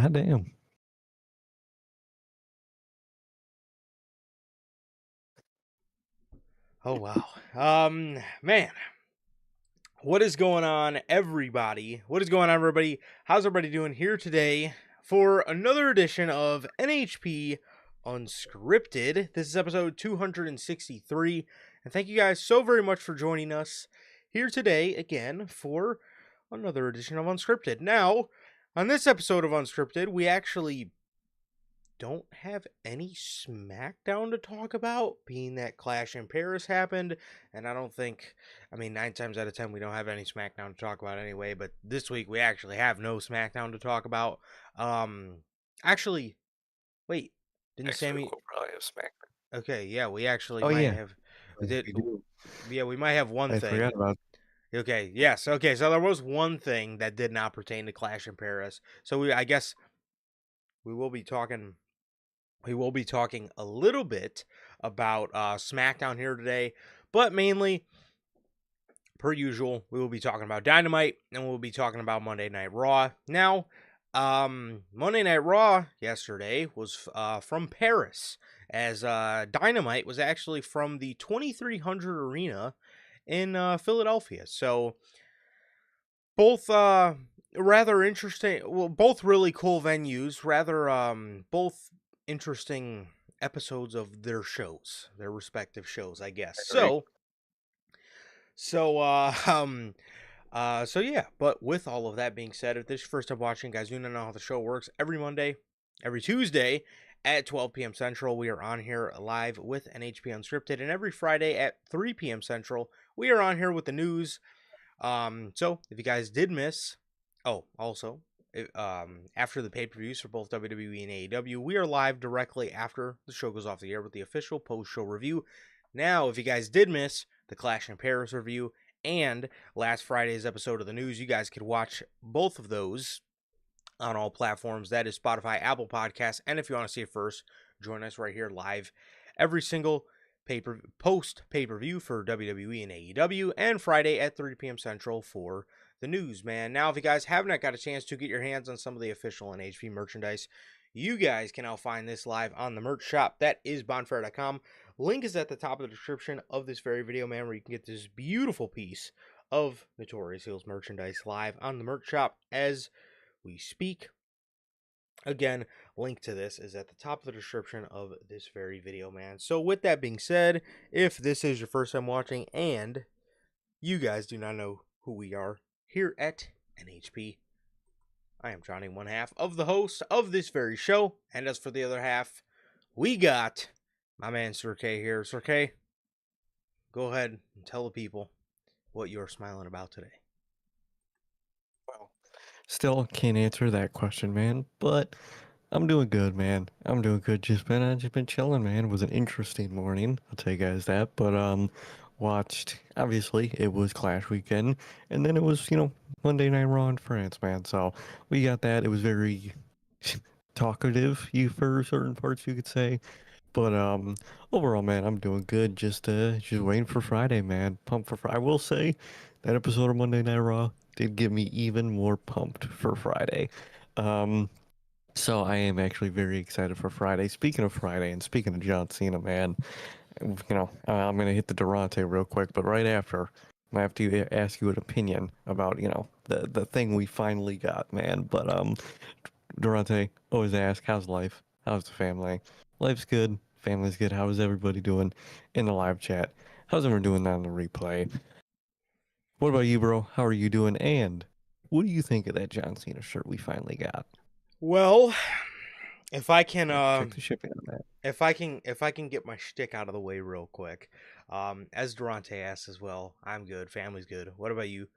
Goddamn. Oh wow. Man, what is going on, everybody? What is going on, everybody? How's everybody doing here today for another edition of NHP Unscripted? This is episode 263, and thank you guys so very much for joining us here today again for another edition of Unscripted. Now, on this episode of Unscripted, we actually don't have any SmackDown to talk about, being that Clash in Paris happened, and I mean, 9 times out of 10, we don't have any SmackDown to talk about anyway, but this week we actually have no SmackDown to talk about. Actually, wait, didn't Next week Sammy... we'll probably have SmackDown. Okay, yeah, we actually Oh, might yeah. have... We did... We do. Yeah, we might have one I thing. forgot about Okay, yes, okay, so there was one thing that did not pertain to Clash in Paris, so I guess we will be talking... We will be talking a little bit about SmackDown here today, but mainly, per usual, we will be talking about Dynamite, and we'll be talking about Monday Night Raw. Now, Monday Night Raw yesterday was from Paris, as Dynamite was actually from the 2300 Arena in Philadelphia. So, both rather interesting, well, both really cool venues, both interesting episodes of their shows, their respective shows, I guess. Agree. So yeah, but with all of that being said, if this is your first time watching, guys, you know how the show works. Every Monday, every Tuesday at 12 p.m. Central, we are on here live with NHP Unscripted, and every Friday at 3 p.m. Central, we are on here with the news. So if you guys did miss, also, after the pay-per-views for both WWE and AEW, we are live directly after the show goes off the air with the official post-show review. Now, if you guys did miss the Clash in Paris review and last Friday's episode of the news, you guys could watch both of those on all platforms. That is Spotify, Apple Podcasts, and if you want to see it first, join us right here live every single post pay-per-view for WWE and AEW, and Friday at 3 p.m. Central for the news, man. Now, if you guys have not got a chance to get your hands on some of the official NHP merchandise, you guys can now find this live on the merch shop. That is bonfire.com. Link is at the top of the description of this very video, man, where you can get this beautiful piece of Notorious Heels merchandise live on the merch shop as we speak. Again, link to this is at the top of the description of this very video, man. So with that being said, if this is your first time watching and you guys do not know who we are here at NHP, I am Johnny, one half of the host of this very show. And as for the other half, we got my man Sir K here. Sir K, go ahead and tell the people what you're smiling about today. Well, Still can't answer that question, man. But I'm doing good, man. I'm doing good. Just been chilling, man. It was an interesting morning. I'll tell you guys that. But watched, obviously it was Clash weekend, and then it was Monday Night Raw in France, man. So we got that. It was very talkative, you for certain parts, you could say. But overall, man, I'm doing good. Just waiting for Friday, man. Pumped for Friday. I will say that episode of Monday Night Raw did get me even more pumped for Friday. Um, so I am actually very excited for Friday. Speaking of Friday and speaking of John Cena, man, I'm gonna hit the Durante real quick, but right after, I have to ask you an opinion about the thing we finally got, man. But Durante, always ask, how's life? How's the family? Life's good. Family's good. How is everybody doing in the live chat? How's everyone doing on the replay? What about you, bro? How are you doing? And what do you think of that John Cena shirt we finally got? Well, if I can Check the shipping on that. if I can get my shtick out of the way real quick, as Durante asked as well, I'm good, family's good. What about you,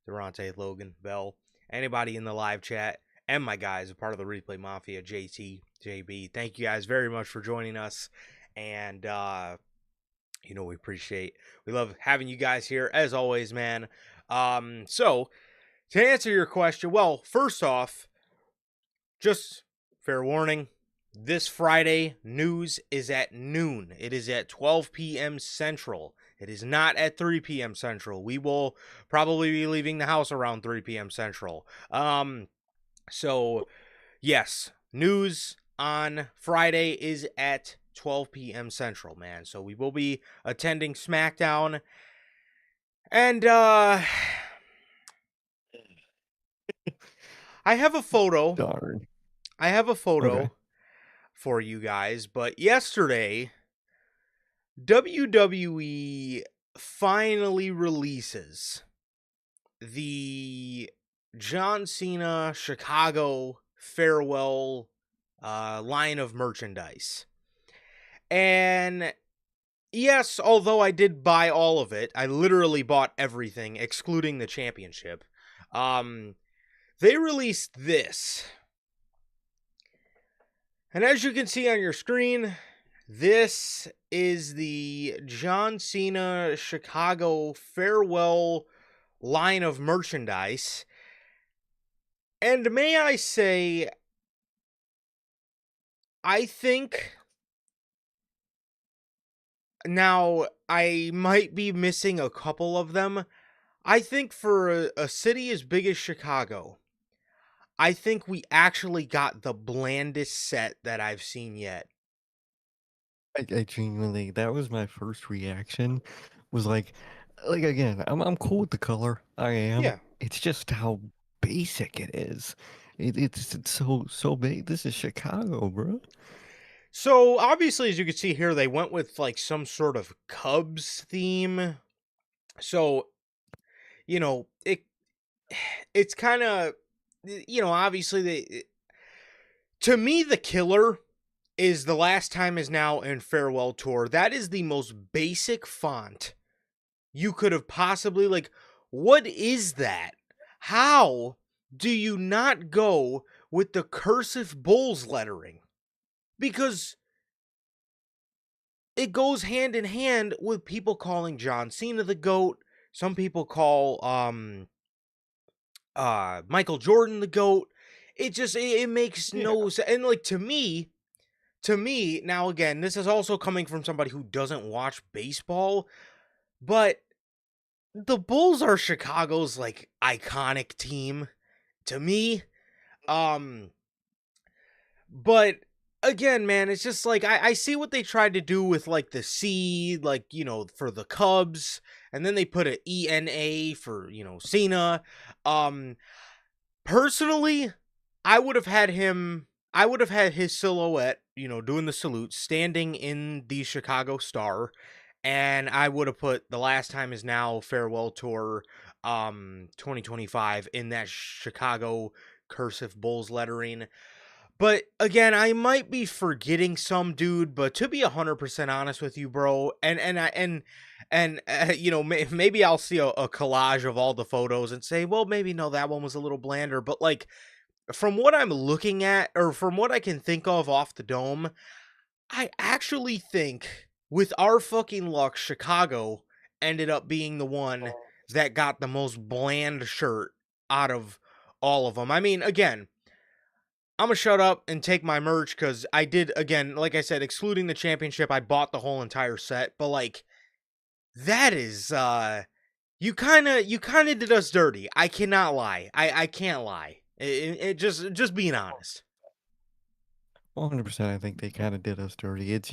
Durante, Logan, Bell, anybody in the live chat, and my guys, a part of the Replay Mafia, JT, JB? Thank you guys very much for joining us, and we love having you guys here as always, man. So to answer your question, well, first off, just fair warning. This Friday, news is at noon. It is at 12 p.m. Central. It is not at 3 p.m. Central. We will probably be leaving the house around 3 p.m. Central. So, Yes, news on Friday is at 12 p.m. Central, man. So we will be attending SmackDown. And I have a photo. Darn. I have a Okay. photo for you guys, but yesterday WWE finally releases the John Cena Chicago farewell line of merchandise. And yes, although I did buy all of it, I literally bought everything excluding the championship. They released this. And as you can see on your screen, this is the John Cena Chicago farewell line of merchandise. And may I say, I think now I might be missing a couple of them. I think for a city as big as Chicago, I think we actually got the blandest set that I've seen yet. I genuinely, that was my first reaction. Was like again, I'm cool with the color. I am. Yeah. It's just how basic it is. It's so big. This is Chicago, bro. So obviously, as you can see here, they went with like some sort of Cubs theme. So, you know, it's kind of, obviously to me, the killer is The Last Time Is Now and Farewell Tour. That is the most basic font you could have possibly, like, what is that? How do you not go with the cursive Bulls lettering? Because it goes hand in hand with people calling John Cena the GOAT. Some people call Michael Jordan the GOAT. It makes Yeah. no sense. And like to me, now again, this is also coming from somebody who doesn't watch baseball, but the Bulls are Chicago's like iconic team to me. Um but again, man, it's just like I see what they tried to do with like the C, like, for the Cubs, and then they put a ENA for, Cena. Um Personally, I would have had his silhouette, doing the salute, standing in the Chicago Star, and I would have put The Last Time Is Now farewell tour 2025 in that Chicago cursive Bulls lettering. But again, I might be forgetting some, dude, but to be 100% honest with you, bro, maybe I'll see a collage of all the photos and say, well, maybe no, that one was a little blander, but like from what I'm looking at, or from what I can think of off the dome, I actually think with our fucking luck, Chicago ended up being the one that got the most bland shirt out of all of them. I mean, again, I'm gonna shut up and take my merch because I did, again, like I said, excluding the championship, I bought the whole entire set. But like, that is you kinda did us dirty. I cannot lie. I can't lie. It just being honest. 100%, I think they kind of did us dirty. It's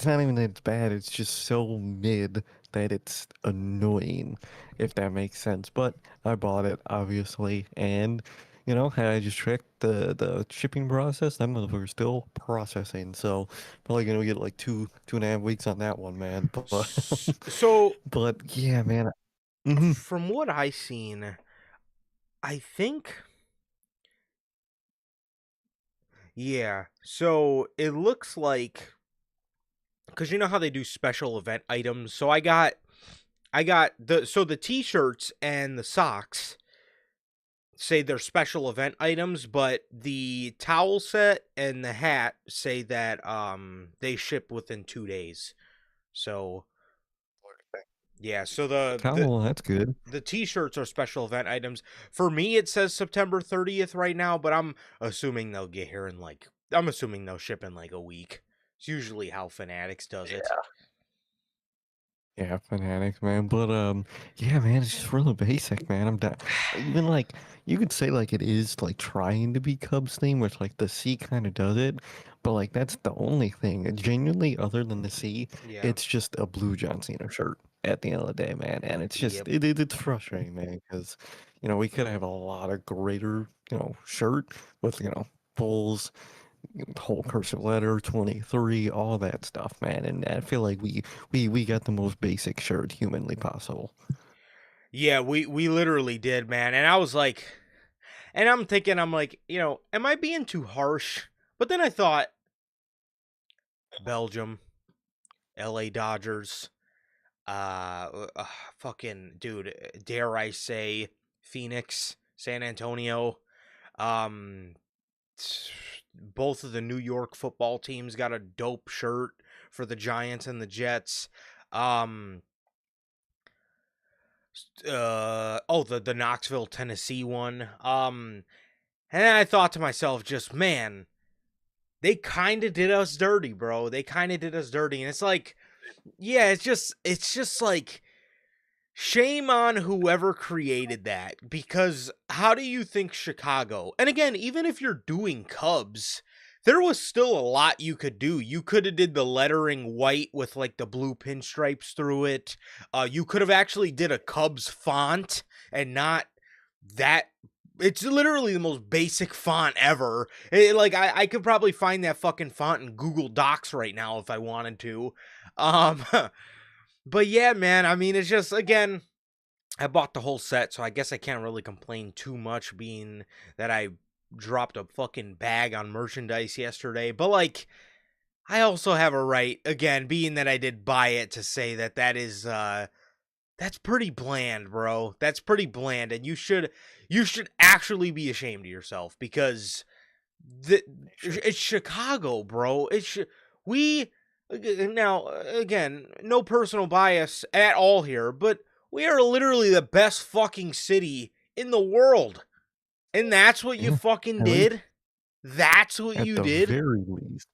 not even that it's bad, it's just so mid that it's annoying, if that makes sense. But I bought it, obviously, and, had I just checked the shipping process, that motherfucker's still processing, so probably gonna get like 2.5 weeks on that one, man. But, So but yeah, man. hmm from what I seen, I think, yeah. So it looks like, because you know how they do special event items. So I got the t-shirts and the socks say they're special event items, but the towel set and the hat say that they ship within 2 days. So yeah, so Towel, that's good. the t-shirts are special event items. For me it says September 30th right now, but I'm assuming they'll get here in like, I'm assuming they'll ship in like a week. It's usually how Fanatics does it. Yeah, fanatics, man. But yeah, man, it's just really basic, man. I'm down. Even like you could say like it is like trying to be Cubs theme, which like the C kind of does it, but like that's the only thing. Genuinely, other than the C, Yeah. it's just a blue John Cena shirt at the end of the day, man. And it's just Yep. it's frustrating, man, because we could have a lot of greater shirt with Bulls whole cursive letter 23 all that stuff, man, and I feel like we got the most basic shirt humanly possible. Yeah, we literally did, man. And I was like, and I'm thinking, I'm like, am I being too harsh? But then I thought, Belgium, L.A. Dodgers, fucking dude, dare I say, Phoenix, San Antonio, um, both of the New York football teams got a dope shirt for the Giants and the Jets. Um, the Knoxville, Tennessee one. And then I thought to myself, just man, they kind of did us dirty, bro. They kind of did us dirty, and it's like, yeah, it's just like shame on whoever created that, because how do you think Chicago? And again, even if you're doing Cubs, there was still a lot you could do. You could have did the lettering white with like the blue pinstripes through it. You could have actually did a Cubs font and not that. It's literally the most basic font ever. I could probably find that fucking font in Google Docs right now if I wanted to. Um But yeah, man, I mean, it's just, again, I bought the whole set, so I guess I can't really complain too much, being that I dropped a fucking bag on merchandise yesterday. But, like, I also have a right, again, being that I did buy it, to say that that's pretty bland, bro. That's pretty bland, and you should actually be ashamed of yourself, because the it's Chicago, bro. We now, again, no personal bias at all here, but we are literally the best fucking city in the world, and that's what you Yeah, fucking at least did. That's what at you the did. very least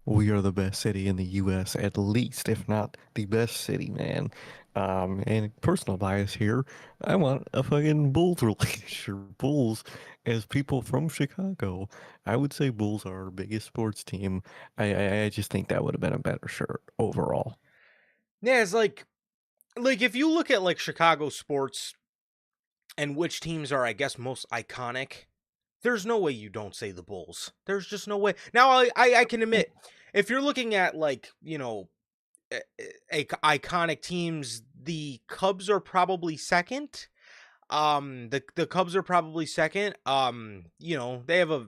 we are the best city in the US, at least, if not the best city, man. And personal bias here, I want a fucking Bulls relationship. Bulls, as people from Chicago, I would say Bulls are our biggest sports team. I just think that would have been a better shirt overall. Yeah, it's like if you look at like Chicago sports and which teams are, I guess, most iconic, there's no way you don't say the Bulls. There's just no way. Now, I can admit, if you're looking at, like, iconic teams, the Cubs are probably second. The Cubs are probably second. They have a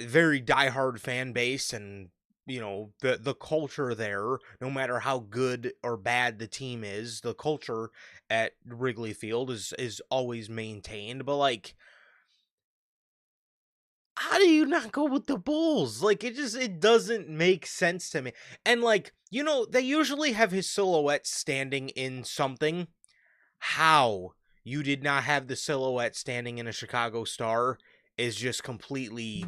very diehard fan base, and the culture there, no matter how good or bad the team is, the culture at Wrigley Field is always maintained. But, like, how do you not go with the Bulls? Like, it doesn't make sense to me. And, like, they usually have his silhouette standing in something. How you did not have the silhouette standing in a Chicago Star is just completely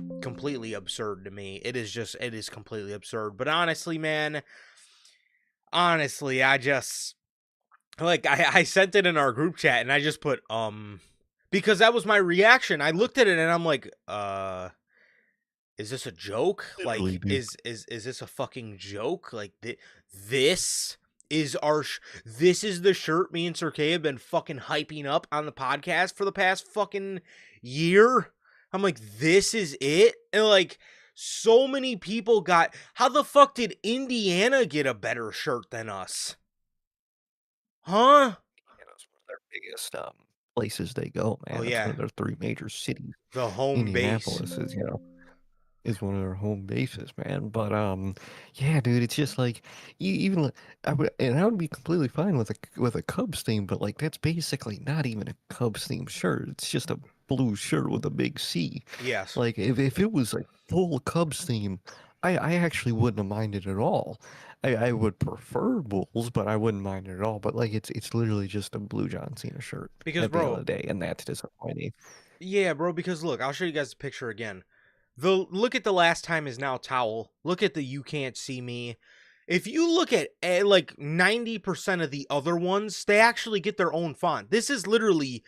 absurd to me. It is completely absurd. But honestly, man, honestly, I just, like, I sent it in our group chat, and I just put because that was my reaction. I looked at it and I'm like, is this a joke? Literally, Like, dude. is this a fucking joke? Like, this is this is the shirt me and Sir K have been fucking hyping up on the podcast for the past fucking year. I'm like, this is it? And, like, so many people got, how the fuck did Indiana get a better shirt than us? Huh? Indiana's one of their biggest places they go, Oh man. That's one yeah, of their three major cities. the home base. Indianapolis is one of their home bases, man. But yeah, dude, it's just like even I would be completely fine with a Cubs theme, but like that's basically not even a Cubs theme shirt. It's just a blue shirt with a big C. Yes. Like if it was like full Cubs theme, I actually wouldn't have minded at all. I would prefer Bulls, but I wouldn't mind it at all. But like it's literally just a blue John Cena shirt Because, at the end bro, of the day, and that's disappointing. yeah, bro, because look, I'll show you guys the picture again. Look at the last time is now towel. Look at the you can't see me. if you look at like 90% of the other ones, they actually get their own font. This is literally,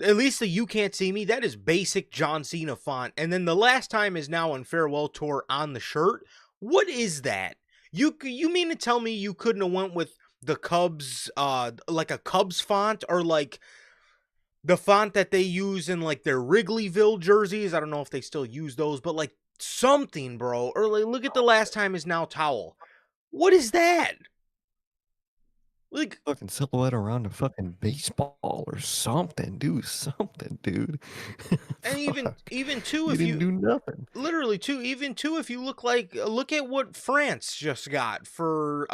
at least the You Can't See Me, that is basic John Cena font. And then the last time is now on Farewell Tour on the shirt. What is that? You mean to tell me you couldn't have went with the Cubs, like a Cubs font, or like the font that they use in like their Wrigleyville jerseys? I don't know if they still use those, but like something, bro. Or like, look at the last time is now towel. What is that? Like, Fucking silhouette around a fucking baseball or something. Do something, dude. and Fuck. even too, You if didn't you do nothing. literally too, even too, if you look at what France just got for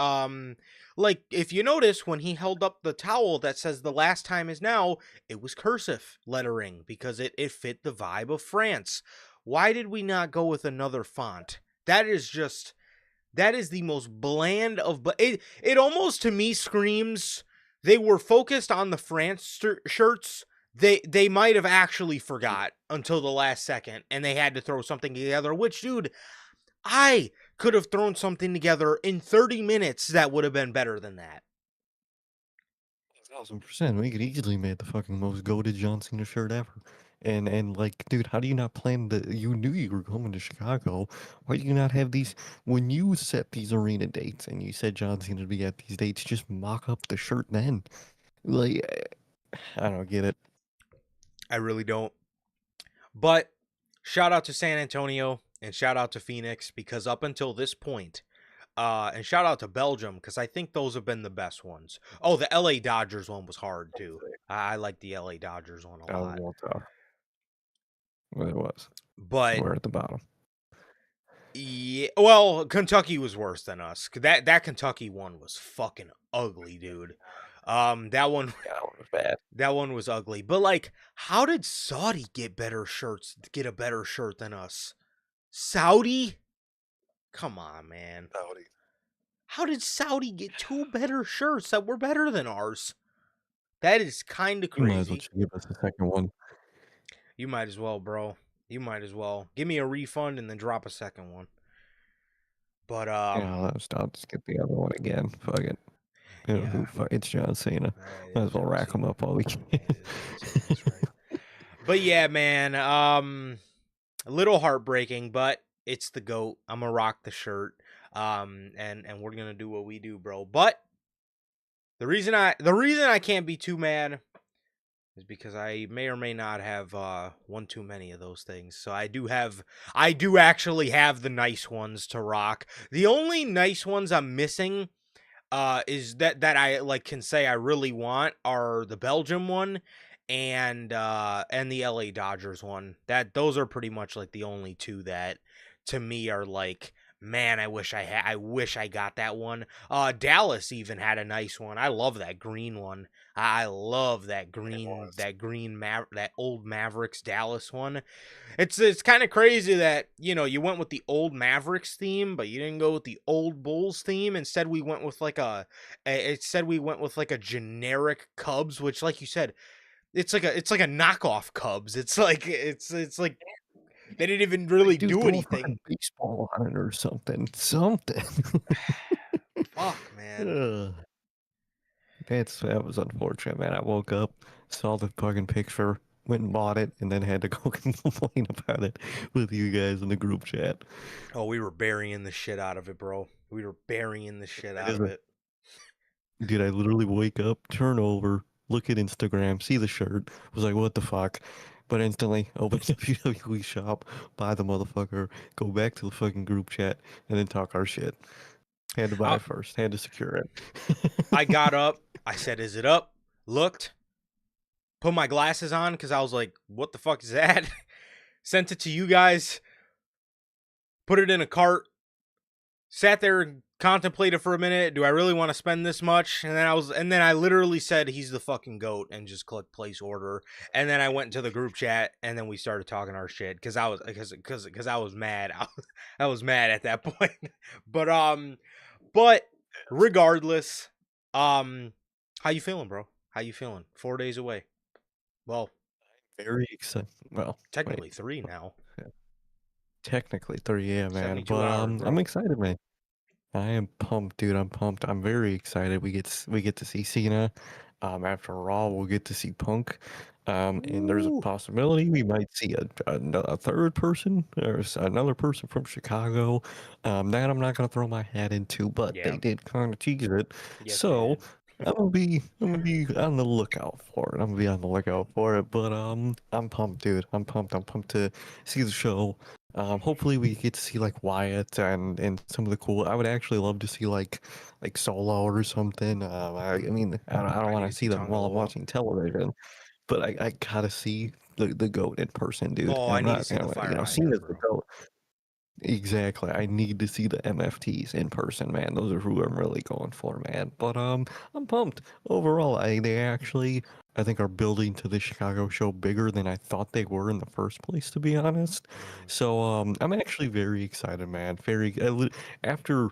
like, if you notice when he held up the towel that says the last time is now, it was cursive lettering because it fit the vibe of France. Why did we not go with another font? That is just, that is the most bland of, but it almost to me screams they were focused on the France shirts. They might have actually forgot until the last second and they had to throw something together, which, dude, I could have thrown something together in 30 minutes that would have been better than that. 1,000%. We could easily made the fucking most goated John Cena shirt ever. And like, dude, how do you not plan the? You knew you were coming to Chicago. Why do you not have these? When you set these arena dates and you said John Cena to be at these dates, just mock up the shirt then. Like, I don't get it. I really don't. But shout out to San Antonio and shout out to Phoenix, because up until this point, and shout out to Belgium, because I think those have been the best ones. Oh, the LA Dodgers one was hard too. I like the LA Dodgers one a That was lot. a little tough. Well, it was. But We're at the bottom. yeah, well, Kentucky was worse than us. That Kentucky one was fucking ugly, dude. That one Yeah, that was bad. that one was ugly. But like, how did Saudi get better shirts? Get a better shirt than us? Saudi? Come on, man. Saudi. How did Saudi get two better shirts that were better than ours? That is kind of You might as well crazy. just give us a second one. You might as well, bro. You might as well. Give me a refund and then drop a second one. But Yeah, I'll just get the other one again. Fuck it. You know, who yeah. fuck, it's John Cena. It Might is as well John rack them Cena. up while we can. That's right. But yeah, man. A little heartbreaking, but it's the GOAT. I'm gonna rock the shirt. And we're gonna do what we do, bro. But the reason I can't be too mad is because I may or may not have one too many of those things. So I do actually have the nice ones to rock. The only nice ones I'm missing is that I like can say I really want are the Belgium one and the LA Dodgers one. Those are pretty much like the only two that to me are like, man, I wish I got that one. Dallas even had a nice one. I love that green one. I love that that old Mavericks Dallas one. It's kind of crazy that, you know, you went with the old Mavericks theme, but you didn't go with the old Bulls theme. Instead, we went with like a generic Cubs, which, like you said, it's like a knockoff Cubs. It's like they didn't even really Dude, do throw a anything. fucking baseball on it or something. Something. Fuck, man. Ugh. That was unfortunate, man. I woke up, saw the fucking picture, went and bought it, and then had to go complain about it with you guys in the group chat. Oh, we were burying the shit out of it, bro. We were burying the shit out of Isn't- it. Dude, I literally wake up, turn over, look at Instagram, see the shirt, was like, what the fuck? But instantly open WWE shop, buy the motherfucker, go back to the fucking group chat, and then talk our shit. Had to buy it first, had to secure it. I got up. I said, "Is it up?" Looked, put my glasses on because I was like, "What the fuck is that?" Sent it to you guys. Put it in a cart. Sat there and contemplated for a minute. Do I really want to spend this much? And then I literally said, "He's the fucking GOAT," and just clicked place order. And then I went into the group chat, and then we started talking our shit because I was mad. I was mad at that point. But regardless, how you feeling, bro? How you feeling? 4 days away. Well, Very excited. Well, technically wait, 3 now. technically 3, yeah, man. 72 But hours, bro. I'm excited, man. I am pumped, dude. I'm pumped. I'm very excited. We get to see Cena. After Raw, we'll get to see Punk. And there's a Ooh. possibility we might see a third person or another person from Chicago. That I'm not gonna throw my hat into, but Yeah. they did kind of tease it. Yes, they So did. I'm gonna be on the lookout for it. I'm gonna be on the lookout for it. But I'm pumped, dude. I'm pumped. I'm pumped to see the show. Hopefully we get to see like Wyatt and some of the cool. I would actually love to see like Solo or something. I mean, I don't I need want to to see see them Tanga while I'm Loa. watching television, but I gotta see the goat in person, dude. Oh, And I I'm need to not, see the you fire know, hydrant, Cena's the bro. goat. Exactly. I need to see the MFTs in person, man. Those are who I'm really going for, man. But I'm pumped. Overall, they actually I think are building to the Chicago show bigger than I thought they were in the first place, to be honest. Mhm. So I'm actually very excited, man. After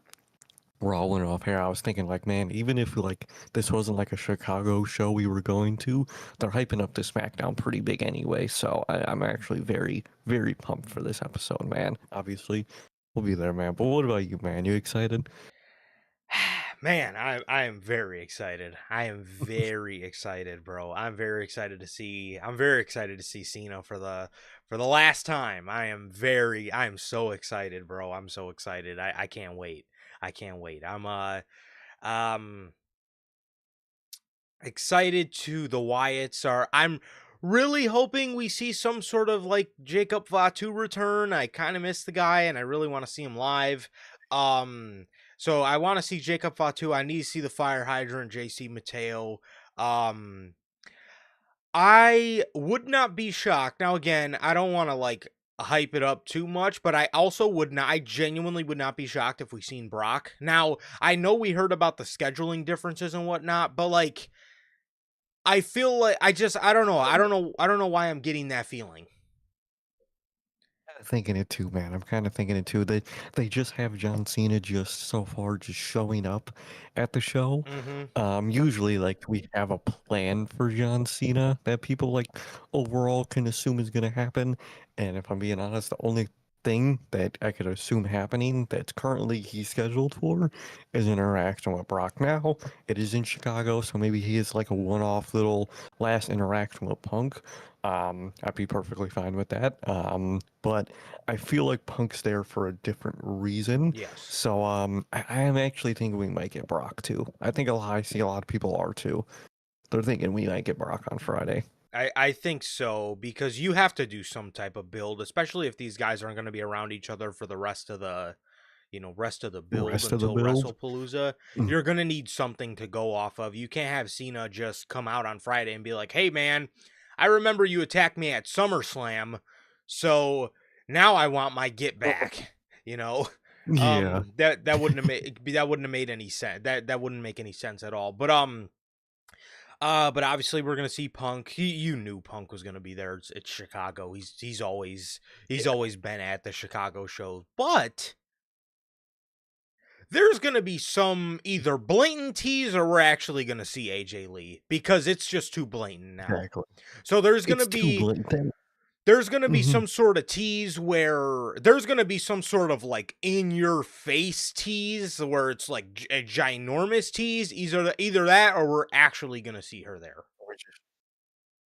Raw went off here, I was thinking like, man, even if like this wasn't like a Chicago show we were going to, they're hyping up the SmackDown pretty big anyway. So I'm actually very, very pumped for this episode, man. Obviously, we'll be there, man. But what about you, man? You excited? Man, I am very excited. I am very excited, bro. I'm very excited to see Cena for the last time. I am so excited, bro. I'm so excited. I can't wait. I can't wait. Um excited to the Wyatts are. I'm really hoping we see some sort of like Jacob Fatu return. I kind of miss the guy and I really want to see him live. Um so I want to see Jacob Fatu. I need to see the fire hydrant, JC Mateo. Um I would not be shocked. Now again, I don't want to like hype it up too much, but I also would not I genuinely would not be shocked if we seen Brock. Now, I know we heard about the scheduling differences and whatnot, but like I feel like I don't know. I don't know why I'm getting that feeling. Thinking it too, man. I'm kind of thinking it too. They just have John Cena just so far just showing up at the show. Mhm. Usually like we have a plan for John Cena that people like overall can assume is gonna happen. And if I'm being honest, the only thing that I could assume happening that's currently he's scheduled for is an interaction with Brock. Now it is in Chicago, so maybe he is like a one-off little last interaction with Punk. I'd be perfectly fine with that. But I feel like Punk's there for a different reason. Yes. So I am actually thinking we might get Brock too. I see a lot of people are too. They're thinking we might get Brock on Friday. I think so because you have to do some type of build, especially if these guys aren't going to be around each other for the rest of the rest of the build Rest of the until build. WrestlePalooza. Mm. You're going to need something to go off of. You can't have Cena just come out on Friday and be like, "Hey man, I remember you attacked me at SummerSlam, so now I want my get back." You know, Yeah. that wouldn't have made any sense. That wouldn't make any sense at all. But obviously we're gonna see Punk. You knew Punk was gonna be there. It's Chicago. He's always been at the Chicago shows. But there's gonna be some either blatant tease or we're actually gonna see AJ Lee because it's just too blatant now. Exactly. So It's too blatant. there's gonna be Hmm. some sort of tease where there's gonna be some sort of like in your face tease where it's like a ginormous tease. Either that or we're actually gonna see her there.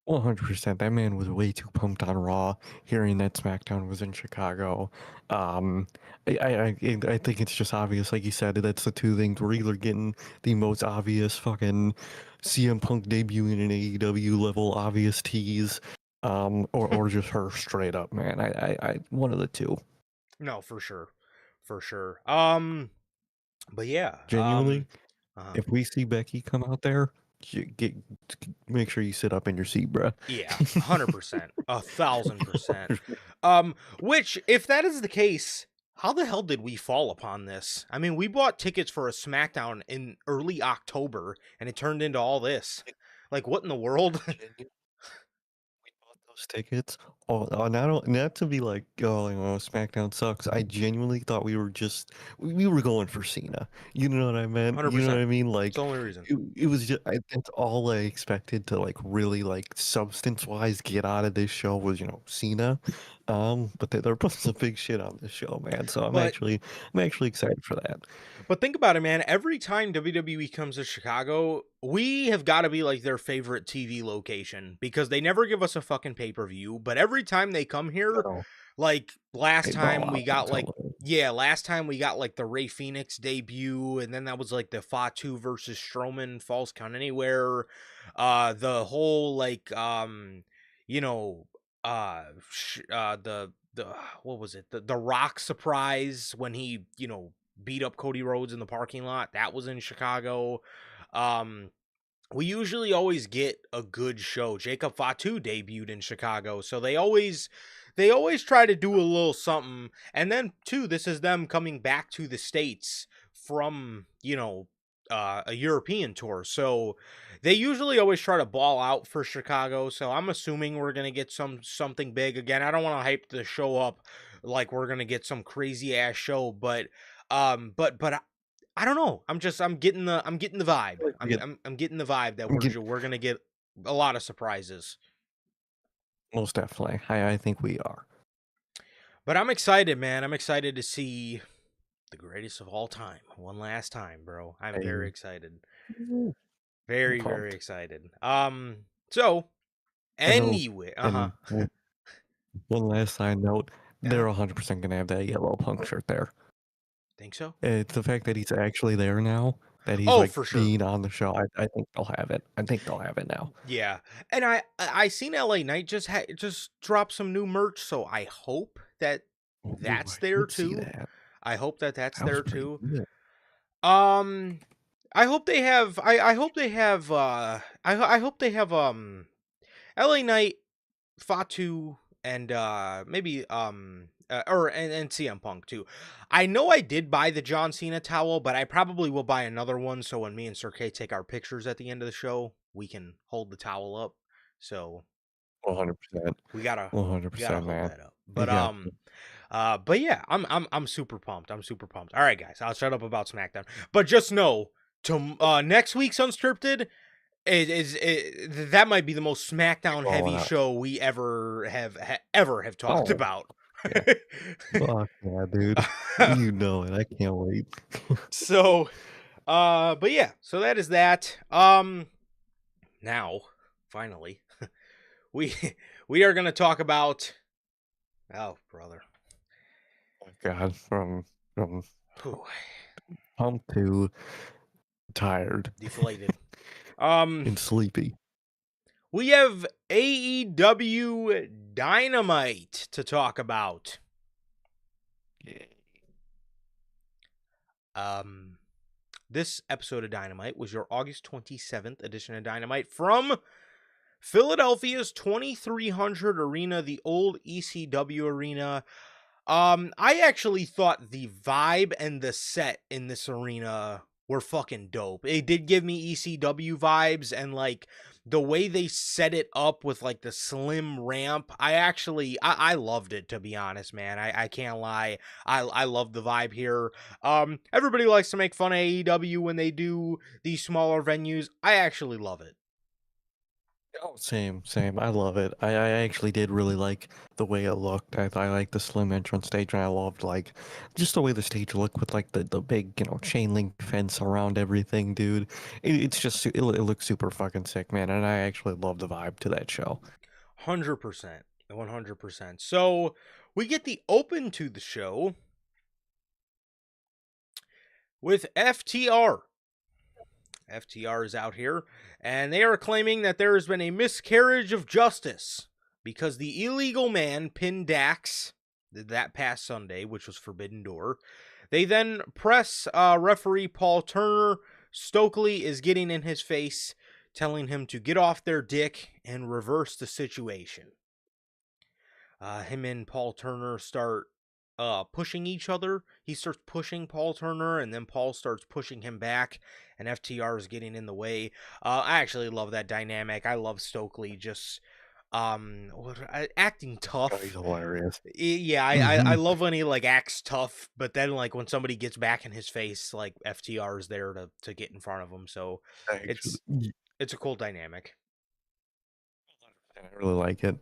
100%. That man was way too pumped on Raw, hearing that SmackDown was in Chicago. Um, I think it's just obvious, like you said, that's the two things. We're either getting the most obvious fucking CM Punk debuting in AEW level obvious tease, or just her straight up, man. One of the two. No, for sure. For sure. But yeah. Genuinely, Uh-huh. if we see Becky come out there, get make sure you sit up in your seat, bruh. Yeah, 100%. 1,000%. Which, if that is the case, how the hell did we fall upon this? I mean, we bought tickets for a SmackDown in early October, and it turned into all this. Like, what in the world? We bought those tickets. Not to be like, oh, SmackDown sucks. I genuinely thought we were going for Cena. You know what I meant? You know what 100%. I mean? It's the Like, only reason. it was just that's all I expected to like really like substance wise get out of this show was Cena. But they're putting some big shit on this show, man. So I'm But actually excited for that. But think about it, man. Every time WWE comes to Chicago, we have got to be like their favorite TV location because they never give us a fucking pay-per-view. But every time they come here, No, like they ball out until last time we got like the Ray Phoenix debut, and then that was like the Fatu versus Strowman Falls Count Anywhere. The whole like you know, the what was it? The Rock surprise when he, beat up Cody Rhodes in the parking lot. That was in Chicago. Um, we usually always get a good show. Jacob Fatu debuted in Chicago, so they always try to do a little something. And then too, this is them coming back to the States from, a European tour. So they usually always try to ball out for Chicago. So I'm assuming we're gonna get something big again. I don't want to hype the show up like we're gonna get some crazy ass show, but I don't know. I'm getting the vibe. I'm getting the vibe that we're gonna get a lot of surprises. most definitely. I think we are. But I'm excited, man. I'm excited to see the greatest of all time one last time, bro. I'm very excited. Very, very excited. So anyway, And one last side note, Yeah. they're 100% gonna have that yellow Punk shirt there. Think so? It's the fact that he's actually there now, that he's Oh, like for sure. being on the show. I think they'll have it. I think they'll have it now. Yeah, and I seen LA Knight just drop some new merch, so I hope that that's Ooh, I there did see too. that. I hope that that's That was there pretty too. good. I hope they have. I hope they have. I hope they have. LA Knight, Fatu, and maybe and CM Punk too. I know I did buy the John Cena towel, but I probably will buy another one. So when me and Sir K take our pictures at the end of the show, we can hold the towel up. So 100%. we gotta 100%, hold man. that up. But yeah, I'm super pumped. I'm super pumped. All right, guys, I'll shut up about SmackDown. But just know, next week's Unscripted that might be the most SmackDown heavy show we ever have talked about. Yeah. Fuck yeah, dude. You know it. I can't wait. So, but yeah, so that is that. Now, finally, we are gonna talk about. Oh, brother. Oh God, from Whew. pumped to tired, Deflated. and sleepy. We have AEW Dynamite to talk about. This episode of Dynamite was your August 27th edition of Dynamite from Philadelphia's 2300 Arena, the old ECW arena. I actually thought the vibe and the set in this arena were fucking dope. It did give me ECW vibes, and like the way they set it up with like the slim ramp, I loved it, to be honest, man. I can't lie. I love the vibe here. Everybody likes to make fun of AEW when they do these smaller venues. I actually love it. Oh, same. I love it. I actually did really like the way it looked. I like the slim entrance stage, and I loved like just the way the stage looked with like the big chain link fence around everything, dude. It's just it looks super fucking sick, man. And I actually love the vibe to that show. 100%. 100%. So we get the open to the show with FTR. FTR is out here, and they are claiming that there has been a miscarriage of justice because the illegal man pinned Dax that past Sunday, which was Forbidden Door. They then press referee Paul Turner. Stokely is getting in his face, telling him to get off their dick and reverse the situation. Him and Paul Turner start pushing each other. He starts pushing Paul Turner, and then Paul starts pushing him back, and FTR is getting in the way. I actually love that dynamic. I love Stokely just acting tough. Oh, he's hilarious. Yeah, I love when he like acts tough, but then like when somebody gets back in his face, like FTR is there to get in front of him. So it's a cool dynamic. I really like it.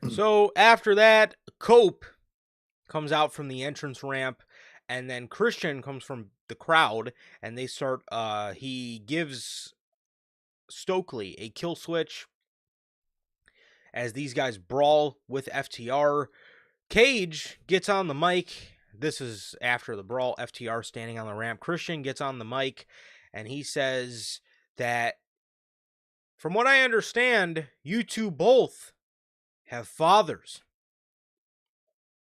So after that, Cope comes out from the entrance ramp, and then Christian comes from the crowd, and they start. He gives Stokely a kill switch as these guys brawl with FTR. Cage gets on the mic. This is after the brawl. FTR standing on the ramp. Christian gets on the mic, and he says that, from what I understand, you two both have fathers.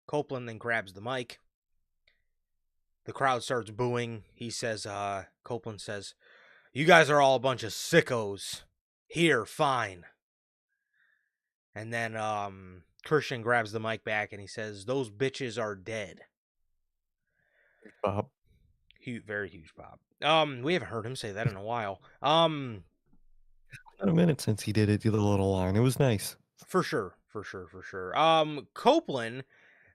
Copeland then grabs the mic. The crowd starts booing. He says, Copeland says, "You guys are all a bunch of sickos. Here, fine." And then Christian grabs the mic back and he says, "Those bitches are dead." Bob. Very huge pop. We haven't heard him say that in a while. Been a minute since he did it, the little line. It was nice. For sure. Copeland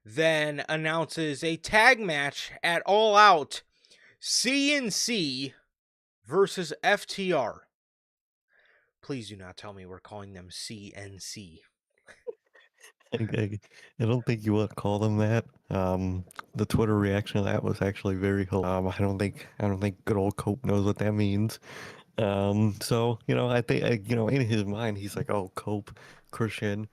then announces a tag match at All Out, CNC versus FTR. Please do not tell me we're calling them CNC. I don't think you would call them that. The Twitter reaction to that was actually very hilarious. I don't think good old Cope knows what that means. So I think in his mind he's like, oh, Cope, Christian,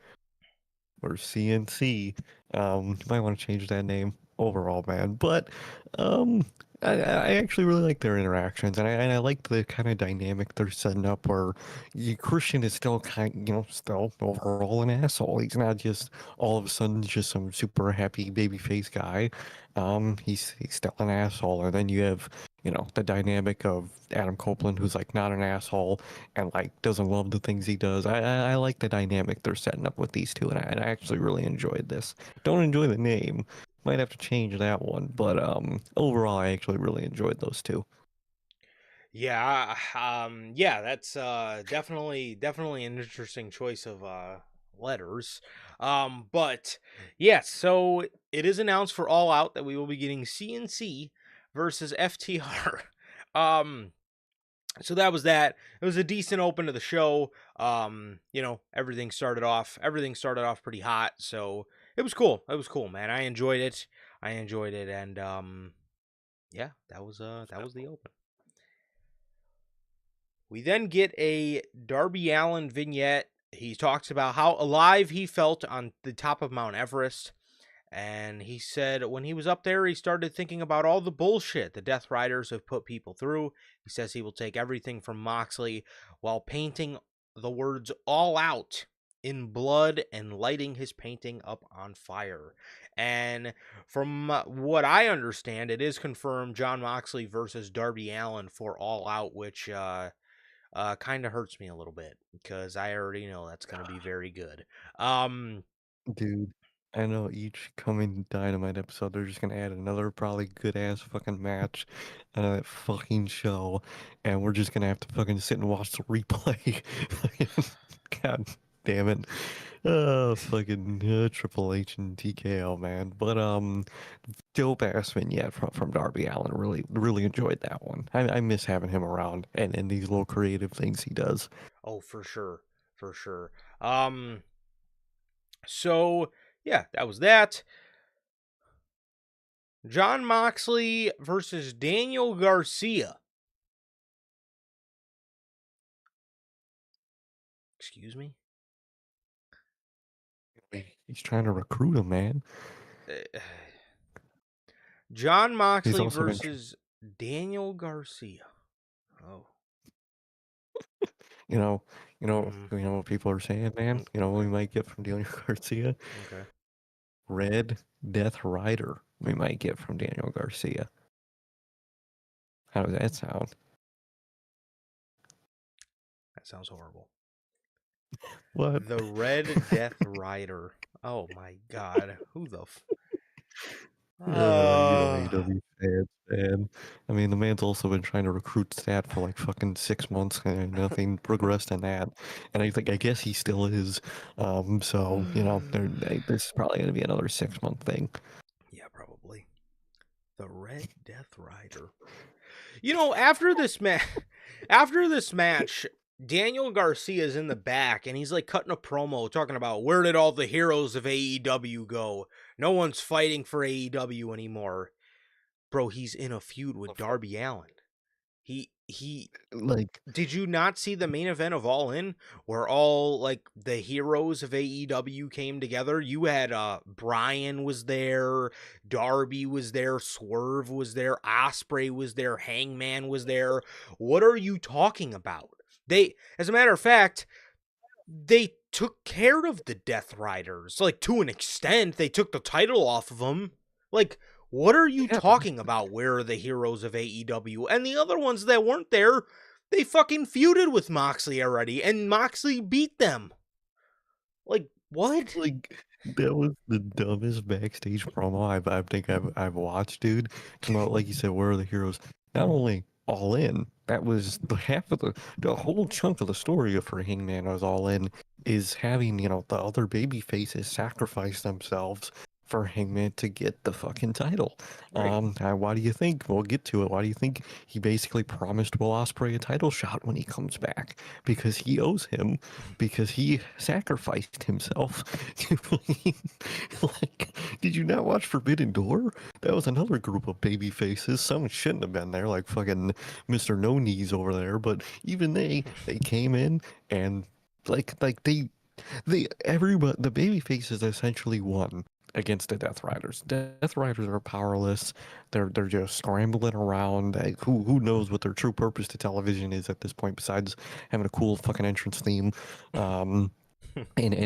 or CNC. Might want to change that name overall, man. But I actually really like their interactions, and I like the kind of dynamic they're setting up where Christian is still still overall an asshole. He's not just all of a sudden just some super happy babyface guy. He's still an asshole, and then you have the dynamic of Adam Copeland, who's like not an asshole and like doesn't love the things he does. I like the dynamic they're setting up with these two, and I actually really enjoyed this. Don't enjoy the name. Might have to change that one, but overall, I actually really enjoyed those two. Yeah, that's definitely an interesting choice of letters. But yes, so it is announced for All Out that we will be getting CNC versus FTR. So that was that. It was a decent open to the show. Everything started off pretty hot, so it was cool. It was cool, man. I enjoyed it, and yeah, that was the open. We then get a Darby Allin vignette. He talks about how alive he felt on the top of Mount Everest. And he said when he was up there, he started thinking about all the bullshit the Death Riders have put people through. He says he will take everything from Moxley while painting the words "all out" in blood and lighting his painting up on fire. And from what I understand, it is confirmed Jon Moxley versus Darby Allin for All Out, which kind of hurts me a little bit because I already know that's going to be very good. Dude, I know each coming Dynamite episode, they're just gonna add another probably good ass fucking match out of that fucking show, and we're just gonna have to fucking sit and watch the replay. God damn it. Fucking Triple H and TKO, man. But dope ass vignette from Darby Allin. Really enjoyed that one. I miss having him around and these little creative things he does. Oh, for sure. So yeah, that was that. Jon Moxley versus Daniel Garcia. Excuse me? He's trying to recruit him, man. Jon Moxley also been versus Daniel Garcia. Oh. You know what people are saying, man? You know what we might get from Daniel Garcia? Okay. Red Death Rider we might get from Daniel Garcia. How does that sound? That sounds horrible. What? The Red Death Rider. Oh my god. Who the AEW fans, man. I mean, the man's also been trying to recruit Stat for like fucking 6 months and nothing progressed in that. And I guess he still is. So, this is probably going to be another 6-month thing. Yeah, probably. The Red Death Rider. After this match, Daniel Garcia is in the back and he's like cutting a promo talking about where did all the heroes of AEW go? No one's fighting for AEW anymore. Bro, he's in a feud with Darby Allin. He Like, Did you not see the main event of All In where all like the heroes of AEW came together? You had Brian was there, Darby was there, Swerve was there, Osprey was there, Hangman was there. What are you talking about? As a matter of fact, they took care of the Death Riders. Like, to an extent, they took the title off of them. Like, what are you yeah, talking about? Where are the heroes of AEW? And the other ones that weren't there, they fucking feuded with Moxley already, and Moxley beat them. Like, what? like that was the dumbest backstage promo I think I've watched, dude. Come out like you said, where are the heroes? Not only All In, that was the half of the whole chunk of the story for Hangman was All In is having, you know, the other baby faces sacrifice themselves for Hangman to get the fucking title. Right. Why do you think? We'll get to it. Why do you think he basically promised Will Ospreay a title shot when he comes back? Because he owes him, because he sacrificed himself. Like, did you not watch Forbidden Door? That was another group of baby faces. Some shouldn't have been there, like fucking Mr. No Knees over there. But even they came in and everybody, the baby faces essentially won against the Death Riders. Death Riders are powerless. They're just scrambling around. Like, who knows what their true purpose to television is at this point besides having a cool fucking entrance theme. And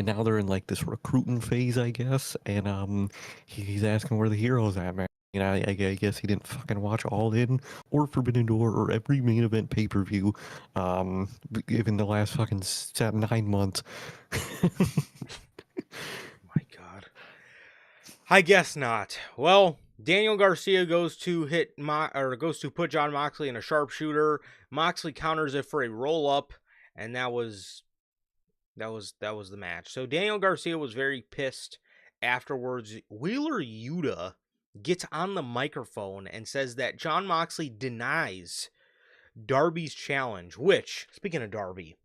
now they're in like this recruiting phase, I guess. And he's asking where the heroes at, man. You know, I guess he didn't fucking watch All In or Forbidden Door or every main event pay-per-view, in the last fucking 9 months. My God. I guess not. Well, Daniel Garcia goes to put John Moxley in a sharpshooter. Moxley counters it for a roll up, and that was the match. So Daniel Garcia was very pissed afterwards. Wheeler Yuta gets on the microphone and says that John Moxley denies Darby's challenge, which, speaking of Darby,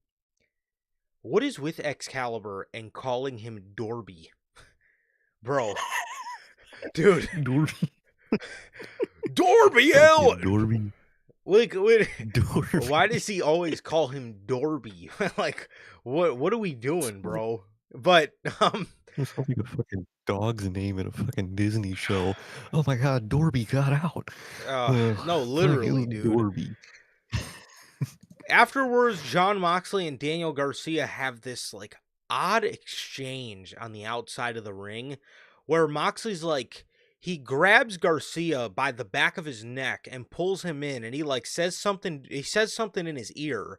what is with Excalibur and calling him Dorby? Bro. Dude. Dorby. Dorby Allin! Dorby. Like, Dorby. why does he always call him Dorby? Like, what are we doing, bro? But It sounds like a fucking dog's name in a fucking Disney show. Oh my god, Dorby got out. no, literally, Fucking dude. Dorby. Afterwards, John Moxley and Daniel Garcia have this like odd exchange on the outside of the ring where Moxley's like, he grabs Garcia by the back of his neck and pulls him in, and he says something in his ear,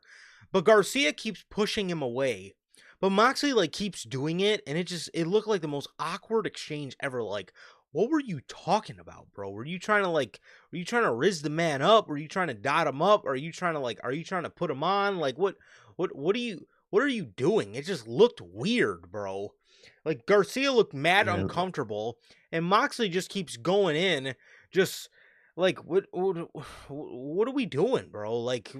but Garcia keeps pushing him away. But Moxley like keeps doing it, and it looked like the most awkward exchange ever. Like, what were you talking about, bro? Were you trying to riz the man up? Were you trying to dot him up? Are you trying to put him on? Like, what are you doing? It just looked weird, bro. Like, Garcia looked mad uncomfortable, and Moxley just keeps going in, just like, what are we doing, bro? Like,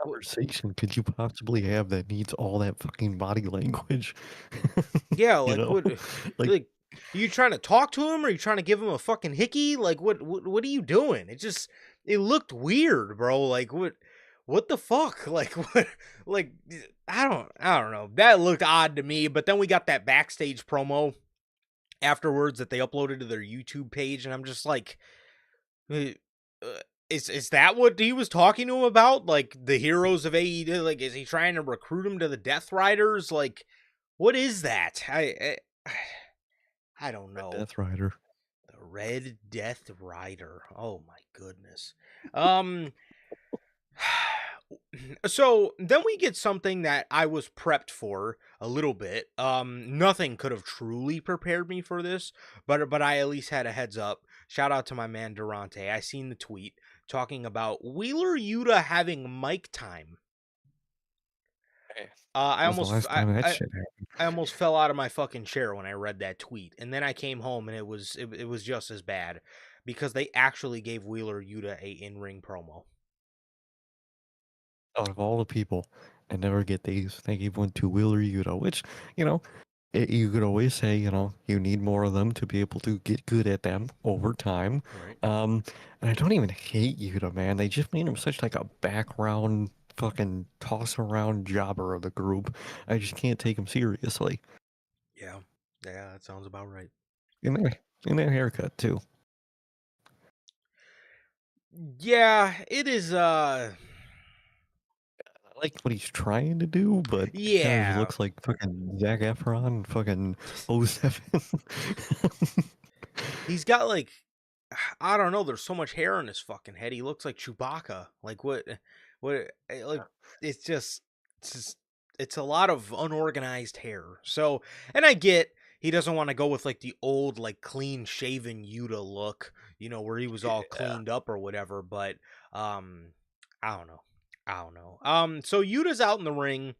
Conversation could you possibly have that needs all that fucking body language? yeah, You like, know? what, Like, like, are you trying to talk to him, or are you trying to give him a fucking hickey? Like, what are you doing? It looked weird, bro. Like, what the fuck? Like, what, like, I don't know. That looked odd to me, but then we got that backstage promo afterwards that they uploaded to their YouTube page, and I'm just like, is that what he was talking to him about? Like, the heroes of AEW? Like, is he trying to recruit him to the Death Riders? Like, what is that? I don't know. Death Rider. The Red Death Rider. Oh my goodness. So then we get something that I was prepped for a little bit. Nothing could have truly prepared me for this, but I at least had a heads up. Shout out to my man Durante. I seen the tweet talking about Wheeler Yuta having mic time. I almost fell out of my fucking chair when I read that tweet, and then I came home and it was just as bad because they actually gave Wheeler Yuta a in-ring promo. out of all the people and never get these, they gave one to Wheeler Yuta, which, you know, you could always say, you need more of them to be able to get good at them over time. Right. And I don't even hate Yuta, man. They just made him such like a background fucking toss around jobber of the group. I just can't take him seriously. Yeah. Yeah, that sounds about right. In their haircut too. Yeah, it is I like what he's trying to do, but he kind of just yeah. looks like fucking Zac Efron, fucking '07. He's got like I don't know, there's so much hair on his fucking head. He looks like Chewbacca. Like what like it's just it's a lot of unorganized hair. So, and I get he doesn't want to go with like the old like clean shaven Yuta look, where he was all Yeah. cleaned up or whatever, but I don't know. I don't know. So Yuta's out in the ring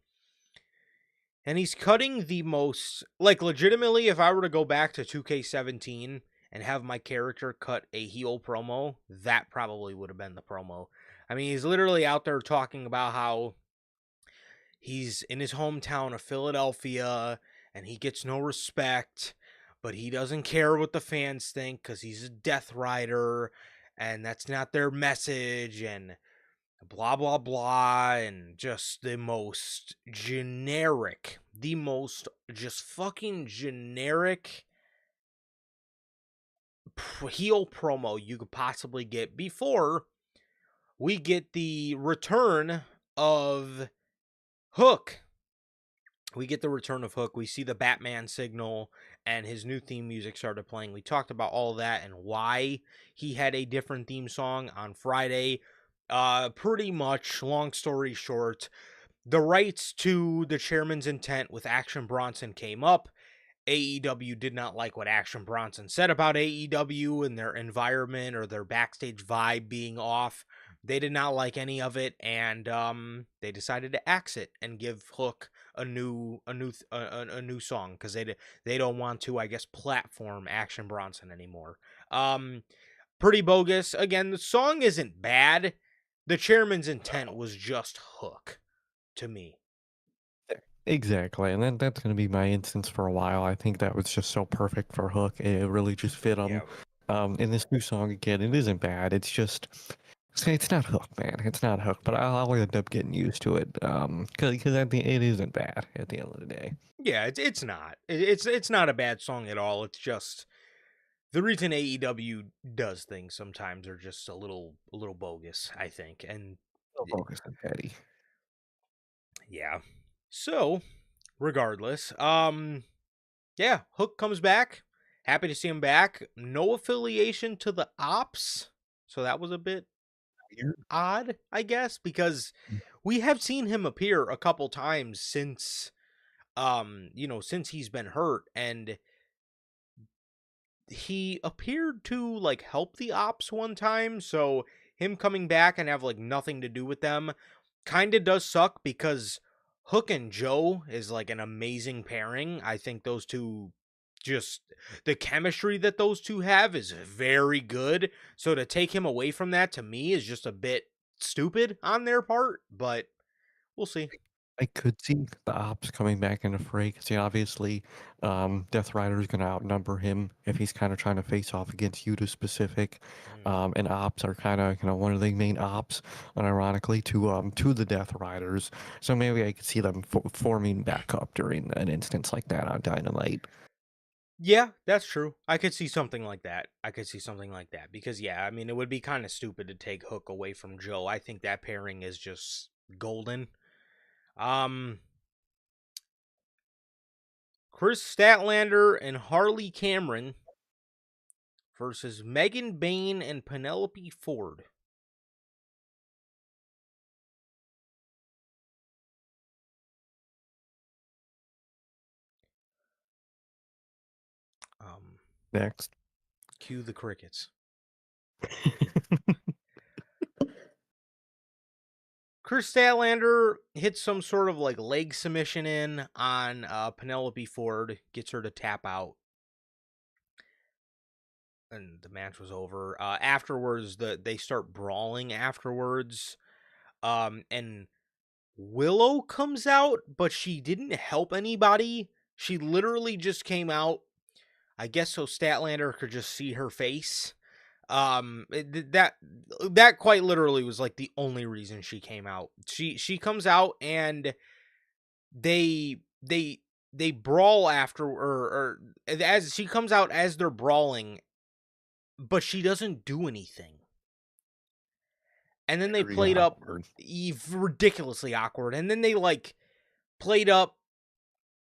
and he's cutting the most, like, legitimately, if I were to go back to 2K17 and have my character cut a heel promo, that probably would have been the promo. I mean, he's literally out there talking about how he's in his hometown of Philadelphia and he gets no respect, but he doesn't care what the fans think because he's a Death Rider and that's not their message, and blah blah blah, and just the most just fucking generic heel promo you could possibly get before we get the return of Hook. We get the return of Hook. We see the Batman signal and his new theme music started playing. We talked about all that and why he had a different theme song on Friday. Pretty much, long story short, the rights to the chairman's intent with Action Bronson came up. AEW did not like what Action Bronson said about AEW and their environment or their backstage vibe being off. They did not like any of it, and they decided to axe it and give Hook a new song because they don't want to, I guess, platform Action Bronson anymore. Pretty bogus. Again, the song isn't bad. The chairman's intent was just Hook to me. Exactly, and then that's gonna be my instance for a while. I think that was just so perfect for Hook. It really just fit him. Yeah. In this new song again, it isn't bad. It's just it's not Hook, man. It's not Hook, but I'll end up getting used to it. Because it isn't bad at the end of the day. Yeah, it's not. It's not a bad song at all. It's just the reason AEW does things sometimes are just a little bogus, I think. And So focused on Petty. yeah. So, regardless, yeah, Hook comes back. Happy to see him back. No affiliation to the Ops. So that was a bit Weird. odd, I guess, because we have seen him appear a couple times since since he's been hurt, and he appeared to like help the Ops one time, so him coming back and have like nothing to do with them kind of does suck because Hook and Joe is like an amazing pairing. I think those two, just the chemistry that those two have is very good. So to take him away from that to me is just a bit stupid on their part, but we'll see. I could see the Ops coming back into fray because obviously, Death Rider is going to outnumber him if he's kind of trying to face off against Yuta specific. Mm. And Ops are kind of one of the main Ops, unironically, to the Death Riders. So maybe I could see them forming back up during an instance like that on Dynamite. Yeah, that's true. I could see something like that. Because yeah, I mean, it would be kind of stupid to take Hook away from Joe. I think that pairing is just golden. Um Chris Statlander and Harley Cameron versus Megan Bain and Penelope Ford. Um Next. Cue the crickets. Chris Statlander hits some sort of like leg submission in on Penelope Ford, gets her to tap out, and the match was over. Afterwards, they start brawling afterwards, and Willow comes out, but she didn't help anybody. She literally just came out, I guess, so Statlander could just see her face. That quite literally was like the only reason she came out. She comes out and they brawl after, or as she comes out as they're brawling, but she doesn't do anything. And then they Very played up awkward. ridiculously awkward. And then they like played up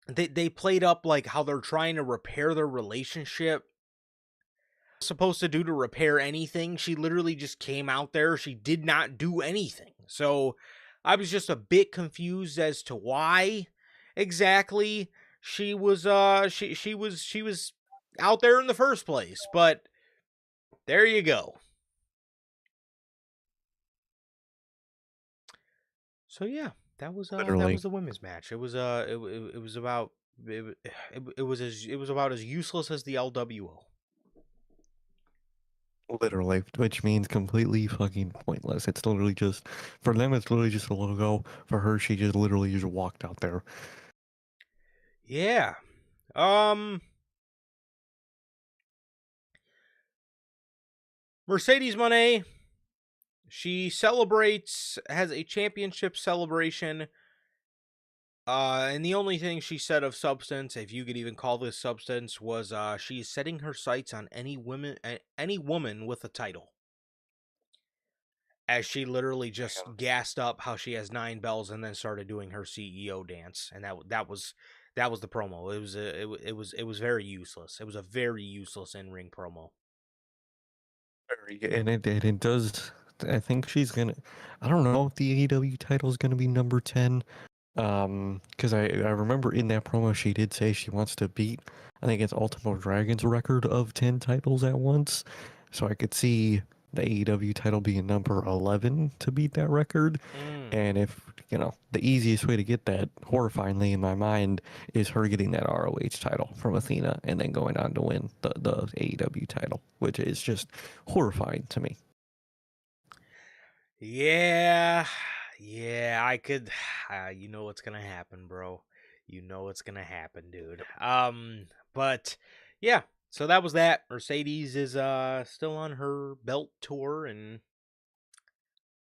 they played up like how they're trying to repair their relationship. Supposed to do to repair anything. She literally just came out there. She did not do anything. So I was just a bit confused as to why exactly she was she was out there in the first place. But there you go. So yeah, that was Literally. the women's match. It was it was about it was about as useless as the LWO. Literally, which means completely fucking pointless. It's literally just, for them, it's literally just a logo. For her, she just literally just walked out there. Yeah. Mercedes Moné, she celebrates, has a championship celebration. And the only thing she said of substance, if you could even call this substance, was she's setting her sights on any woman with a title. As she literally just gassed up how she has 9 bells and then started doing her CEO dance, and that was the promo. It was very useless. It was a very useless in-ring promo. And it does. I think she's gonna. I don't know if the AEW title is gonna be number 10. Because I remember in that promo she did say she wants to beat, I think it's Ultimo Dragon's record of 10 titles at once. So I could see the AEW title being number 11 to beat that record. And if, the easiest way to get that, horrifyingly in my mind, is her getting that ROH title from Athena and then going on to win the AEW title, which is just horrifying to me. Yeah, I could. You know what's gonna happen, bro. You know what's gonna happen, dude. But yeah. So that was that. Mercedes is still on her belt tour, and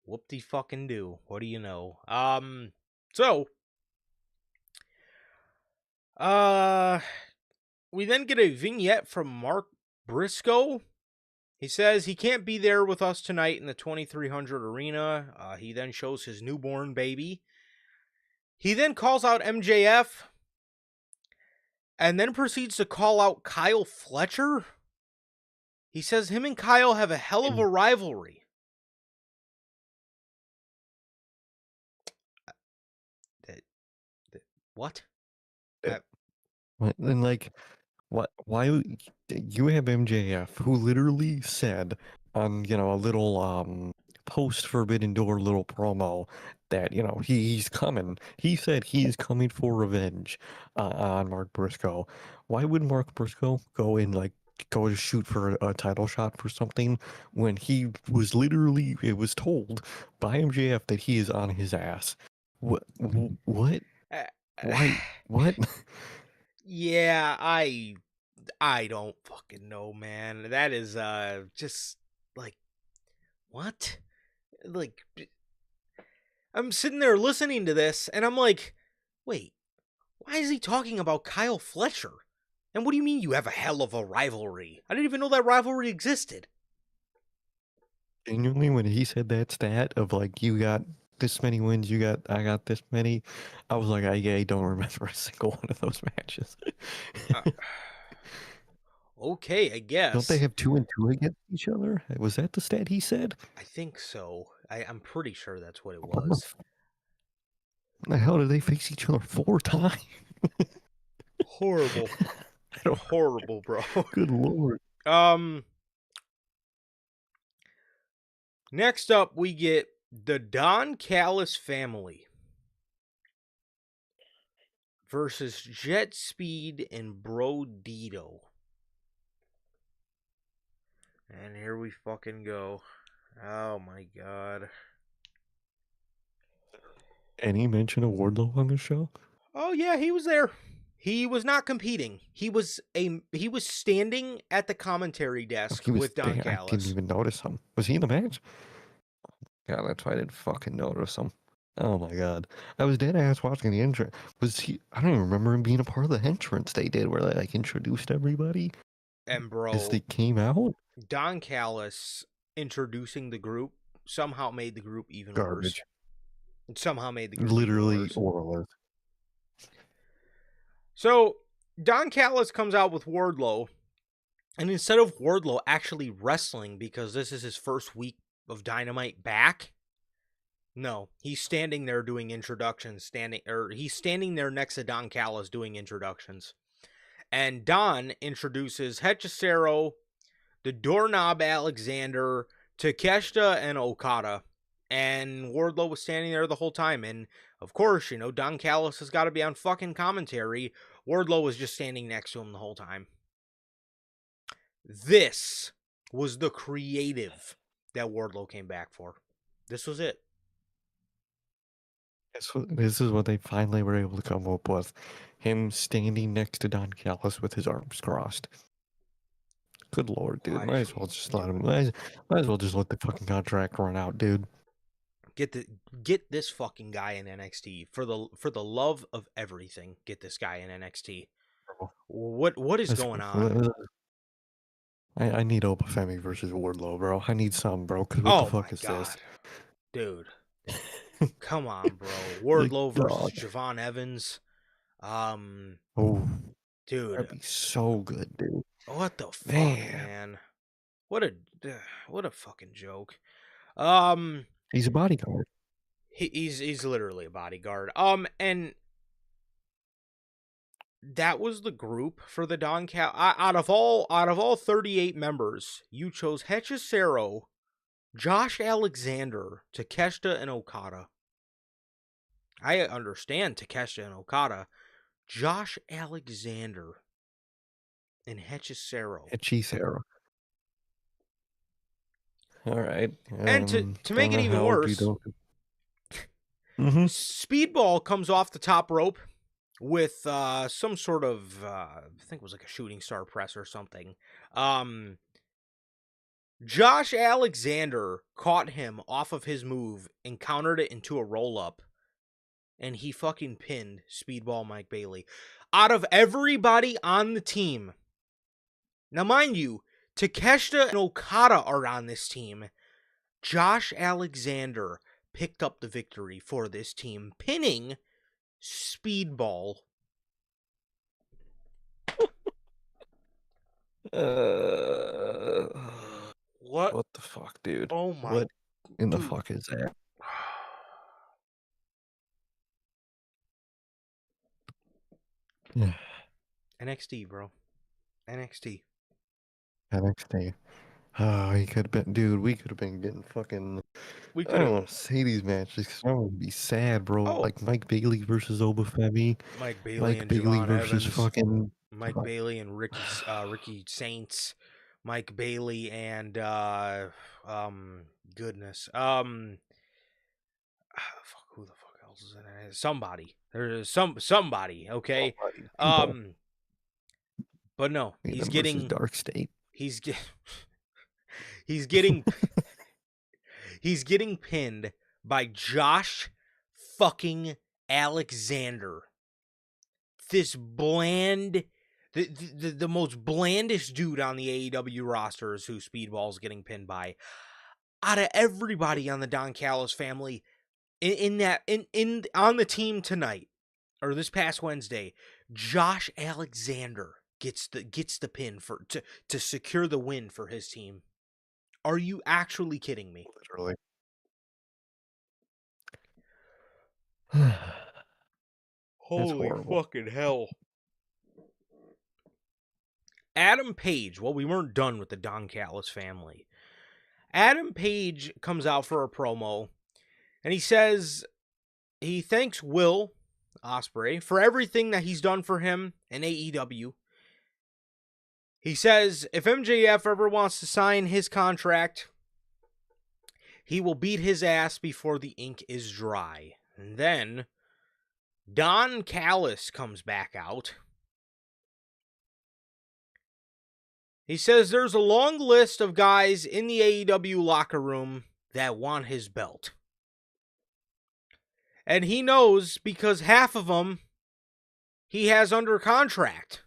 whoop-de fucking do. What do you know? So we then get a vignette from Mark Briscoe. He says he can't be there with us tonight in the 2300 arena. He then shows his newborn baby. He then calls out MJF and then proceeds to call out Kyle Fletcher. He says him and Kyle have a hell of a rivalry. What? And like, what? Why you have MJF who literally said on a little post Forbidden Door little promo that he's coming. He said he's coming for revenge on Mark Briscoe. Why would Mark Briscoe go and go to shoot for a title shot for something when he was literally, it was told by MJF that he is on his ass? What? What? Why? What? Yeah, I don't fucking know, man. That is just like what? Like I'm sitting there listening to this and I'm like, "Wait, why is he talking about Kyle Fletcher? And what do you mean you have a hell of a rivalry? I didn't even know that rivalry existed." Genuinely, when he said that stat of you got this many wins, I got this many, I was like, I don't remember a single one of those matches. Okay, I Don't they guess. have 2-2 against each other? Was that the stat he said? I think so. I'm pretty sure that's what it What was. the hell did they face each other 4 times? Horrible. Horrible, bro. Good lord. Next up, we get the Don Callis family versus Jet Speed and Bro Dito. And here we fucking go. Oh my god. Any mention of Wardlow on the show? Oh yeah, he was there. He was not competing. He was standing at the commentary Oh, desk he was with Don there. I didn't Callis. even notice him. Was he in the match? God, that's why I didn't fucking notice him. Oh my god. I was dead ass watching the entrance. Was he? I don't even remember him being a part of the entrance they did where they like introduced everybody And as bro, they came out. Don Callis introducing the group somehow made the group even worse. Garbage. It somehow made the group even Literally worse. oralist. So Don Callis comes out with Wardlow, and instead of Wardlow actually wrestling because this is his first week of Dynamite back, no, he's standing there doing introductions, he's standing there next to Don Callis doing introductions. And Don introduces Hechicero, the Doorknob Alexander, Takeshita, and Okada. And Wardlow was standing there the whole time. And of course, Don Callis has got to be on fucking commentary. Wardlow was just standing next to him the whole time. This was the creative that Wardlow came back for. This was it. This is what they finally were able to come up with. Him standing next to Don Callis with his arms crossed. Good lord, dude. Might as well just let him. Might as well just let the fucking contract run out, dude. Get this fucking guy in NXT for the love of everything. Get this guy in NXT. What is going on? I need Obafemi versus Wardlow, bro. I need some, bro. Cause what the fuck is this, dude? Come on, bro. Wardlow versus God. Javon Evans. Oh, dude, that'd be so good, dude. What the fuck, man? What a fucking joke. He's a bodyguard. He's literally a bodyguard. And that was the group for the Don Cal. Out of all 38 members, you chose Hechicero, Josh Alexander, Takeshita, and Okada. I understand Takeshita and Okada. Josh Alexander and Hechicero. All right. And to make it even worse, Speedball comes off the top rope with some sort of, I think it was like a shooting star press or something. Josh Alexander caught him off of his move and countered it into a roll-up. And he fucking pinned Speedball Mike Bailey. Out of everybody on the team. Now, mind you, Takeshita and Okada are on this team. Josh Alexander picked up the victory for this team, pinning Speedball. What the fuck, dude? Oh my! What in the fuck is that? NXT, bro. NXT. Oh, he could have been, dude. We could have been getting fucking. I don't want to say these matches because I would be sad, bro. Oh. Like Mike Bailey versus Obafemi. Mike Bailey and Javon versus Evans. Fucking. Mike Bailey and Ricky Saints. Mike Bailey and goodness. Fuck, who the fuck else is in it? Somebody. There's somebody, okay? But no, he's getting Dark State. He's getting he's getting pinned by Josh fucking Alexander. This bland, the most blandest dude on the AEW roster is who Speedball's getting pinned by. Out of everybody on the Don Callis family, on the team tonight or this past Wednesday, Josh Alexander gets the pin to secure the win for his team. Are you actually kidding me? Literally. Holy fucking hell. Adam Page, well, we weren't done with the Don Callis family. Adam Page comes out for a promo, and he says he thanks Will Ospreay for everything that he's done for him in AEW. He says if MJF ever wants to sign his contract, he will beat his ass before the ink is dry. And then Don Callis comes back out. He says there's a long list of guys in the AEW locker room that want his belt. And he knows because half of them he has under contract.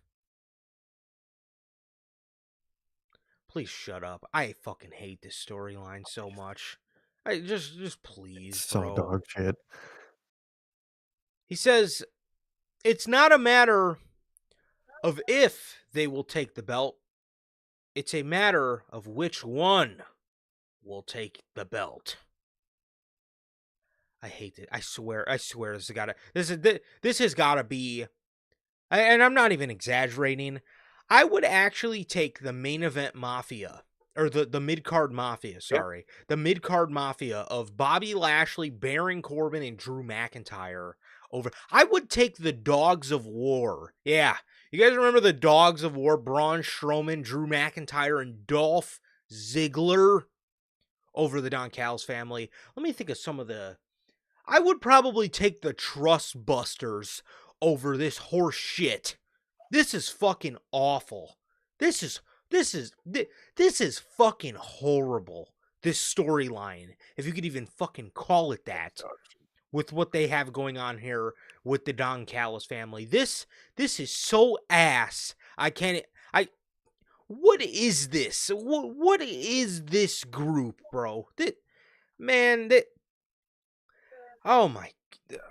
Please shut up. I fucking hate this storyline so much. I just please, So bro. dog shit. He says it's not a matter of if they will take the belt. It's a matter of which one will take the belt. I hate it. I swear this has gotta be, and I'm not even exaggerating. I would actually take the main event mafia, or the mid-card mafia, sorry. Yeah. The mid-card mafia of Bobby Lashley, Baron Corbin, and Drew McIntyre over. I would take the Dogs of War. Yeah. You guys remember the Dogs of War? Braun Strowman, Drew McIntyre, and Dolph Ziggler over the Don Callis family. Let me think of some of the... I would probably take the Trust Busters over this horse shit. This is fucking awful. This is fucking horrible. This storyline, if you could even fucking call it that, with what they have going on here with the Don Callis family. This is so ass. What is this? What is this group, bro? Oh my,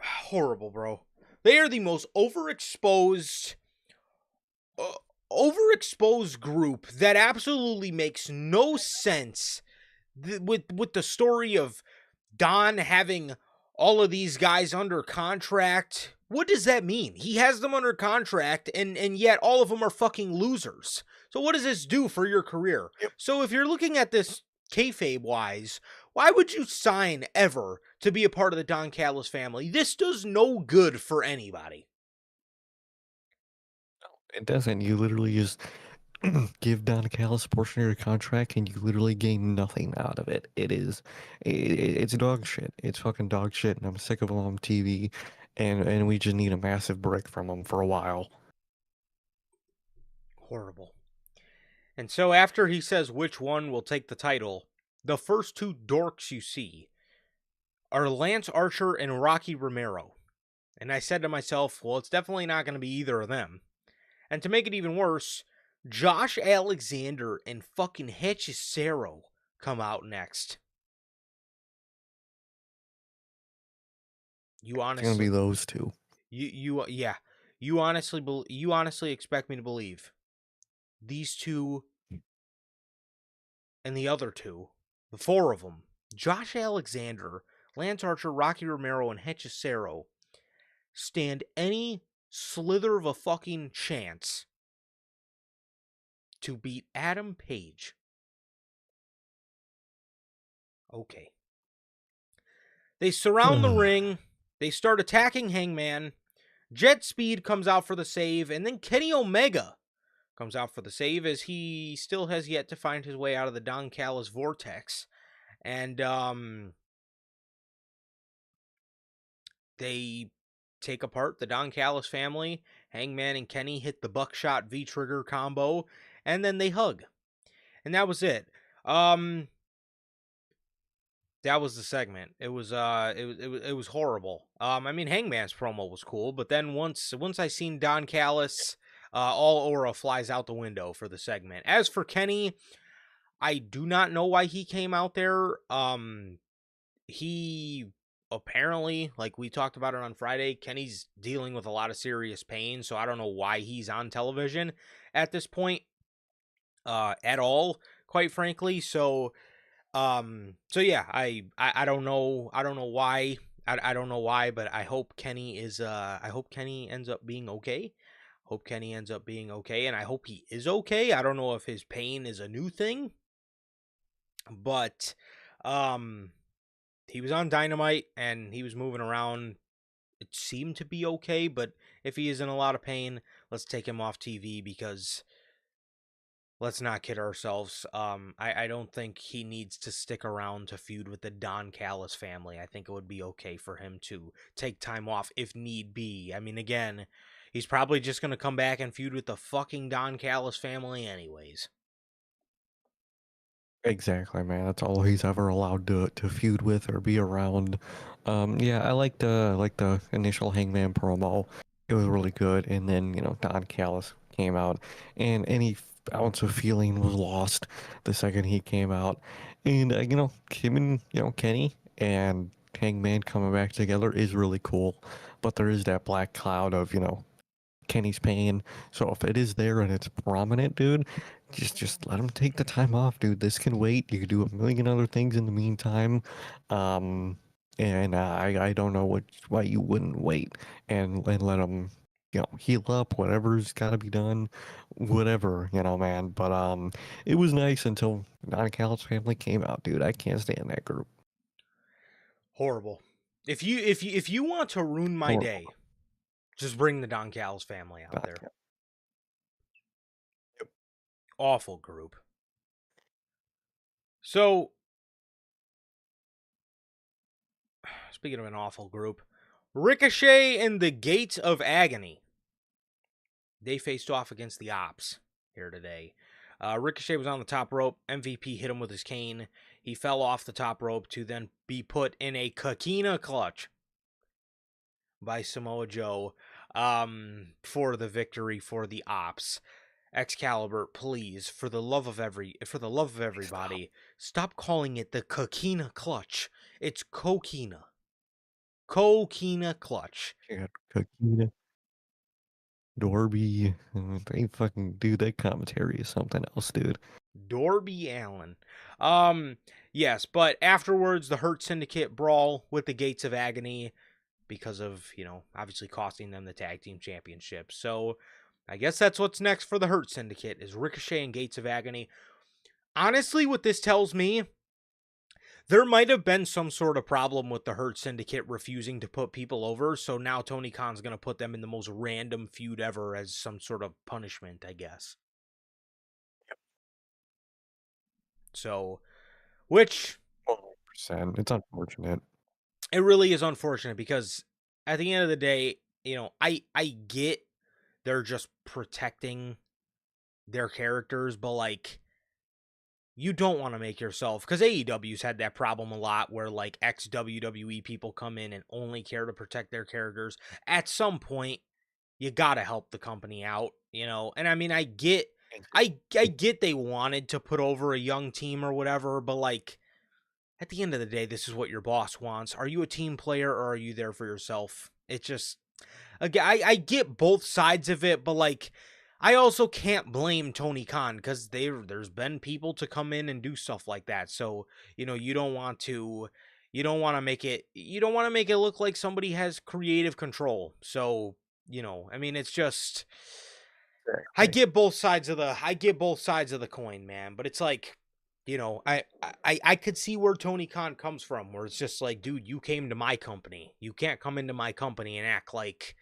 horrible, bro. They are the most overexposed group that absolutely makes no sense with the story of Don having all of these guys under contract. What does that mean? He has them under contract, and yet all of them are fucking losers. So what does this do for your career? Yep. So if you're looking at this kayfabe-wise, why would you sign ever to be a part of the Don Callis family? This does no good for anybody. It doesn't. You literally just give Don Callis a portion of your contract and you literally gain nothing out of it. It's dog shit. It's fucking dog shit, and I'm sick of them on TV, and we just need a massive break from them for a while. Horrible. And so after he says which one will take the title, the first two dorks you see are Lance Archer and Rocky Romero. And I said to myself, well, it's definitely not going to be either of them. And to make it even worse, Josh Alexander and fucking Hechicero come out next. You honestly... It's gonna be those two. Yeah. You honestly expect me to believe these two and the other two, the four of them, Josh Alexander, Lance Archer, Rocky Romero, and Hechicero, stand any slither of a fucking chance to beat Adam Page? Okay. They surround the ring. They start attacking Hangman. Jet Speed comes out for the save, and then Kenny Omega comes out for the save as he still has yet to find his way out of the Don Callis vortex. And they take apart the Don Callis family. Hangman and Kenny hit the buckshot V-trigger combo, and then they hug. And that was it. That was the segment. It was horrible. I mean, Hangman's promo was cool, but then once I seen Don Callis, all aura flies out the window for the segment. As for Kenny, I do not know why he came out there. He apparently, like we talked about it on Friday, Kenny's dealing with a lot of serious pain, so I don't know why he's on television at this point, at all, quite frankly. So yeah, I don't know why. I don't know why, but I hope Kenny ends up being okay. Hope Kenny ends up being okay, and I hope he is okay. I don't know if his pain is a new thing, but he was on Dynamite and he was moving around. It seemed to be okay, but if he is in a lot of pain, let's take him off TV, because let's not kid ourselves. I don't think he needs to stick around to feud with the Don Callis family. I think it would be okay for him to take time off if need be. I mean, again, he's probably just going to come back and feud with the fucking Don Callis family anyways. Exactly, man. That's all he's ever allowed to feud with or be around. Yeah, I liked the initial Hangman promo. It was really good, and then Don Callis came out, and any ounce of feeling was lost the second he came out. And him and Kenny and Hangman coming back together is really cool, but there is that black cloud of Kenny's pain. So if it is there and it's prominent, dude, just let him take the time off, dude. This can wait. You can do a million other things in the meantime. Um, and I don't know why you wouldn't wait and let him heal up, whatever's got to be done, whatever, man. But it was nice until Non-Cal's family came out, dude. I can't stand that group. Horrible. If you want to ruin my Horrible. day, just bring the Don Callis family out there. Yep. Awful group. So, speaking of an awful group, Ricochet and the Gates of Agony. They faced off against the Ops here today. Ricochet was on the top rope. MVP hit him with his cane. He fell off the top rope to then be put in a Coquina clutch by Samoa Joe for the victory for the Ops. Excalibur, please, for the love of everybody, stop calling it the Coquina clutch. It's Coquina. Coquina clutch. Yeah, Coquina, Dorby, they fucking dude. That commentary is something else, dude. Dorby Allen. Yes, but afterwards, the Hurt Syndicate brawl with the Gates of Agony because of, obviously costing them the tag team championship. So I guess that's what's next for the Hurt Syndicate is Ricochet and Gates of Agony. Honestly, what this tells me, there might have been some sort of problem with the Hurt Syndicate refusing to put people over, so now Tony Khan's going to put them in the most random feud ever as some sort of punishment, I guess. So, which 100%. It's unfortunate. it really is unfortunate because at the end of the day, I get they're just protecting their characters, but like you don't want to make yourself, because AEW's had that problem a lot where like ex WWE people come in and only care to protect their characters. At some point, you gotta help the company out, And I mean, I get they wanted to put over a young team or whatever, but like at the end of the day, this is what your boss wants. Are you a team player or are you there for yourself? It just, again, I get both sides of it, but like I also can't blame Tony Khan because there's been people to come in and do stuff like that. So, you don't want to make it look like somebody has creative control. So, I mean, it's just I get both sides of the coin, man. But it's like, I could see where Tony Khan comes from, where it's just like, dude, you came to my company. You can't come into my company and act like,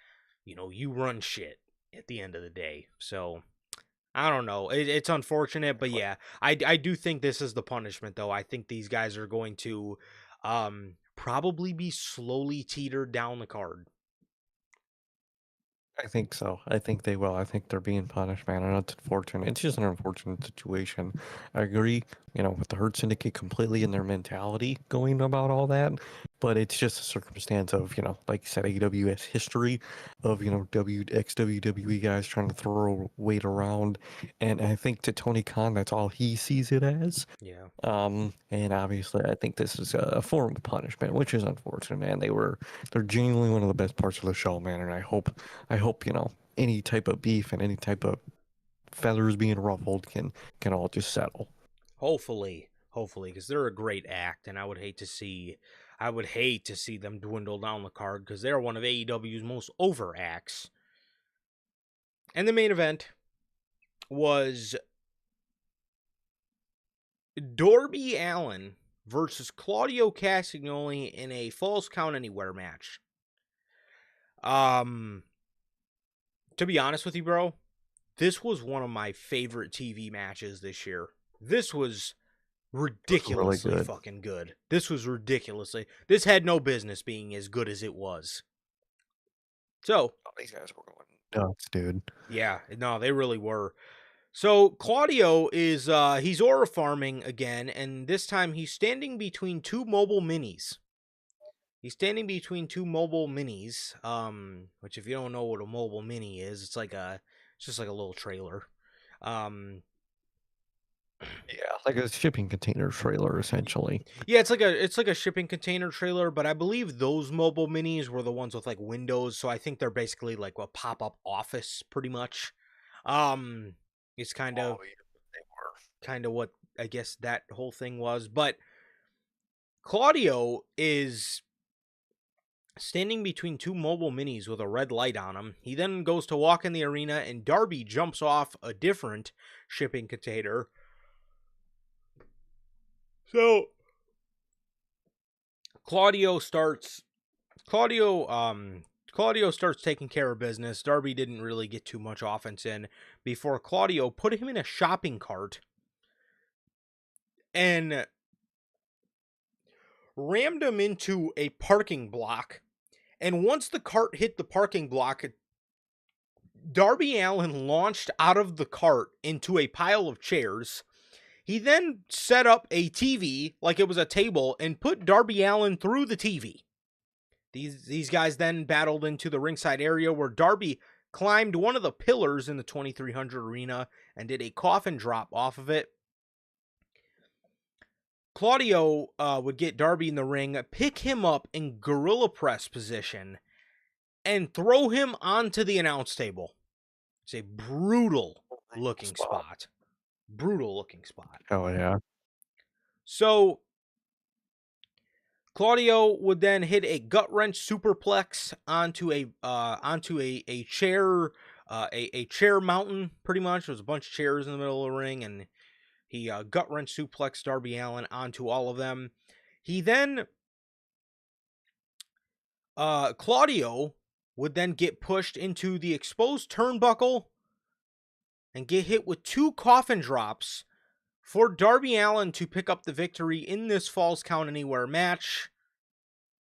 you run shit at the end of the day. So I don't know. It's unfortunate, but yeah, I do think this is the punishment, though. I think these guys are going to probably be slowly teetered down the card. I think so. I think they will. I think they're being punished, man. And it's unfortunate. It's just an unfortunate situation. I agree, with the Hurt Syndicate completely in their mentality going about all that. But it's just a circumstance of, like you said, AWS history of, ex-WWE guys trying to throw weight around. And I think to Tony Khan, that's all he sees it as. Yeah. And obviously I think this is a form of punishment, which is unfortunate, man. They're genuinely one of the best parts of the show, man. And I hope, any type of beef and any type of feathers being ruffled can all just settle. Hopefully, because they're a great act, and I would hate to see them dwindle down the card because they're one of AEW's most over acts. And the main event was Darby Allin versus Claudio Castagnoli in a Falls Count Anywhere match. To be honest with you, bro, this was one of my favorite TV matches this year. This was ridiculously really good. fucking good. This was ridiculously. This had no business being as good as it was. So, Oh, these guys were going. Nuts, dude. yeah, no, they really were. So Claudio is he's aura farming again, and this time he's standing between two mobile minis. He's standing between two mobile minis. Which if you don't know what a mobile mini is, it's just like a little trailer. Yeah, like a shipping container trailer, essentially. Yeah, it's like a shipping container trailer, but I believe those mobile minis were the ones with like windows, so I think they're basically like a pop-up office pretty much. It's kind of Oh, yeah, they were. kind of what I guess that whole thing was, but Claudio is standing between two mobile minis with a red light on him. He then goes to walk in the arena, and Darby jumps off a different shipping container. So Claudio starts taking care of business. Darby didn't really get too much offense in before Claudio put him in a shopping cart and rammed him into a parking block. And once the cart hit the parking block, Darby Allin launched out of the cart into a pile of chairs. He then set up a TV like it was a table and put Darby Allin through the TV. These guys then battled into the ringside area where Darby climbed one of the pillars in the 2300 arena and did a coffin drop off of it. Claudio would get Darby in the ring, pick him up in gorilla press position, and throw him onto the announce table. It's a brutal looking spot. Brutal looking spot. Oh yeah. So Claudio would then hit a gut wrench superplex onto a chair, a chair mountain. Pretty much, there was a bunch of chairs in the middle of the ring, and he gut wrench suplexed Darby Allin onto all of them. He then Claudio would then get pushed into the exposed turnbuckle and get hit with two coffin drops for Darby Allin to pick up the victory in this Falls Count Anywhere match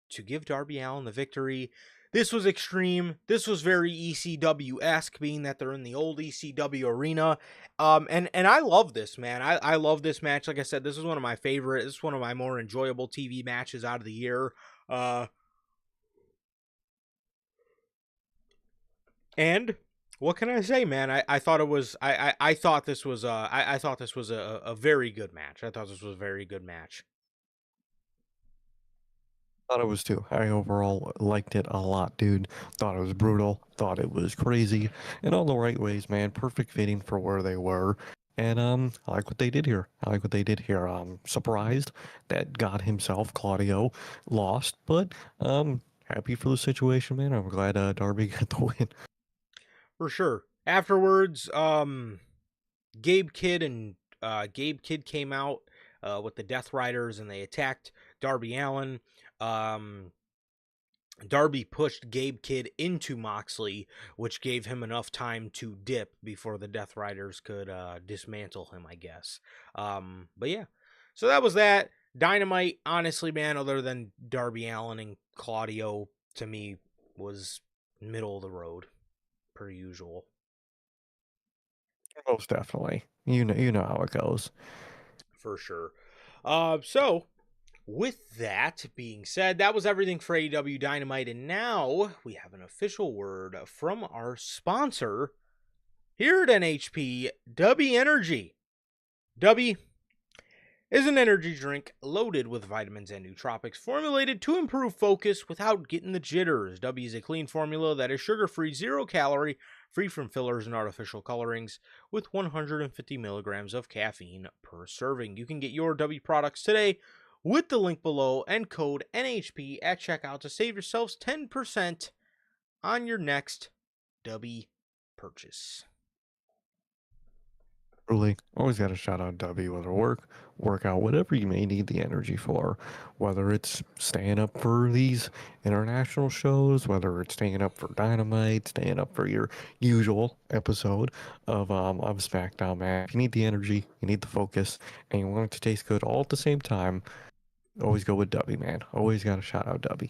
to give Darby Allin the victory. This was extreme. This was very ECW-esque, being that they're in the old ECW arena. And I love this, man. I love this match. Like I said, this is one of my favorite. This is one of my more enjoyable TV matches out of the year. And what can I say, man? I thought it was I thought this was I thought this was a very good match. I thought this was a very good match. Thought it was too. I overall liked it a lot, dude. Thought it was brutal. Thought it was crazy in all the right ways, man. Perfect fitting for where they were. And I like what they did here. I like what they did here. I'm surprised that God himself, Claudio, lost, but happy for the situation, man. I'm glad Darby got the win. For sure. Afterwards, Gabe Kidd came out with the Death Riders, and they attacked Darby Allin. Darby pushed Gabe Kidd into Moxley, which gave him enough time to dip before the Death Riders could dismantle him, I guess. But yeah, so that was that. Dynamite, honestly, man, other than Darby Allin and Claudio, to me, was middle of the road, per usual. Most definitely. You know how it goes. For sure. So with that being said, that was everything for AEW Dynamite, and now we have an official word from our sponsor here at NHP, W Energy. W is an energy drink loaded with vitamins and nootropics formulated to improve focus without getting the jitters. W is a clean formula that is sugar-free, 0-calorie, free from fillers and artificial colorings, with 150 milligrams of caffeine per serving. You can get your W products today with the link below and code NHP at checkout to save yourselves 10% on your next W purchase. Really, always got to shout out W, whether workout, whatever you may need the energy for, whether it's staying up for these international shows, whether it's staying up for Dynamite, staying up for your usual episode of SmackDown, man. If you need the energy, you need the focus, and you want it to taste good all at the same time, always go with W, man. Always got to shout out W.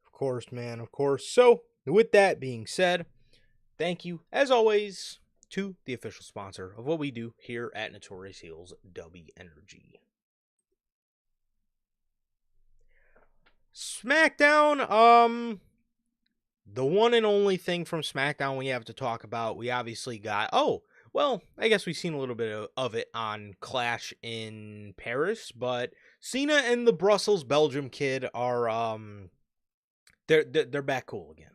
Of course, man, of course. So, with that being said, thank you, as always, to the official sponsor of what we do here at Notorious Heels, W Energy. SmackDown, the one and only thing from SmackDown we have to talk about, we obviously got, I guess we've seen a little bit of it on Clash in Paris, but Cena and the Brussels Belgium kid are, they're back cool again.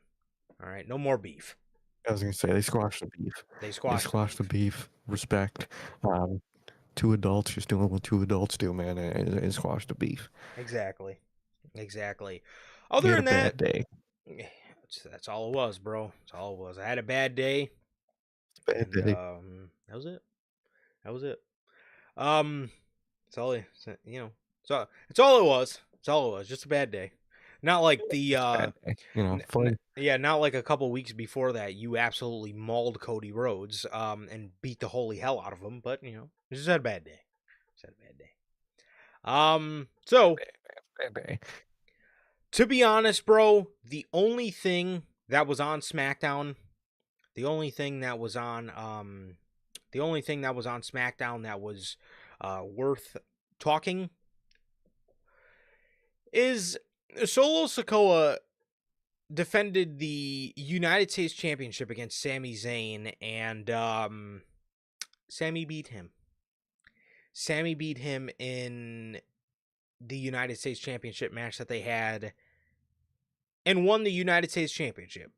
All right, no more beef. I was gonna say they squashed the beef. They squashed the beef. Respect. Two adults just doing what two adults do, man, and squash the beef. Exactly. Other than that, day. that's all it was, bro. That's all it was. I had a bad day. Bad day. That was it. It's all it's all it was. It's all it was. Just a bad day. Not like the Funny. not like a couple weeks before that you absolutely mauled Cody Rhodes and beat the holy hell out of him, but just had a bad day. So Bad day. to be honest, bro, the only thing that was on SmackDown, SmackDown that was worth talking is Solo Sikoa defended the United States Championship against Sami Zayn, and Sami beat him. Sami beat him in the United States Championship match that they had and won the United States Championship.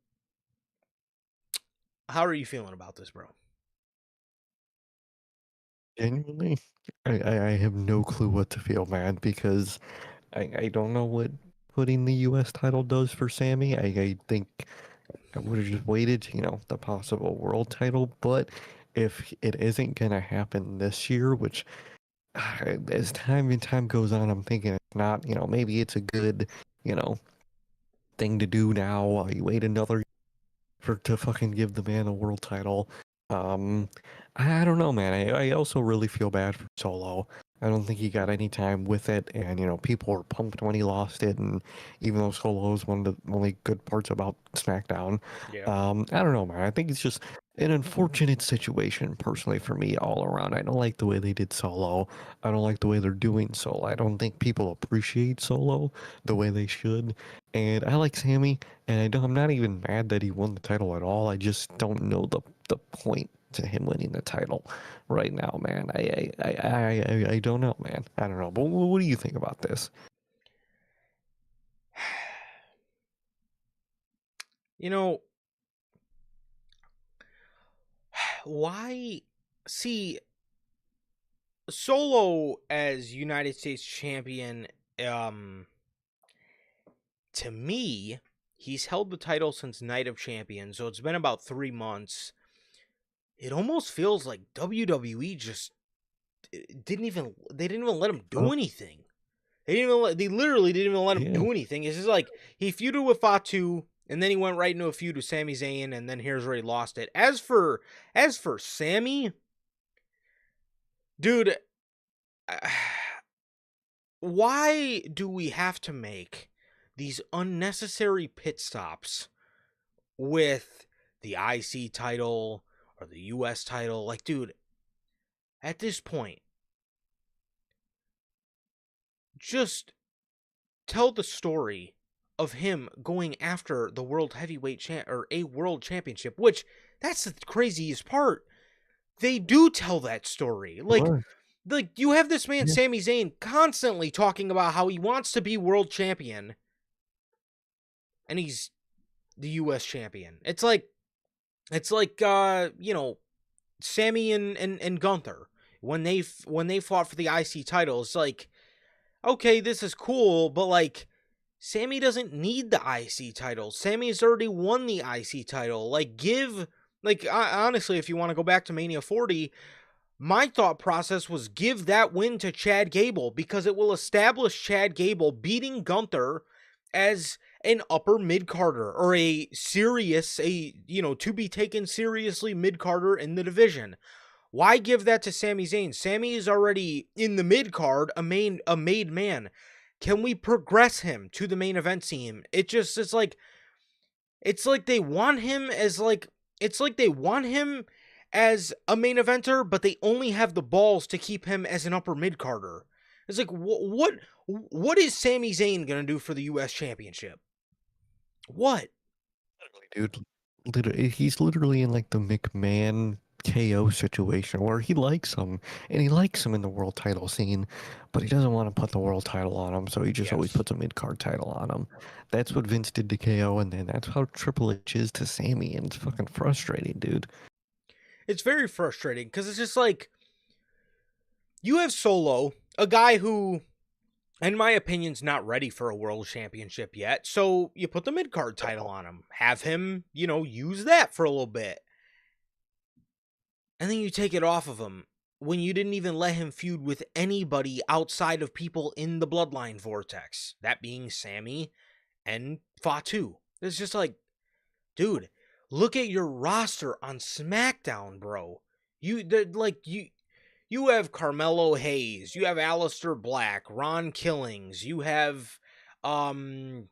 How are you feeling about this, bro? Genuinely, I have no clue what to feel, man, because I don't know what putting the U.S. title does for Sammy. I think I would have just waited, the possible world title. But if it isn't going to happen this year, which as time goes on, I'm thinking it's not, maybe it's a good, thing to do now while you wait another to fucking give the man a world title. I don't know, man. I also really feel bad for Solo. I don't think he got any time with it, and people were pumped when he lost it. And even though Solo is one of the only good parts about SmackDown, I don't know, man. I think it's just an unfortunate situation, personally, for me all around. I don't like the way they did Solo. I don't like the way they're doing Solo. I don't think people appreciate Solo the way they should. And I like Sammy, and I'm not even mad that he won the title at all. I just don't know the point to him winning the title right now, man. I don't know, man. I don't know. But what do you think about this? Why? See, Solo as United States champion, to me, he's held the title since Night of Champions, so it's been about 3 months. It almost feels like WWE just didn't even let him do anything. They literally didn't even let him do anything. It's just like he feuded with Fatu, and then he went right into a feud with Sami Zayn, and then here's where he lost it. As for Sami, dude, why do we have to make these unnecessary pit stops with the IC title or the US title? Like, dude, at this point, just tell the story of him going after the world heavyweight or a world championship, which that's the craziest part. They do tell that story. Like you have this man, Sami Zayn, constantly talking about how he wants to be world champion, and he's the US champion. It's like Sammy and Gunther when they fought for the IC title. It's like, okay, this is cool, but like Sammy doesn't need the IC title. Sammy's already won the IC title. Like, honestly, if you want to go back to Mania 40, my thought process was give that win to Chad Gable because it will establish Chad Gable beating Gunther as an upper mid-carder or a serious, to be taken seriously mid-carder in the division. Why give that to Sami Zayn? Sami is already in the mid-card, a made man. Can we progress him to the main event team? It's like they want him as a main eventer, but they only have the balls to keep him as an upper mid-carder. It's like, what is Sami Zayn going to do for the U.S. Championship? What? Dude, he's literally in like the McMahon KO situation where he likes him and he likes him in the world title scene, but he doesn't want to put the world title on him, so he just always puts a mid-card title on him. That's what Vince did to KO, and then that's how Triple H is to Sammy, and it's fucking frustrating, dude. It's very frustrating because it's just like you have Solo, a guy who, in my opinion, is not ready for a world championship yet. So you put the mid-card title on him. Have him, use that for a little bit. And then you take it off of him when you didn't even let him feud with anybody outside of people in the Bloodline Vortex. That being Sammy and Fatu. It's just like, dude, look at your roster on SmackDown, bro. You have Carmelo Hayes, you have Aleister Black, Ron Killings, you have, don't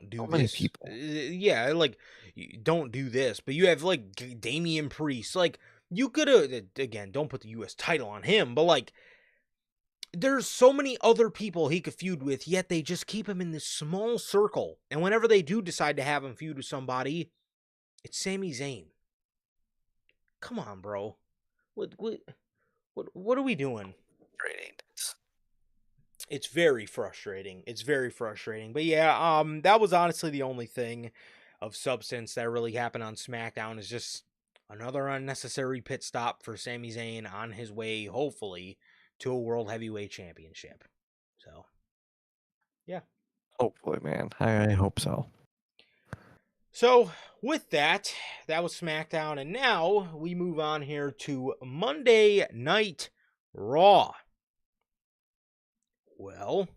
do How this. many people? Yeah, like, don't do this. But you have, like, Damian Priest. Like, you could have, again, don't put the U.S. title on him, but, like, there's so many other people he could feud with, yet they just keep him in this small circle. And whenever they do decide to have him feud with somebody, it's Sami Zayn. Come on, bro. What are we doing? It's very frustrating. But yeah, that was honestly the only thing of substance that really happened on SmackDown, is just another unnecessary pit stop for Sami Zayn on his way, hopefully, to a World Heavyweight Championship. So, yeah. Hopefully, man. I hope so. So, with that, that was SmackDown, and now we move on here to Monday Night Raw. Well,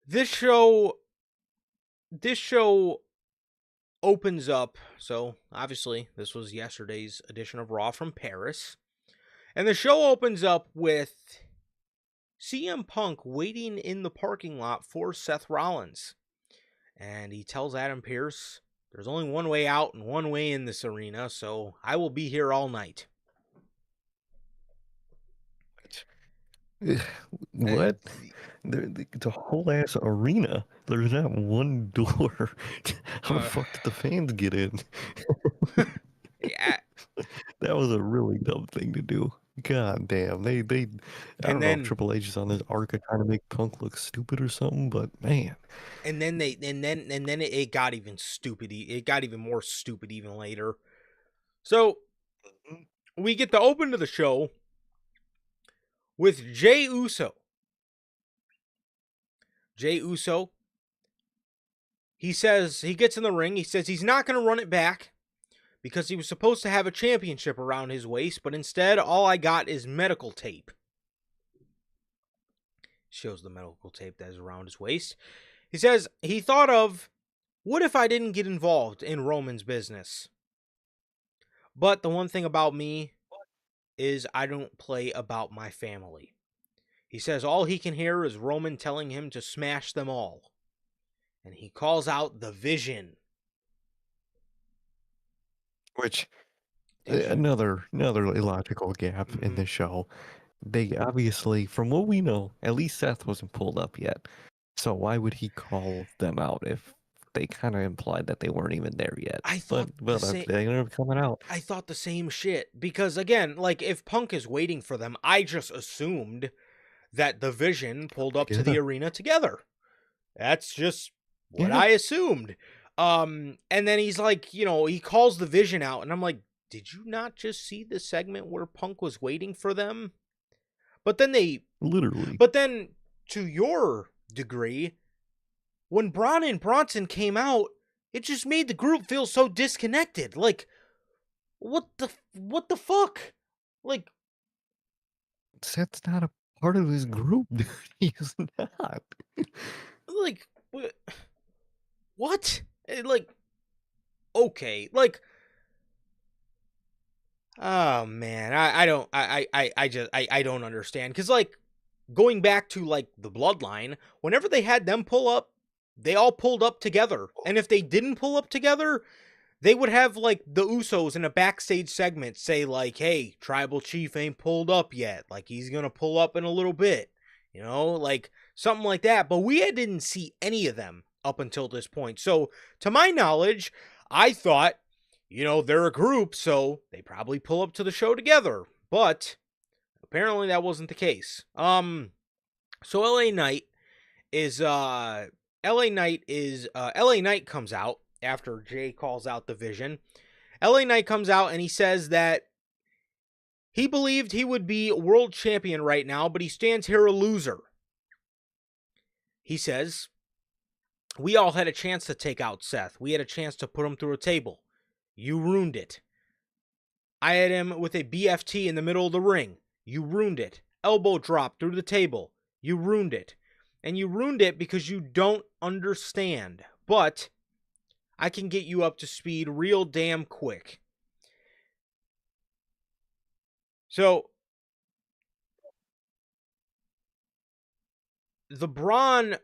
this show opens up, so obviously this was yesterday's edition of Raw from Paris, and the show opens up with CM Punk waiting in the parking lot for Seth Rollins. And he tells Adam Pearce, there's only one way out and one way in this arena, so I will be here all night. What? It's a whole ass arena. There's not one door. How the fuck did the fans get in? Yeah. That was a really dumb thing to do. God damn. I don't know if Triple H is on this arc of trying to make Punk look stupid or something, but man. And then it got even stupid. It got even more stupid even later. So we get the open to the show with Jey Uso. Jey Uso, he says, he gets in the ring, he says he's not going to run it back because he was supposed to have a championship around his waist, but instead all I got is medical tape. Shows the medical tape that is around his waist. He says he thought of, what if I didn't get involved in Roman's business? But the one thing about me is I don't play about my family. He says all he can hear is Roman telling him to smash them all. And he calls out the Vision. Which, another illogical gap in the show. They obviously, from what we know, at least Seth wasn't pulled up yet. So why would he call them out if they kind of implied that they weren't even there yet? I thought they ended up coming out. I thought the same shit. Because again, like if Punk is waiting for them, I just assumed that the Vision pulled up to the arena together. That's just what I assumed. And then he's like, he calls the Vision out, and I'm like, did you not just see the segment where Punk was waiting for them? But then But then, to your degree, when Braun and Bronson came out, it just made the group feel so disconnected. Like, what the fuck? Like, Seth's not a part of his group, dude. He's not. like what? Like, okay, like, oh man, I don't understand, because like, going back to like the bloodline, whenever they had them pull up, they all pulled up together, and if they didn't pull up together, they would have like the Usos in a backstage segment say like, hey, tribal chief ain't pulled up yet, like he's gonna pull up in a little bit, like something like that. But we didn't see any of them up until this point. So to my knowledge, I thought, they're a group, so they probably pull up to the show together. But apparently that wasn't the case. So LA Knight comes out after Jay calls out the Vision. LA Knight comes out and he says that he believed he would be world champion right now, but he stands here a loser. He says, we all had a chance to take out Seth. We had a chance to put him through a table. You ruined it. I had him with a BFT in the middle of the ring. You ruined it. Elbow drop through the table. You ruined it. And you ruined it because you don't understand. But I can get you up to speed real damn quick. So the Bronze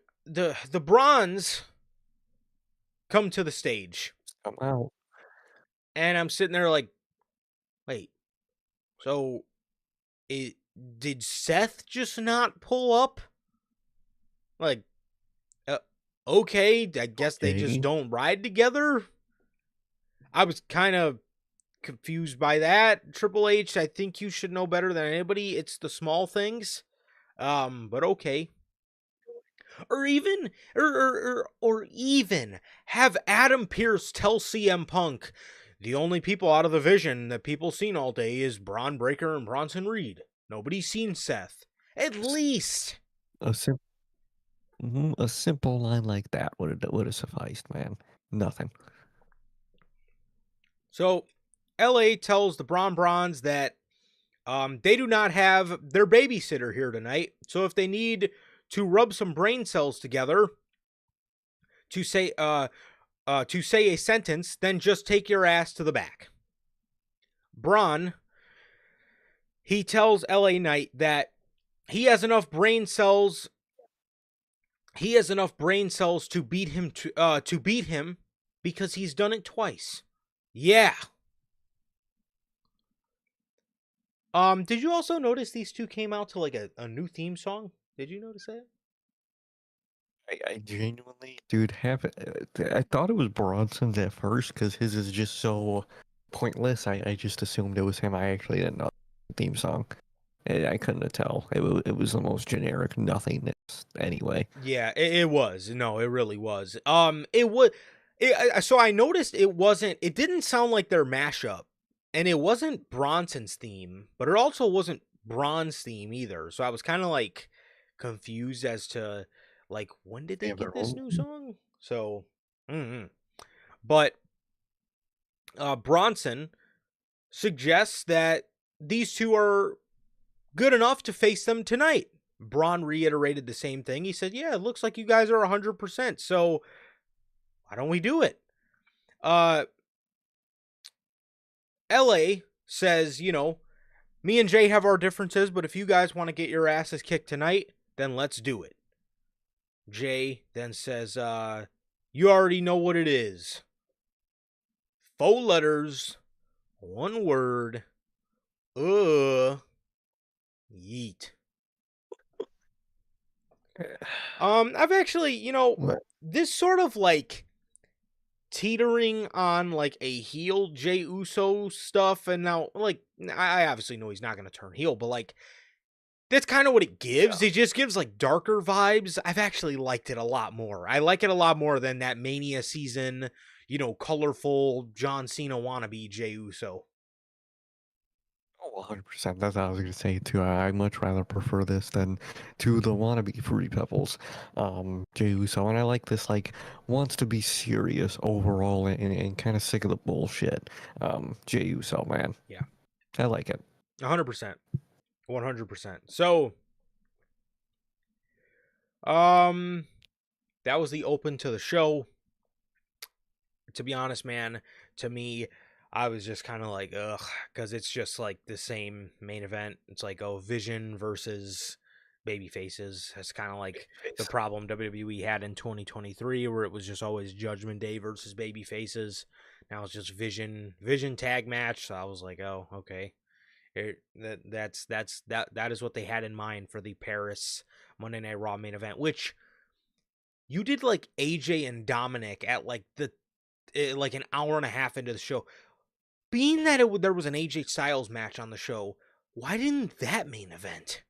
come to the stage. I'm out. And I'm sitting there like, wait, so did Seth just not pull up? Like, okay, I guess they just don't ride together? I was kind of confused by that. Triple H, I think you should know better than anybody. It's the small things. But okay. Or even have Adam Pearce tell CM Punk, the only people out of the Vision that people seen all day is Braun Breaker and Bronson Reed. Nobody's seen Seth. At least A simple line like that would have sufficed, man. Nothing. So LA tells the Bronze that they do not have their babysitter here tonight. So if they need to rub some brain cells together to say a sentence, then just take your ass to the back. Braun, he tells LA Knight that he has enough brain cells. He has enough brain cells to beat him because he's done it twice. Yeah. Did you also notice these two came out to like a new theme song? Did you notice that? I genuinely, dude, I thought it was Bronson's at first because his is just so pointless. I just assumed it was him. I actually didn't know the theme song. I couldn't tell. It was the most generic nothingness anyway. Yeah, it was. No, it really was. It was. So I noticed it didn't sound like their mashup, and it wasn't Bronson's theme, but it also wasn't Braun's theme either. So I was kind of like confused as to like when did they get this new song? So, but Bronson suggests that these two are good enough to face them tonight. Braun reiterated the same thing. He said, yeah, it looks like you guys are 100%. So why don't we do it? LA says, me and Jay have our differences, but if you guys want to get your asses kicked tonight, then let's do it. Jay then says, you already know what it is. 4 letters, 1 word. Yeet. I've actually, this sort of like teetering on like a heel Jey Uso stuff, and now like I obviously know he's not gonna turn heel, but like that's kind of what it gives. Yeah. It just gives like darker vibes. I've actually liked it a lot more. I like it a lot more than that Mania season, colorful John Cena wannabe Jey Uso. Oh, 100%. That's what I was going to say too. I much rather prefer this than to the wannabe Fruity Pebbles. Jey Uso, and I like this, like, wants to be serious overall and kind of sick of the bullshit. Jey Uso, man. Yeah. I like it. 100%. 100%. So, that was the open to the show. To be honest, man, to me, I was just kind of like, ugh, because it's just like the same main event. It's like, oh, Vision versus baby faces. That's kind of like the problem WWE had in 2023, where it was just always Judgment Day versus baby faces. Now it's just Vision tag match. So I was like, oh, okay. That is what they had in mind for the Paris Monday Night Raw main event, which you did like AJ and Dominic at like like an hour and a half into the show. Being that there was an AJ Styles match on the show, why didn't that main event?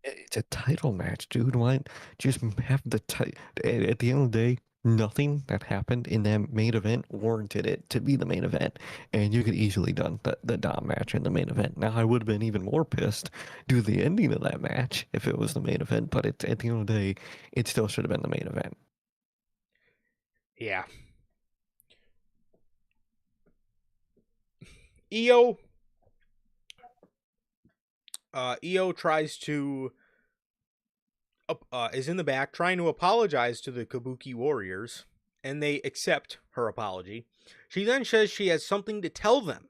It's a title match, dude. Why just have the title? At the end of the day, nothing that happened in that main event warranted it to be the main event, and you could easily done the Dom match in the main event. Now I would have been even more pissed due to the ending of that match if it was the main event, but at the end of the day, it still should have been the main event. Yeah. EO tries to is in the back trying to apologize to the Kabuki Warriors, and they accept her apology. She then says she has something to tell them.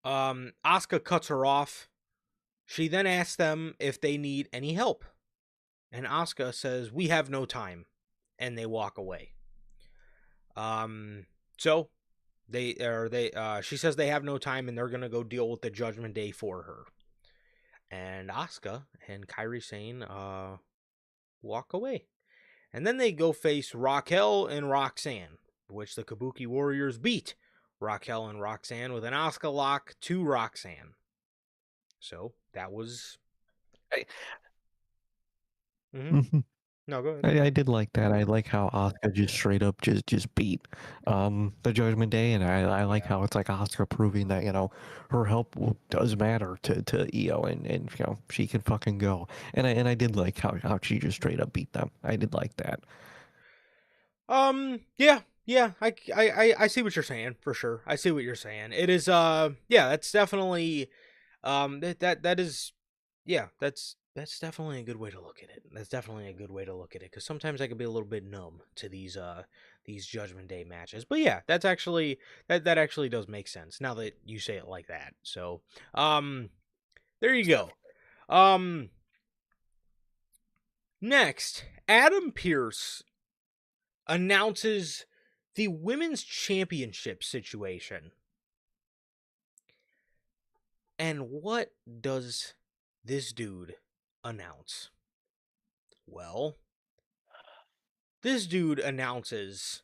Asuka cuts her off. She then asks them if they need any help, and Asuka says, "We have no time," and they walk away. So she says they have no time and they're gonna go deal with the Judgment Day for her. And Asuka and Kairi Sane walk away. And then they go face Raquel and Roxanne, which the Kabuki Warriors beat Raquel and Roxanne with an Asuka lock to Roxanne. So that was. Mhm. No, go ahead. I did like that. I like how Asuka just straight up just beat the Judgment Day, and I like how it's like Asuka proving that, you know, her help does matter to Io, and you know, she can fucking go. And I did like how she just straight up beat them. I did like that. Yeah, I see what you're saying, for sure. I see what you're saying. It is yeah, that's definitely that is, yeah, that's definitely a good way to look at it. That's definitely a good way to look at it, because sometimes I can be a little bit numb to these Judgment Day matches. But yeah, that's actually that actually does make sense now that you say it like that. So there you go. Next, Adam Pearce announces the women's championship situation. And what does this dude announce? Well, this dude announces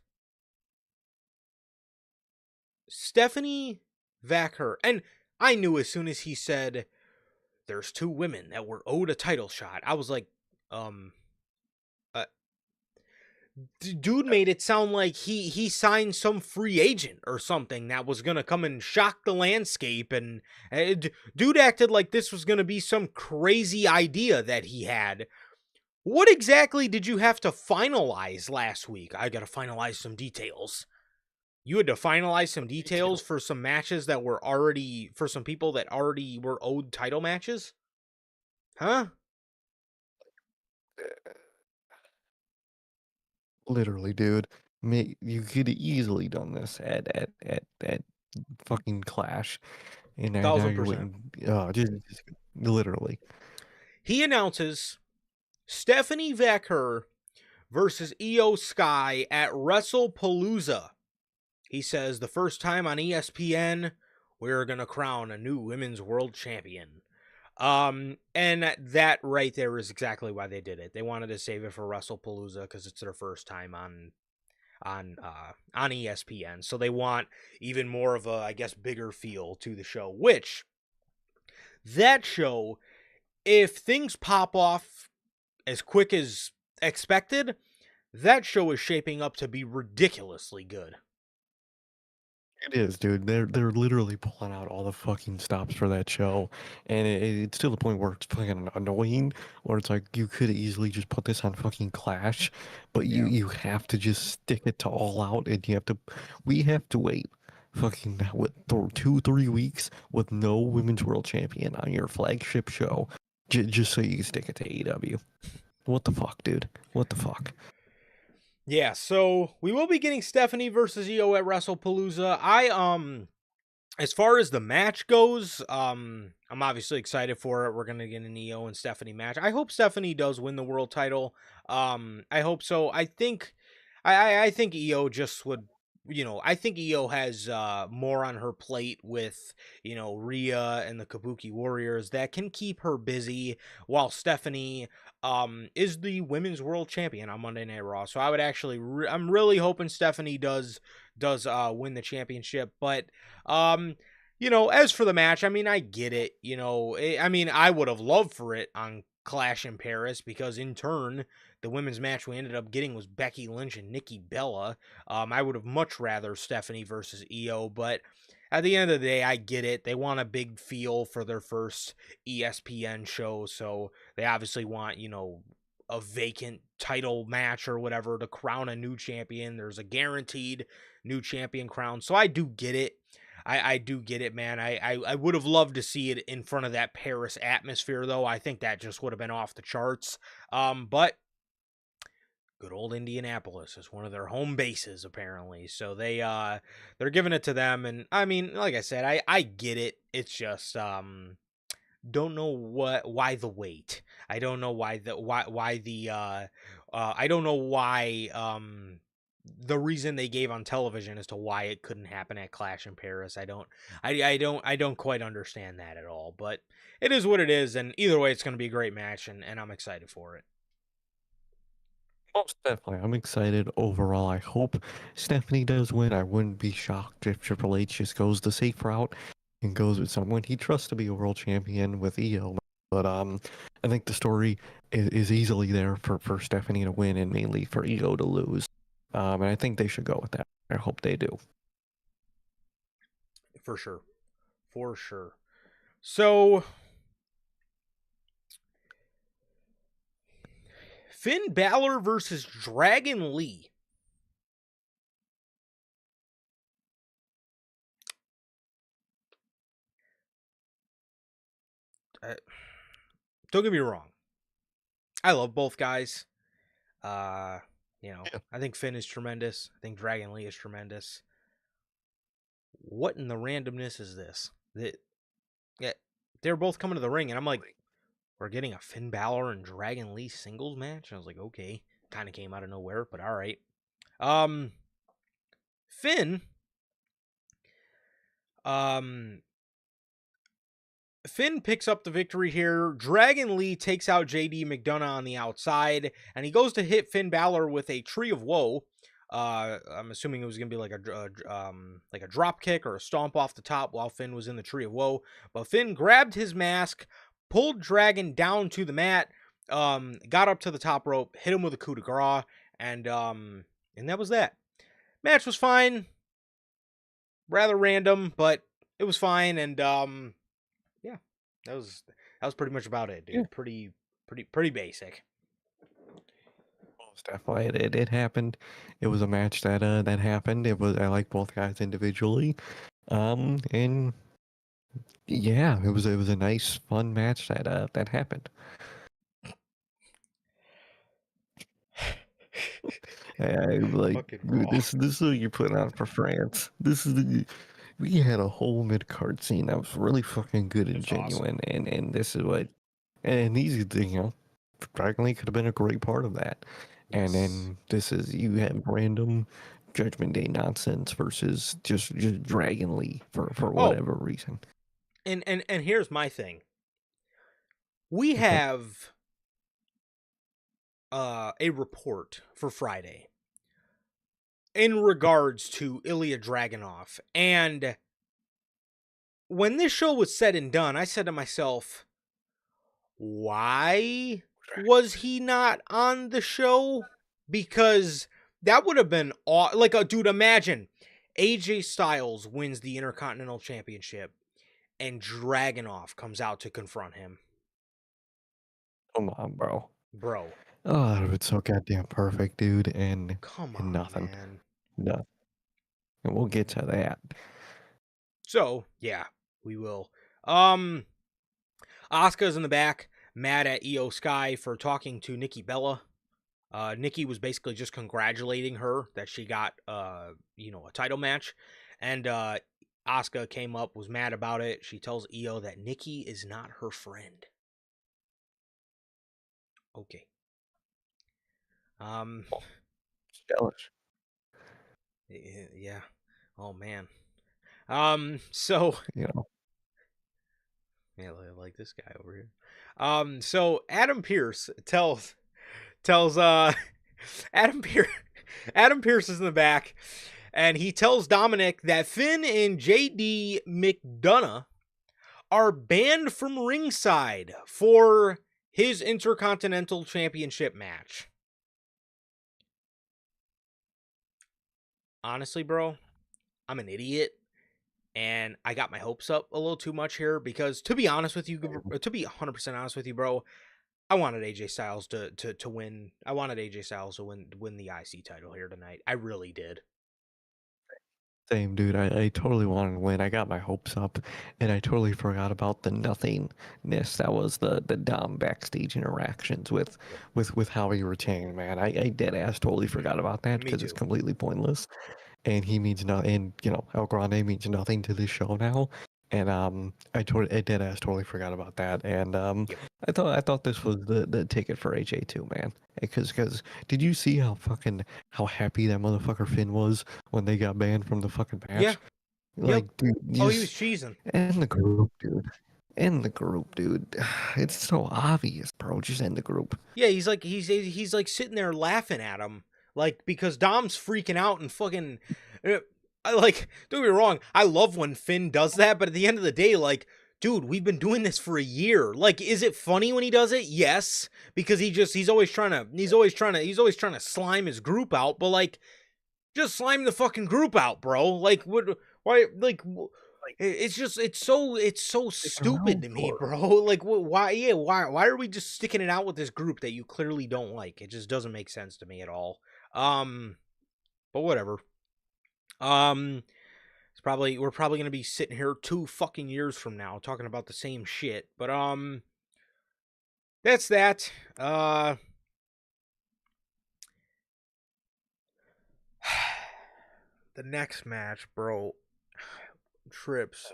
Stephanie Vacher. And I knew as soon as he said there's two women that were owed a title shot, I was like, dude made it sound like he signed some free agent or something that was gonna come and shock the landscape, and dude acted like this was gonna be some crazy idea that he had. What exactly did you have to finalize last week? I gotta finalize some details. You had to finalize some details for some matches that were already, for some people that already were owed title matches? Huh? Literally, dude. You could have easily done this at fucking Clash, and now you're 1000%. waiting. Just literally. He announces Stephanie Vacher versus Io Sky at WrestlePalooza. He says the first time on ESPN, we're going to crown a new women's world champion. And that right there is exactly why they did it. They wanted to save it for WrestlePalooza because it's their first time on ESPN. So they want even more of a, I guess, bigger feel to the show, which that show, if things pop off as quick as expected, that show is shaping up to be ridiculously good. It is, dude. They're literally pulling out all the fucking stops for that show, and it's to the point where it's fucking annoying. Where it's like you could easily just put this on fucking Clash, but you Yeah. you have to just stick it to All Out, and you have to. We have to wait fucking what 2-3 weeks with no women's world champion on your flagship show, just so you can stick it to AEW. What the fuck, dude? What the fuck? Yeah, so we will be getting Stephanie versus Io at WrestlePalooza. As far as the match goes, I'm obviously excited for it. We're gonna get an Io and Stephanie match. I hope Stephanie does win the world title. I hope so. I think Io just would. I think Io has more on her plate with Rhea and the Kabuki Warriors that can keep her busy, while Stephanie is the women's world champion on Monday Night Raw. So I would actually, I'm really hoping Stephanie does win the championship, but as for the match, I mean, I get it. I mean, I would have loved for it on Clash in Paris because in turn, the women's match we ended up getting was Becky Lynch and Nikki Bella. I would have much rather Stephanie versus Io, but at the end of the day, I get it. They want a big feel for their first ESPN show, so they obviously want, a vacant title match or whatever to crown a new champion. There's a guaranteed new champion crown, so I do get it. I do get it, man. I would have loved to see it in front of that Paris atmosphere, though. I think that just would have been off the charts. But good old Indianapolis is one of their home bases, apparently. So they're giving it to them, and I mean, like I said, I get it. It's just don't know why the wait. I don't know why the I don't know why the reason they gave on television as to why it couldn't happen at Clash in Paris. I don't quite understand that at all, but it is what it is, and either way it's going to be a great match, and I'm excited for it. Most definitely. I'm excited overall. I hope Stephanie does win. I wouldn't be shocked if Triple H just goes the safe route and goes with someone he trusts to be a world champion with Io. But I think the story is easily there for Stephanie to win and mainly for Io to lose. And I think they should go with that. I hope they do. For sure. For sure. So Finn Balor versus Dragon Lee. Don't get me wrong. I love both guys. Uh, Yeah. I think Finn is tremendous. I think Dragon Lee is tremendous. What in the randomness is this? Yeah, they're both coming to the ring, and I'm like, we're getting a Finn Balor and Dragon Lee singles match. And I was like, okay, kind of came out of nowhere, but all right. Finn, Finn picks up the victory here. Dragon Lee takes out JD McDonough on the outside, and he goes to hit Finn Balor with a Tree of Woe. I'm assuming it was gonna be like a drop kick or a stomp off the top while Finn was in the Tree of Woe. But Finn grabbed his mask, pulled Dragon down to the mat, got up to the top rope, hit him with a coup de grace, and that was that. Match was fine, rather random, but it was fine, and yeah, that was pretty much about it, dude. Yeah. Pretty basic. Most definitely. It happened. It was a match that happened. I like both guys individually. And yeah, it was a nice, fun match that happened. Like Fucking raw. this is what you're putting on for France. We had a whole mid card scene that was really fucking good and It's genuine, awesome. and this is what, and these Dragon League could have been a great part of that. And Yes. then you have random Judgment Day nonsense versus just Dragon Lee for Oh, whatever reason. and here's my thing. We Okay. have a report for Friday in regards to Ilya Dragunov, and when this show was said and done, I said to myself, why was he not on the show? Because that would have been like, dude, imagine AJ Styles wins the Intercontinental Championship, and Dragunov comes out to confront him. Come on, bro. Bro, Oh, it's so goddamn perfect, dude, and come on, nothing. man. Nothing. And we'll get to that. So, yeah, we will. Asuka's in the back, mad at Io Sky for talking to Nikki Bella. Nikki was basically just congratulating her that she got, a title match. And Asuka came up, was mad about it. She tells Io that Nikki is not her friend. Okay. Jealous. Yeah. Oh, man. So... You know. Yeah, like this guy over here. So Adam Pierce tells Adam Pierce Adam Pierce is in the back, and he tells Dominic that Finn and JD McDonough are banned from ringside for his Intercontinental Championship match. Honestly, bro, I'm an idiot. And I got my hopes up a little too much here because, to be honest with you, to be 100% honest with you, bro, I wanted AJ Styles to win. I wanted AJ Styles to win the IC title here tonight. I really did. Same, dude. I totally wanted to win. I got my hopes up, and I totally forgot about the nothingness that was the Dom backstage interactions with how he retained, man. I dead ass totally forgot about that Me because it's too. completely pointless. And he means nothing. And El Grande means nothing to this show now. And I dead ass totally forgot about that. And Yep. I thought this was the ticket for AJ too, man. Because did you see how happy that motherfucker Finn was when they got banned from the fucking Yeah. match? Yep. Like, dude, Oh, he was just cheesing. end the group, dude. End the group, dude. It's so obvious, bro. Just end the group. Yeah, he's like sitting there laughing at him, like because Dom's freaking out and fucking. I like. Don't get me wrong. I love when Finn does that, but at the end of the day, like, dude, we've been doing this for a year. Like, is it funny when he does it? Yes, because he's always trying to slime his group out. But like, just slime the fucking group out, bro. Like, what? Why? Like. It's just it's so stupid to me, bro. Like why why are we just sticking it out with this group that you clearly don't like? It just doesn't make sense to me at all. But whatever. We're probably going to be sitting here 2 fucking years from now talking about the same shit. But that's that. The next match, bro. Trips.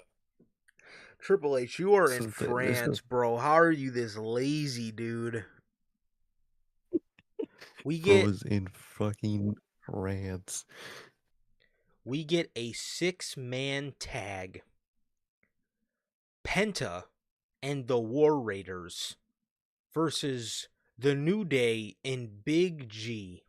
Triple H, you are in France, bro. How are you this lazy, dude? Bro was in fucking France. We get a 6-man tag. Penta and the War Raiders versus the New Day and Big G.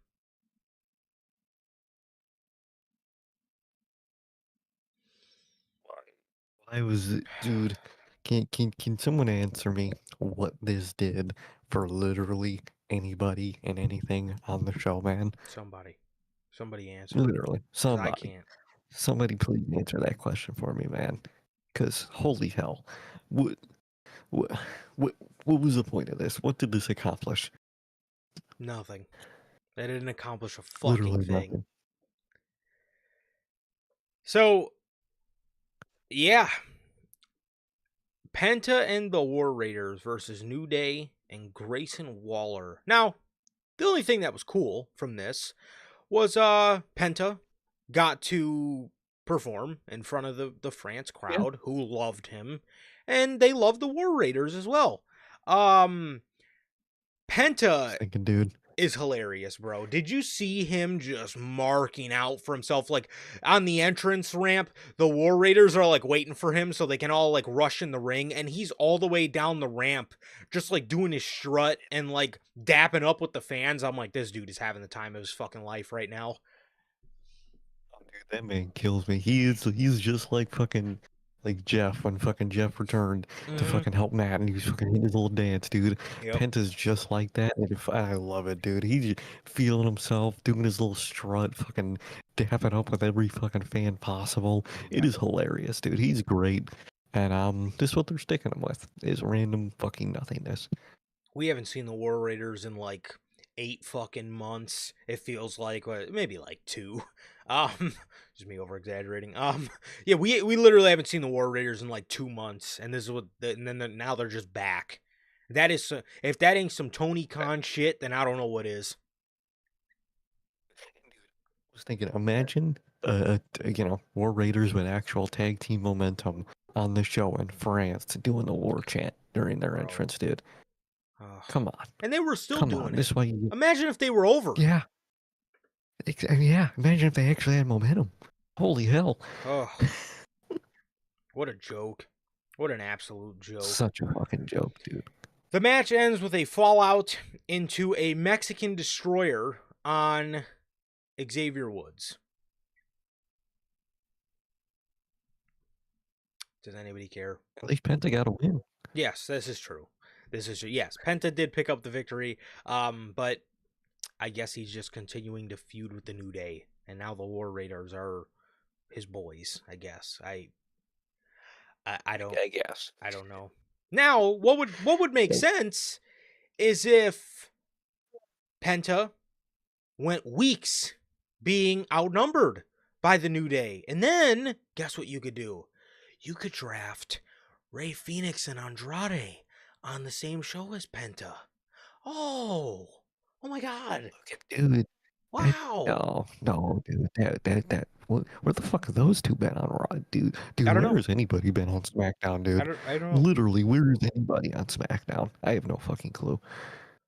Dude, can someone answer me what this did for literally anybody and anything on the show, man? Somebody answer. Literally, I can't. Somebody please answer that question for me, man. Because holy hell, what, what, what was the point of this? What did this accomplish? Nothing. They didn't accomplish a fucking Literally thing. nothing. So, yeah. Penta and the War Raiders versus New Day and Grayson Waller. Now, the only thing that was cool from this was Penta got to perform in front of the France crowd who loved him, and they loved the War Raiders as well. Penta Thinking, dude, is hilarious, bro. Did you see him just marking out for himself? Like on the entrance ramp, the War Raiders are like waiting for him so they can all like rush in the ring, and he's all the way down the ramp, just like doing his strut and like dapping up with the fans. I'm like, this dude is having the time of his fucking life right now. that man kills me. He's just like fucking like Jeff when fucking Jeff returned to Mm-hmm. fucking help Matt and he was fucking hitting his little dance, dude. Yep. Penta's just like that. And I love it, dude. He's feeling himself, doing his little strut, fucking dapping up with every fucking fan possible. It Yeah. is hilarious, dude. He's great. And this is what they're sticking him with is random fucking nothingness. We haven't seen the War Raiders in like 8 fucking months. It feels like maybe like 2. Just me over exaggerating. Yeah, we literally haven't seen the War Raiders in like 2 months, and this is what and then now they're just back. That is if that ain't some Tony Khan shit, then I don't know what is. I was thinking, imagine, War Raiders with actual tag team momentum on the show in France doing the war chant during their Bro. entrance, dude. Ugh. Come on. And they were still Come doing on. it. This is why you. Imagine if they were over. Yeah. Yeah. Imagine if they actually had momentum. Holy hell. Oh, what a joke. What an absolute joke. Such a fucking joke, dude. The match ends with a fallout into a Mexican destroyer on Xavier Woods. Does anybody care? At least Penta got a win. Yes, this is true. Yes, Penta did pick up the victory, but I guess he's just continuing to feud with the New Day, and now the War Raiders are his boys. I guess I don't. I guess. I don't know. Now, what would make sense is if Penta went weeks being outnumbered by the New Day, and then guess what you could do? You could draft Rey Fenix and Andrade on the same show as Penta. Oh my God! Dude. Wow. No, dude. Where the fuck have those two been on Raw, dude? Dude, I don't where know. has anybody been on SmackDown, dude? I don't know. Literally, where is anybody on SmackDown? I have no fucking clue.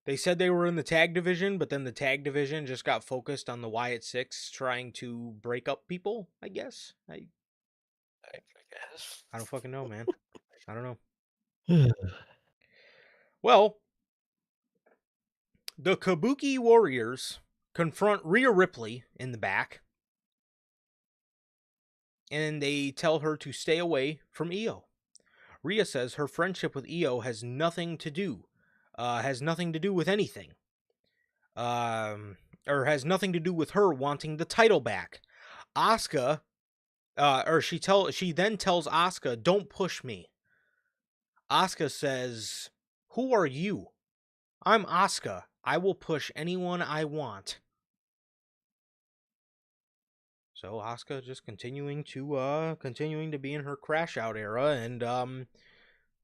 They said they were in the tag division, but then the tag division just got focused on the Wyatt Six trying to break up people, I guess. I guess. don't fucking know, man. I don't know. Well, the Kabuki Warriors confront Rhea Ripley in the back, and they tell her to stay away from Io. Rhea says her friendship with Io has nothing to do with anything. Or has nothing to do with her wanting the title back. Asuka, she then tells Asuka, "Don't push me." Asuka says, "Who are you?" "I'm Asuka. I will push anyone I want." So Asuka just continuing to be in her crash out era, and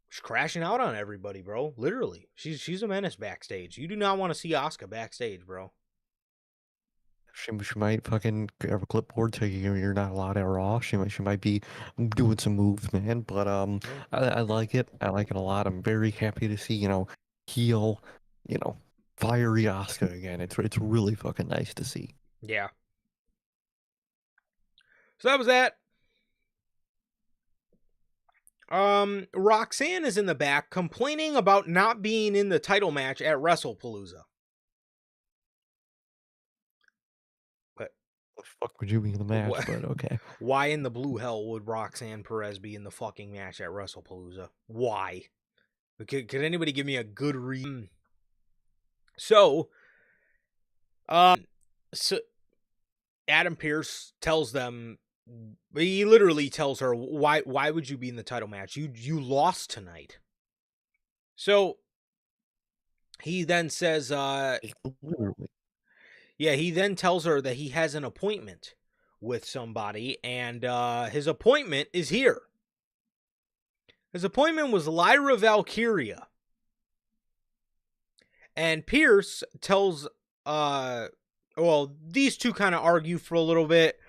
she's crashing out on everybody, bro. Literally, she's a menace backstage. You do not want to see Asuka backstage, bro. She might fucking have a clipboard telling you you're not allowed at Raw. She might be doing some moves, man. But I like it. I like it a lot. I'm very happy to see heel, fiery Asuka again. It's really fucking nice to see. Yeah. So that was that. Roxanne is in the back complaining about not being in the title match at WrestlePalooza. But The fuck would you be in the match? But okay. Why in the blue hell would Roxanne Perez be in the fucking match at WrestlePalooza? Why? Could anybody give me a good reason? So Adam Pearce tells them, he literally tells her, why would you be in the title match? You lost tonight. So he then says, Literally. yeah, he then tells her that he has an appointment with somebody, and his appointment is here. His appointment was Lyra Valkyria. And Pierce tells, these two kind of argue for a little bit.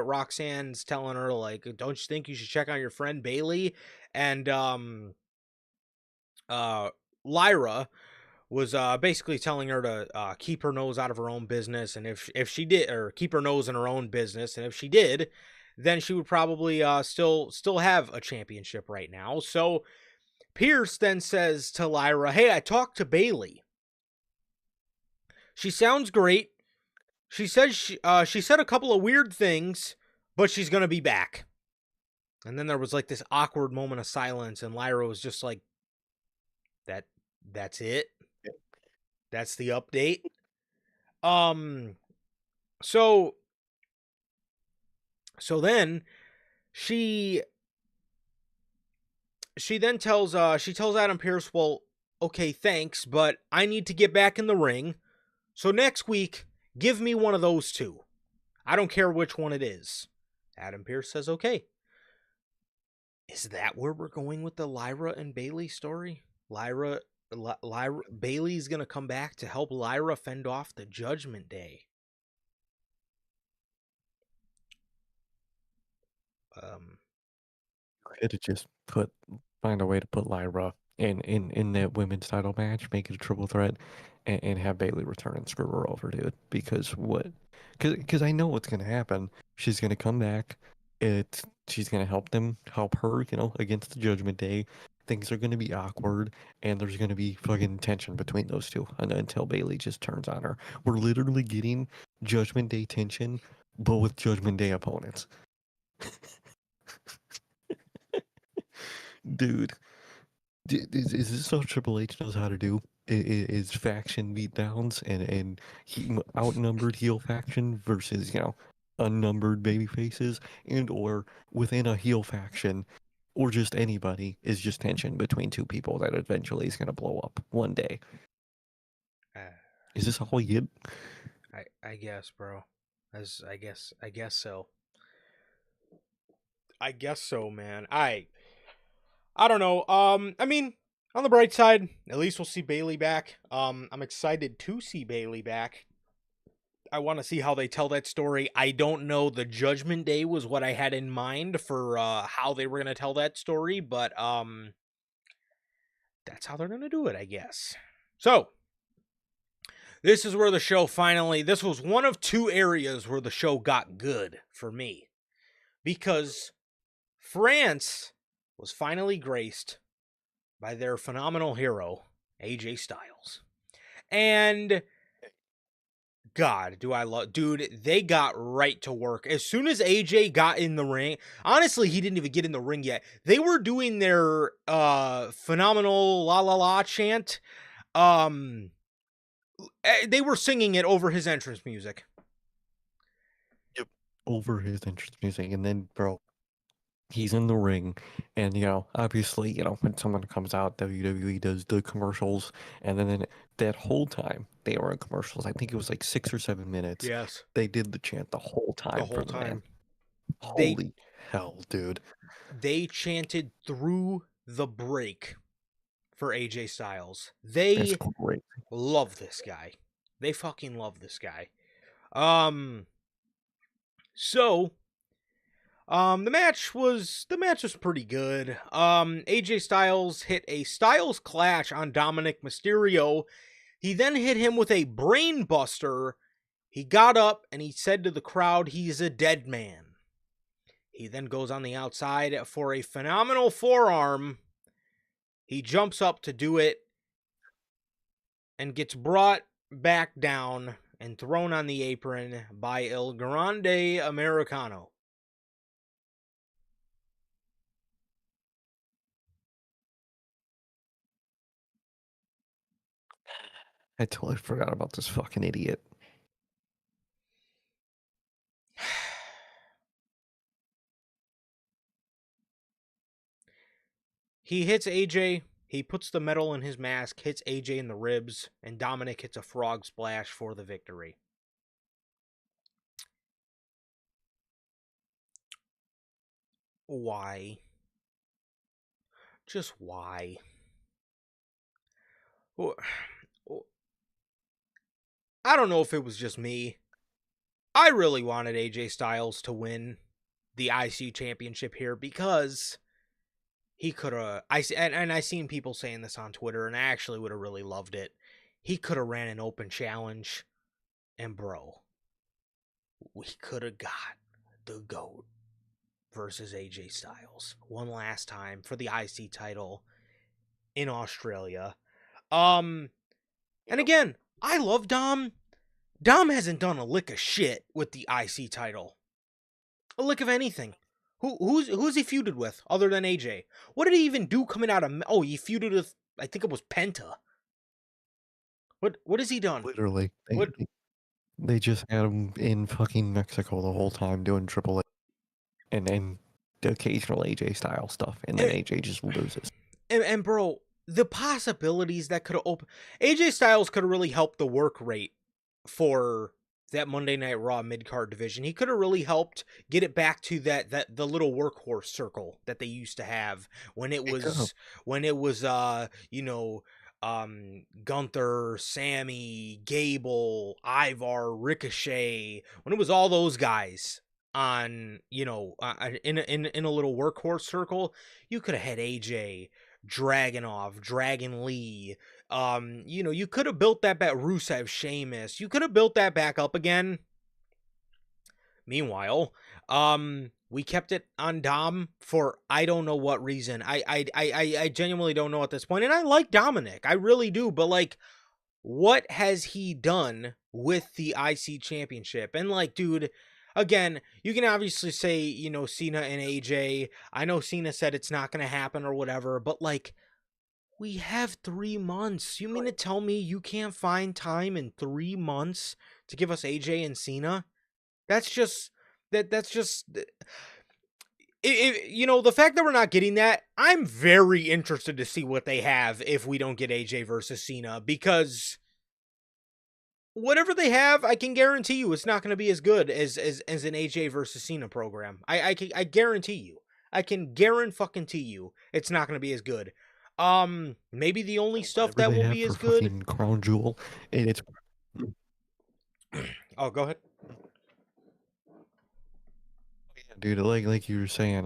Roxanne's telling her, like, don't you think you should check on your friend Bailey? And Lyra was basically telling her to keep her nose out of her own business, and if she did, or keep her nose in her own business, and if she did, then she would probably still have a championship right now. So Pierce then says to Lyra, "Hey, I talked to Bailey. She sounds great. She says she said a couple of weird things but she's going to be back. And then there was like this awkward moment of silence, and Lyra was just like, that's it. That's the update. So then she then tells Adam Pearce, well, okay, thanks, but I need to get back in the ring. So next week, give me one of those two. I don't care which one it is. Adam Pearce says, okay. Is that where we're going with the Lyra and Bayley story? Bayley's going to come back to help Lyra fend off the Judgment Day. Could have just find a way to put Lyra in that women's title match, make it a triple threat, and have Bayley return and screw her over, dude. Because I know what's gonna happen. She's gonna come back. She's gonna help her, against the Judgment Day. Things are gonna be awkward, and there's gonna be fucking tension between those two until Bayley just turns on her. We're literally getting Judgment Day tension, but with Judgment Day opponents. Dude, is this what Triple H knows how to do? Is faction beatdowns and outnumbered heel faction versus unnumbered baby faces, and or within a heel faction, or just anybody, is just tension between two people that eventually is gonna blow up one day. Is this all you get? I guess, bro. I guess so. I guess so, man. I don't know. I mean, on the bright side, at least we'll see Bayley back. I'm excited to see Bayley back. I want to see how they tell that story. I don't know. The Judgment Day was what I had in mind for how they were going to tell that story, but that's how they're going to do it, I guess. So, this is where the show this was one of two areas where the show got good for me. Because France was finally graced by their phenomenal hero, AJ Styles. And God, dude, they got right to work. As soon as AJ got in the ring, honestly, he didn't even get in the ring yet. They were doing their phenomenal la la la chant. They were singing it over his entrance music. Yep, over his entrance music, and then, bro, he's in the ring, and obviously, when someone comes out, WWE does the commercials, and then that whole time they were in commercials. I think it was like 6 or 7 minutes. Yes, they did the chant the whole time. the whole time. Holy hell, dude! They chanted through the break for AJ Styles. They love this guy. They fucking love this guy. So the match was pretty good. AJ Styles hit a Styles Clash on Dominic Mysterio. He then hit him with a brain buster. He got up and he said to the crowd, he's a dead man. He then goes on the outside for a phenomenal forearm. He jumps up to do it and gets brought back down and thrown on the apron by El Grande Americano. I totally forgot about this fucking idiot. He hits AJ. He puts the metal in his mask, hits AJ in the ribs, and Dominic hits a frog splash for the victory. Why? Just why? I don't know if it was just me. I really wanted AJ Styles to win the IC championship here because he could have. I seen people saying this on Twitter, and I actually would have really loved it. He could have ran an open challenge, and bro, we could have got the GOAT versus AJ Styles one last time for the IC title in Australia. And again, I love Dom. Dom hasn't done a lick of shit with the IC title. a lick of anything. Who's he feuded with other than AJ? What did he even do coming out of? Oh, he feuded with, I think it was Penta. What has he done? Literally, What? they just had him in fucking Mexico the whole time doing Triple A and the occasional AJ style stuff, and then AJ just loses. And bro, the possibilities that could have opened, AJ Styles could have really helped the work rate for that Monday Night Raw mid card division. He could have really helped get it back to that the little workhorse circle that they used to have when it was Gunther, Sammy, Gable, Ivar, Ricochet, when it was all those guys on in a little workhorse circle. You could have had AJ, Dragunov, Dragon Lee. You could have built that back. Rusev, Sheamus. You could have built that back up again. Meanwhile, we kept it on Dom for I don't know what reason. I genuinely don't know at this point. And I like Dominic. I really do. But like, what has he done with the IC championship? And like, dude, again, you can obviously say, Cena and AJ. I know Cena said it's not going to happen or whatever, but like, we have 3 months. You mean to tell me you can't find time in 3 months to give us AJ and Cena? That's just the fact that we're not getting that, I'm very interested to see what they have if we don't get AJ versus Cena, because whatever they have, I can guarantee you it's not going to be as good as an AJ versus Cena program. I guarantee you. I can guarantee you it's not going to be as good. Maybe the only stuff that will be as good. Crown Jewel, and it's. Oh, go ahead. Dude, like you were saying,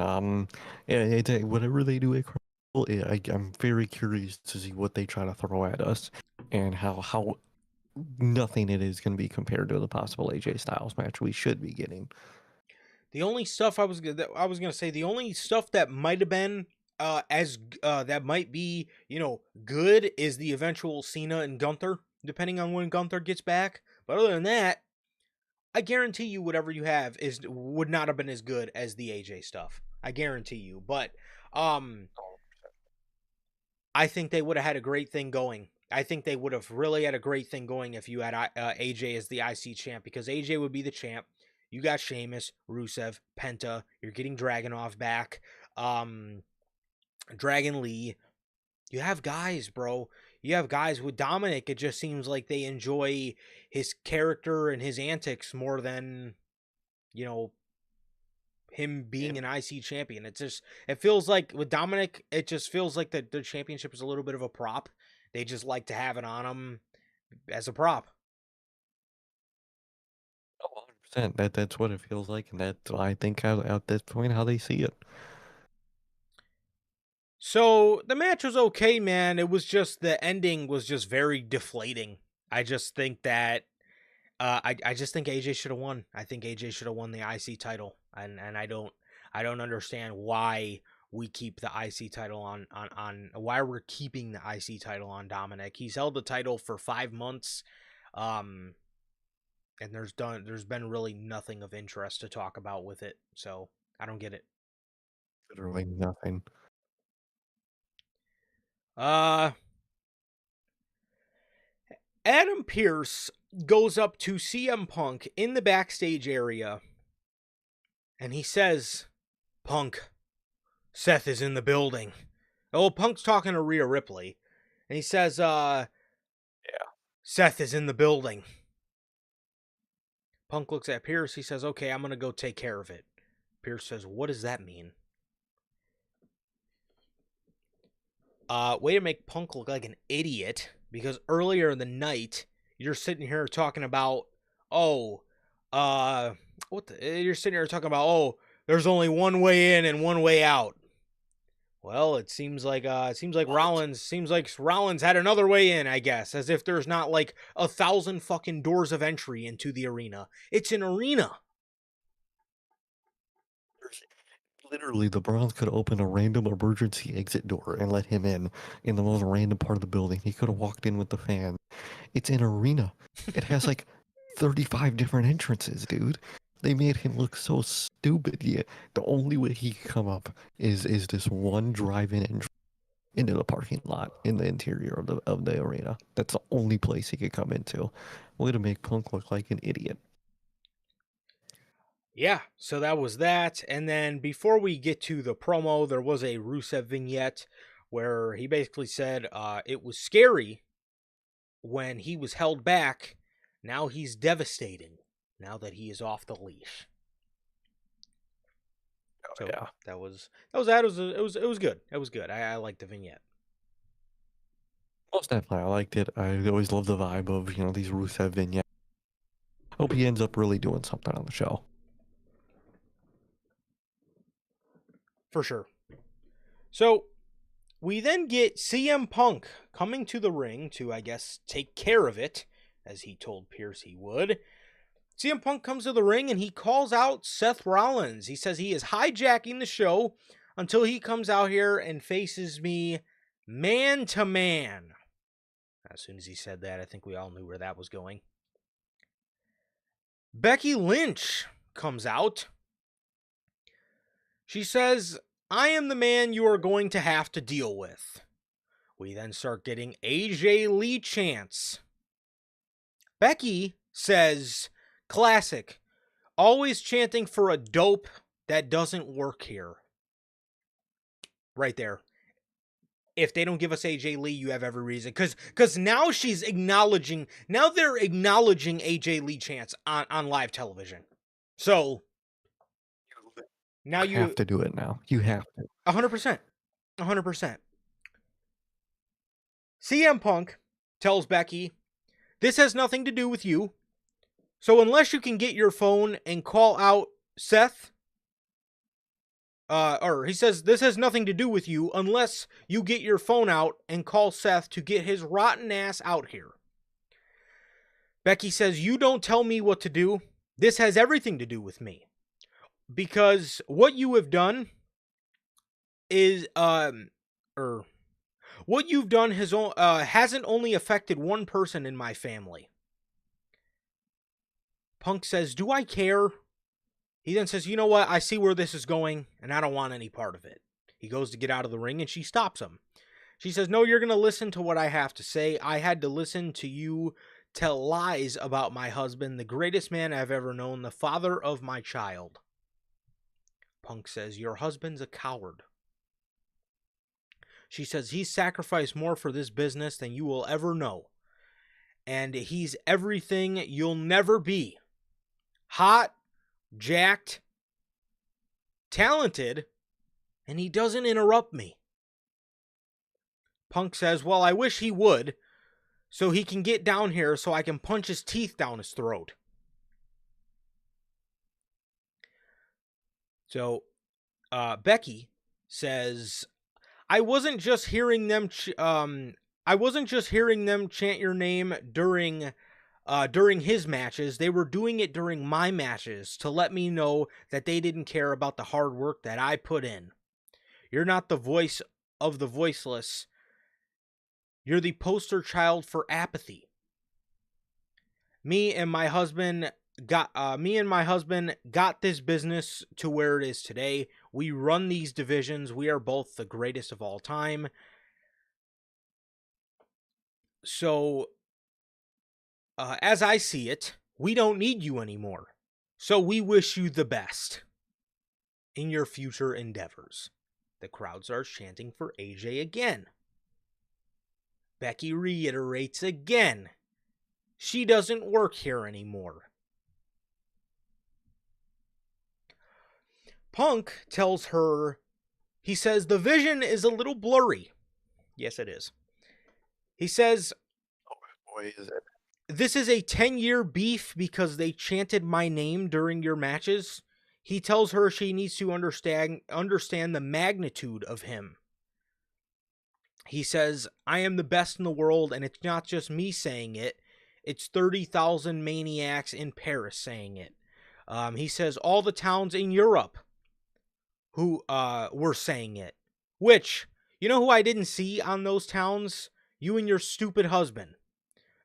whatever they do at Crown Jewel, I'm very curious to see what they try to throw at us, and how nothing it is going to be compared to the possible AJ Styles match we should be getting. The only stuff I was gonna say, the only stuff that might have been that might be good is the eventual Cena and Gunther, depending on when Gunther gets back. But other than that, I guarantee you whatever you have would not have been as good as the AJ stuff. I guarantee you. But I think they would have had a great thing going. I think they would have really had a great thing going if you had AJ as the IC champ, because AJ would be the champ. You got Sheamus, Rusev, Penta. You're getting Dragunov back. Dragon Lee. You have guys, bro. You have guys. With Dominic, it just seems like they enjoy his character and his antics more than, him being an IC champion. It feels like with Dominic, it just feels like the championship is a little bit of a prop. They just like to have it on him as a prop. 100%. That's what it feels like, and that's, I think, at this point, how they see it. So the match was okay, man. It was just the ending was just very deflating. I just think that I just think AJ should have won. I think AJ should have won the IC title, and I don't understand why we keep the IC title on why we're keeping the IC title on Dominic. He's held the title for 5 months, and there's been really nothing of interest to talk about with it. So I don't get it. Literally nothing. Adam Pearce goes up to CM Punk in the backstage area, and he says, "Punk, Seth is in the building." Oh, Punk's talking to Rhea Ripley, and he says, "Yeah, Seth is in the building." Punk looks at Pearce. He says, "Okay, I'm gonna go take care of it." Pearce says, "What does that mean?" Way to make Punk look like an idiot, because earlier in the night, you're sitting here talking about, you're sitting here talking about, there's only one way in and one way out. Well, it seems like Rollins had another way in, I guess, as if there's not like 1,000 fucking doors of entry into the arena. It's an arena. Literally, the Browns could open a random emergency exit door and let him in the most random part of the building. He could have walked in with the fan. It's an arena. It has like 35 different entrances, dude. They made him look so stupid. Yeah, the only way he could come up is this one drive-in and into the parking lot in the interior of the arena. That's the only place he could come into. Way to make Punk look like an idiot. Yeah, so that was that. And then before we get to the promo, there was a Rusev vignette where he basically said it was scary when he was held back. Now he's devastating now that he is off the leash. So yeah, that was that. It was good. It was good. I liked the vignette. most definitely, I liked it. I always love the vibe of these Rusev vignettes. Hope he ends up really doing something on the show. For sure. So we then get CM Punk coming to the ring to, I guess, take care of it, as he told Pierce he would. CM Punk comes to the ring and he calls out Seth Rollins. He says he is hijacking the show until he comes out here and faces me man to man. As soon as he said that, I think we all knew where that was going. Becky Lynch comes out. She says, I am the man you are going to have to deal with. We then start getting AJ Lee chants. Becky says, classic, always chanting for a dope that doesn't work here. Right there. If they don't give us AJ Lee, you have every reason. Because now she's acknowledging, now they're acknowledging AJ Lee chants on live television. So, now you have to do it now. You have to. 100%. 100%. CM Punk tells Becky, this has nothing to do with you. So unless you can get your phone and call out Seth, or he says, this has nothing to do with you unless you get your phone out and call Seth to get his rotten ass out here. Becky says, you don't tell me what to do. This has everything to do with me. Because what you have done is, what you've done hasn't only affected one person in my family. Punk says, do I care? He then says, you know what? I see where this is going, and I don't want any part of it. He goes to get out of the ring, and she stops him. She says, no, you're going to listen to what I have to say. I had to listen to you tell lies about my husband, the greatest man I've ever known, the father of my child. Punk says, your husband's a coward. She says, he's sacrificed more for this business than you will ever know. And he's everything you'll never be. Hot, jacked, talented, and he doesn't interrupt me. Punk says, well, I wish he would, so he can get down here so I can punch his teeth down his throat. So, Becky says, I wasn't just hearing them chant your name during his matches. They were doing it during my matches to let me know that they didn't care about the hard work that I put in. You're not the voice of the voiceless. You're the poster child for apathy. Me and my husband got this business to where it is today. We run these divisions. We are both the greatest of all time. So, as I see it, we don't need you anymore. So we wish you the best in your future endeavors. The crowd starts chanting for AJ again. Becky reiterates again. She doesn't work here anymore. Punk tells her, he says, the vision is a little blurry. Yes, it is. He says, Oh boy, is it. This is a 10-year beef because they chanted my name during your matches. He tells her she needs to understand the magnitude of him. He says, I am the best in the world, and it's not just me saying it. It's 30,000 maniacs in Paris saying it. He says all the towns in Europe who were saying it. Which, you know who I didn't see on those towns? You and your stupid husband.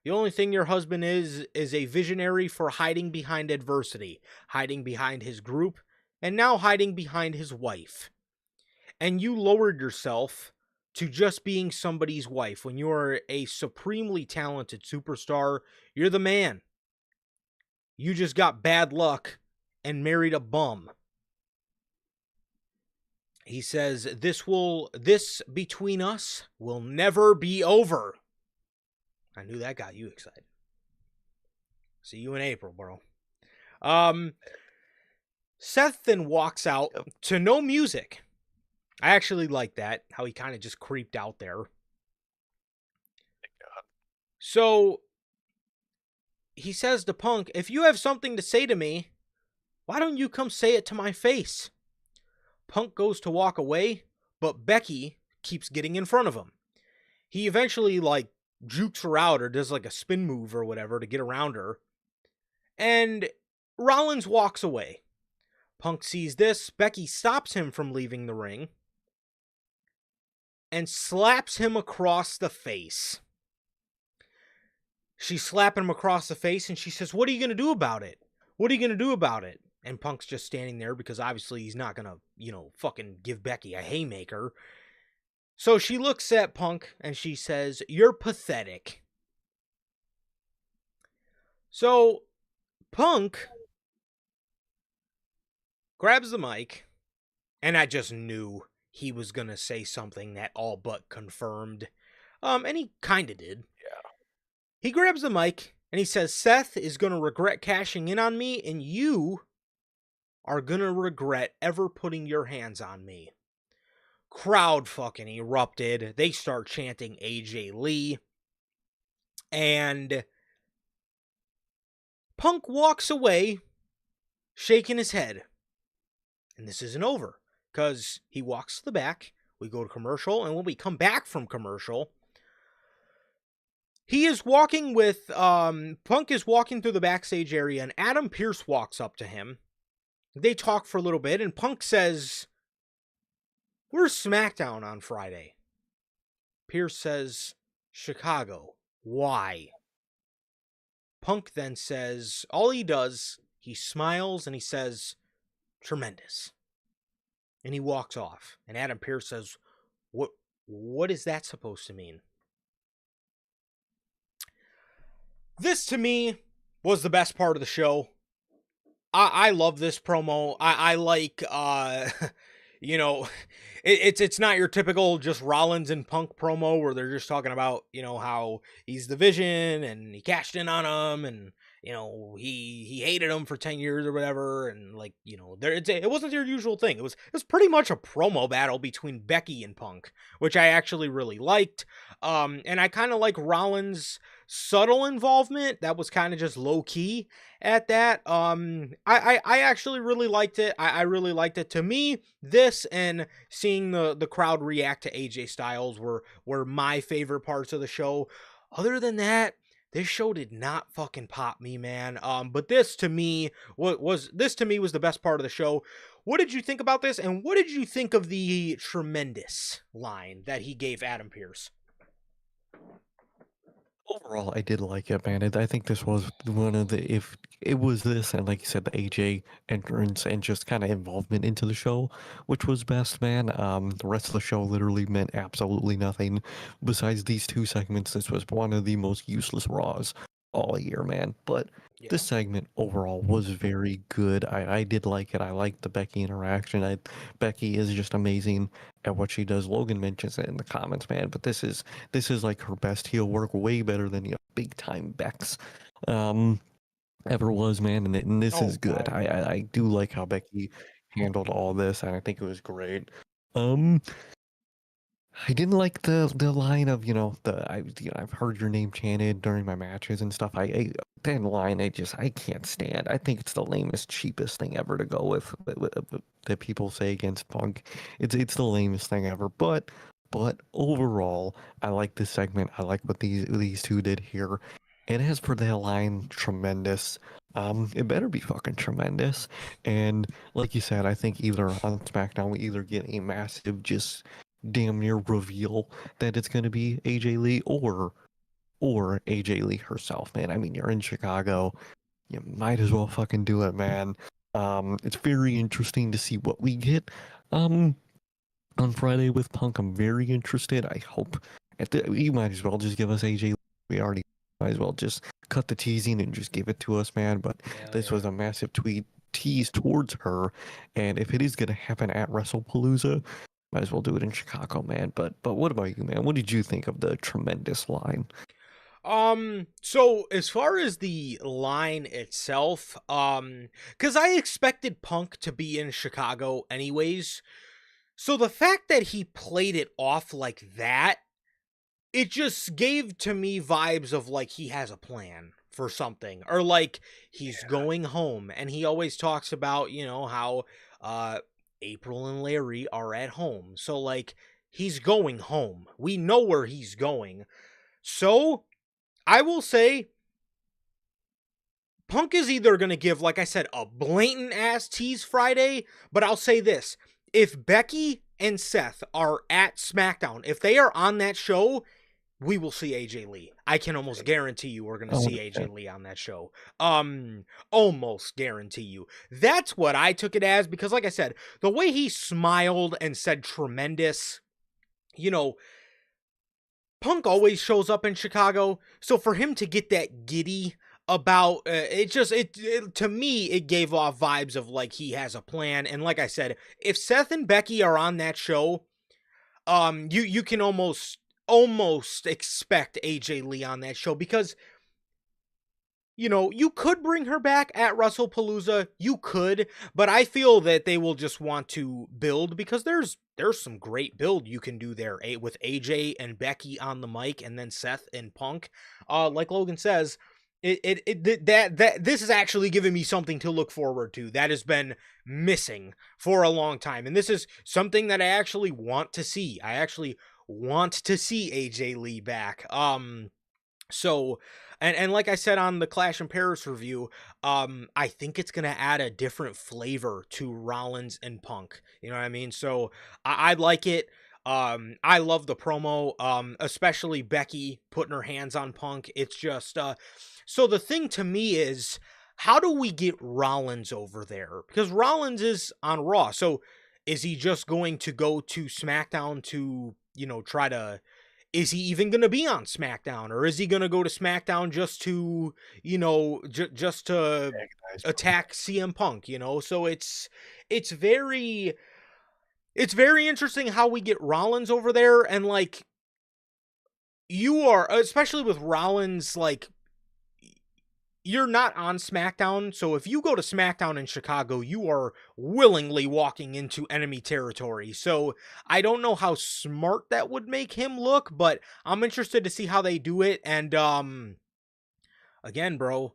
The only thing your husband is a visionary for hiding behind adversity, hiding behind his group, and now hiding behind his wife. And you lowered yourself to just being somebody's wife when you are a supremely talented superstar. You're the man. You just got bad luck and married a bum. He says, this between us will never be over. I knew that got you excited. See you in April, bro. Seth then walks out to no music. I actually like that, how he kind of just creeped out there. So he says to Punk, if you have something to say to me, why don't you come say it to my face? Punk goes to walk away, but Becky keeps getting in front of him. He eventually, jukes her out or does, a spin move or whatever to get around her. And Rollins walks away. Punk sees this. Becky stops him from leaving the ring and slaps him across the face. She's slapping him across the face and she says, what are you going to do about it? What are you going to do about it? And Punk's just standing there because obviously he's not going to, fucking give Becky a haymaker. So she looks at Punk and she says, you're pathetic. So Punk grabs the mic, and I just knew he was going to say something that all but confirmed. And he kind of did. Yeah. He grabs the mic and he says, Seth is going to regret cashing in on me, and you are going to regret ever putting your hands on me. Crowd fucking erupted. They start chanting AJ Lee. And Punk walks away, shaking his head. And this isn't over, because he walks to the back. We go to commercial, and when we come back from commercial, he is walking with, Punk is walking through the backstage area, and Adam Pearce walks up to him. They talk for a little bit, and Punk says, where's SmackDown on Friday? Pearce says, Chicago. Why? Punk then says, all he does, he smiles and he says, tremendous. And he walks off. And Adam Pearce says, what is that supposed to mean? This, to me, was the best part of the show. I love this promo. I like, it's not your typical just Rollins and Punk promo where they're just talking about, how he's the Vision and he cashed in on him and, he hated him for 10 years or whatever. And it wasn't their usual thing. It was pretty much a promo battle between Becky and Punk, which I actually really liked. And I kind of like Rollins' subtle involvement. That was kind of just low key at that. I actually really liked it. I really liked it. To me, this and seeing the crowd react to AJ Styles were my favorite parts of the show. Other than that, this show did not fucking pop me, man. But this to me was the best part of the show. What did you think about this? And what did you think of the tremendous line that he gave Adam Pearce? Overall, I did like it, man. I think this was one of the, if it was this and like you said, the AJ entrance and just kind of involvement into the show, which was best, man. The rest of the show literally meant absolutely nothing. Besides these two segments, this was one of the most useless Raws all year, man. But this segment overall was very good. I did like it. I liked the Becky interaction. Becky is just amazing at what she does. Logan mentions it in the comments, man. But this is like her best heel work, way better than big time Bex ever was, man. And this is good. I do like how Becky handled all this, and I think it was great. I didn't like the line of I've heard your name chanted during my matches and stuff. That line I can't stand. I think it's the lamest, cheapest thing ever to go with that people say against Punk. It's the lamest thing ever. But overall, I like this segment. I like what these two did here. And as for that line, tremendous. It better be fucking tremendous. And like you said, I think either on SmackDown we either get a massive just damn near reveal that it's going to be AJ Lee, or or AJ Lee herself, man. I mean, you're in Chicago. You might as well fucking do it, man. It's very interesting to see what we get. Um, on Friday with Punk. I'm very interested. I hope you might as well just give us AJ. We already might as well just cut the teasing and just give it to us, man. But this was a massive tease towards her, and if it is gonna happen at WrestlePalooza, might as well do it in Chicago, man. But what about you, man? What did you think of the tremendous line? So as far as the line itself, because I expected Punk to be in Chicago anyways. So the fact that he played it off like that, it just gave to me vibes of like he has a plan for something, or like he's going home. And he always talks about, how April and Larry are at home. So like he's going home. We know where he's going. So I will say Punk is either going to give, like I said, a blatant ass tease Friday, but I'll say this. If Becky and Seth are at SmackDown, if they are on that show, we will see AJ Lee. I can almost guarantee you we're going to see AJ Lee on that show. Almost guarantee you. That's what I took it as, because like I said, the way he smiled and said tremendous, Punk always shows up in Chicago, so for him to get that giddy about it to me, it gave off vibes of like he has a plan. And like I said, if Seth and Becky are on that show, you can almost expect AJ Lee on that show, because you could bring her back at WrestlePalooza. You could, but I feel that they will just want to build, because there's some great build you can do there, with AJ and Becky on the mic, and then Seth and Punk. Like Logan says, this is actually giving me something to look forward to that has been missing for a long time, and this is something that I actually want to see. I actually want to see AJ Lee back. So, and like I said on the Clash in Paris review, I think it's gonna add a different flavor to Rollins and Punk. You know what I mean? So I like it. I love the promo, especially Becky putting her hands on Punk. It's just, so the thing to me is, how do we get Rollins over there? Because Rollins is on Raw. So is he just going to go to SmackDown to, try to, is he even going to be on SmackDown, or is he going to go to SmackDown just to, just to attack CM Punk, So it's very interesting how we get Rollins over there. And like, you are, especially with Rollins, like, you're not on SmackDown, so if you go to SmackDown in Chicago, you are willingly walking into enemy territory. So I don't know how smart that would make him look, but I'm interested to see how they do it. And again, bro,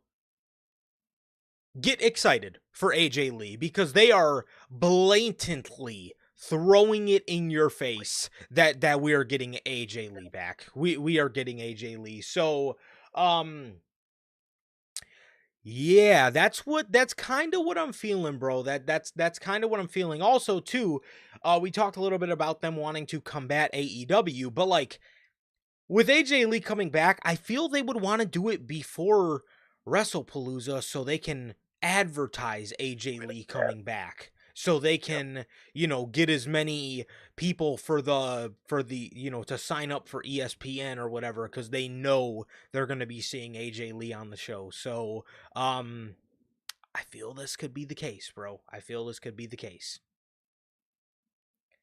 get excited for AJ Lee, because they are blatantly throwing it in your face that we are getting AJ Lee back. We are getting AJ Lee. So yeah, that's kind of what I'm feeling, bro. That's kind of what I'm feeling. Also, too, we talked a little bit about them wanting to combat AEW, but like, with AJ Lee coming back, I feel they would want to do it before WrestlePalooza, so they can advertise AJ Lee coming back. So they can, get as many people for the to sign up for ESPN or whatever, because they know they're going to be seeing AJ Lee on the show. So, I feel this could be the case, bro. I feel this could be the case.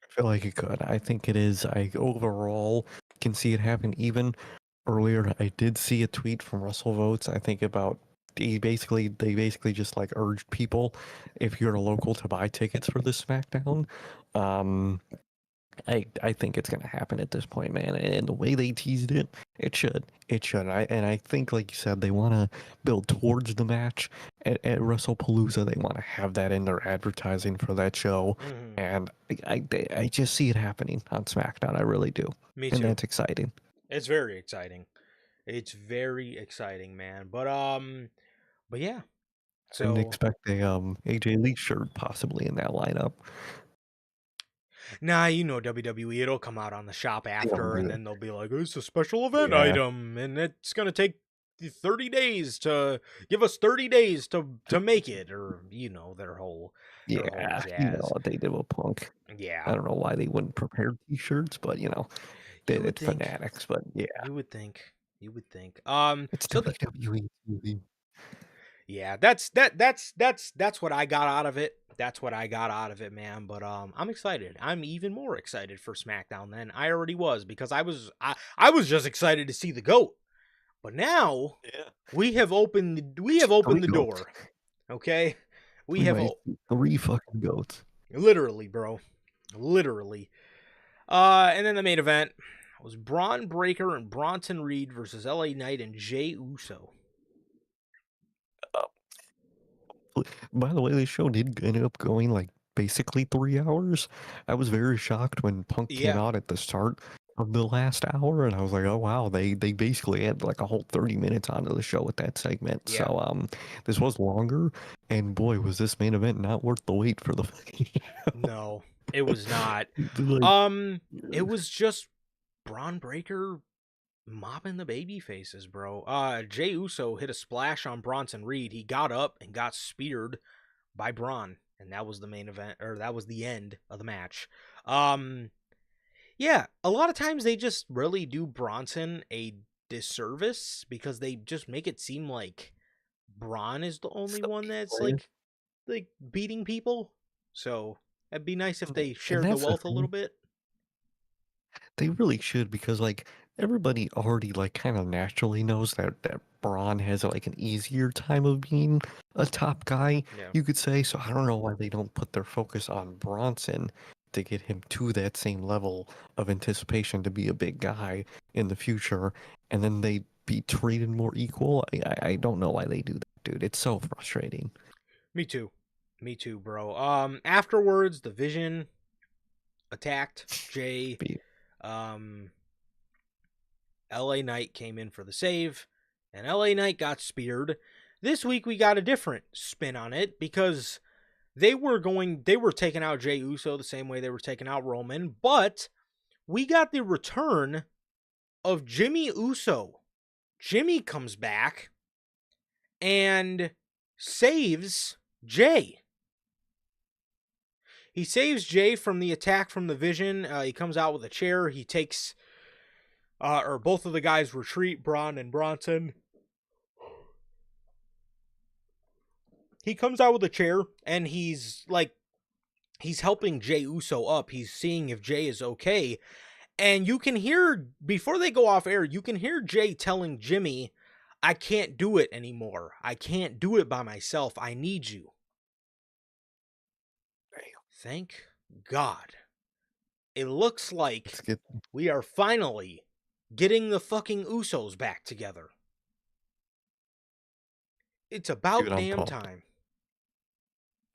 I feel like it could. I think it is. I overall can see it happen. Even earlier, I did see a tweet from Russell Votes. I think about they basically just like urged people, if you're a local, to buy tickets for this SmackDown. I think it's gonna happen at this point, man. And the way they teased it, it should. It should. I think, like you said, they want to build towards the match at WrestlePalooza. They want to have that in their advertising for that show, and I just see it happening on SmackDown. I really do. Me too. And that's exciting. It's very exciting. It's very exciting, man. But yeah. And So expect a AJ Lee shirt possibly in that lineup. Nah, you know WWE, it'll come out on the shop after, and Yeah, then they'll be like, it's a special event yeah. item, and it's gonna take 30 days to give us 30 days to make it, or their whole Yeah, you know jazz. what they did with Punk. Yeah, I don't know why they wouldn't prepare T-shirts, but you would it's think. fanatics. But yeah, You would think. You would think. it's So the WWE TV. Yeah, that's what I got out of it. That's what I got out of it, man. But I'm excited. I'm even more excited for SmackDown than I already was because I was just excited to see the GOAT. But now Yeah, we have opened three the goats. door. Okay? We We have might see three fucking goats. literally, bro. Literally. And then the main event was Braun Breaker and Bronson Reed versus LA Knight and Jey Uso. By the way, this show did end up going like basically 3 hours. I was very shocked when Punk came Yeah. out at the start of the last hour, and I was like, oh wow, they basically had like a whole 30 minutes onto the show with that segment. Yeah. So this was longer, and boy, was this main event not worth the wait for the fucking No, it was not. like, It was just Braun Breaker mopping the baby faces, bro. Jey Uso hit a splash on Bronson Reed. He got up and got speared by Braun, and that was the main event, or that was the end of the match. Yeah, a lot of times they just really do Bronson a disservice because they just make it seem like Braun is the only one that's player. like beating people. So it'd be nice if they And shared the that's the wealth a little thing. bit. They really should because like everybody already like kind of naturally knows that Braun has like an easier time of being a top guy, Yeah. you could say. So I don't know why they don't put their focus on Bronson to get him to that same level of anticipation to be a big guy in the future, and then they be treated more equal. I don't know why they do that, dude. It's so frustrating. Me too. Me too, bro. Afterwards, the Vision attacked Jay. Be- Um, LA Knight came in for the save, and LA Knight got speared. This week we got a different spin on it because they were taking out Jey Uso the same way they were taking out Roman, but we got the return of Jimmy Uso. Jimmy comes back and saves Jay. He saves Jay from the attack from the Vision. He comes out with a chair. He takes, or both of the guys retreat, Braun and Bronson. He comes out with a chair and he's helping Jey Uso up. He's seeing if Jay is okay. And you can hear, before they go off air, you can hear Jay telling Jimmy, I can't do it anymore. I can't do it by myself. I need you. Thank God. It looks like Let's get we are finally getting the fucking Usos back together. It's about dude, I'm damn pumped. time.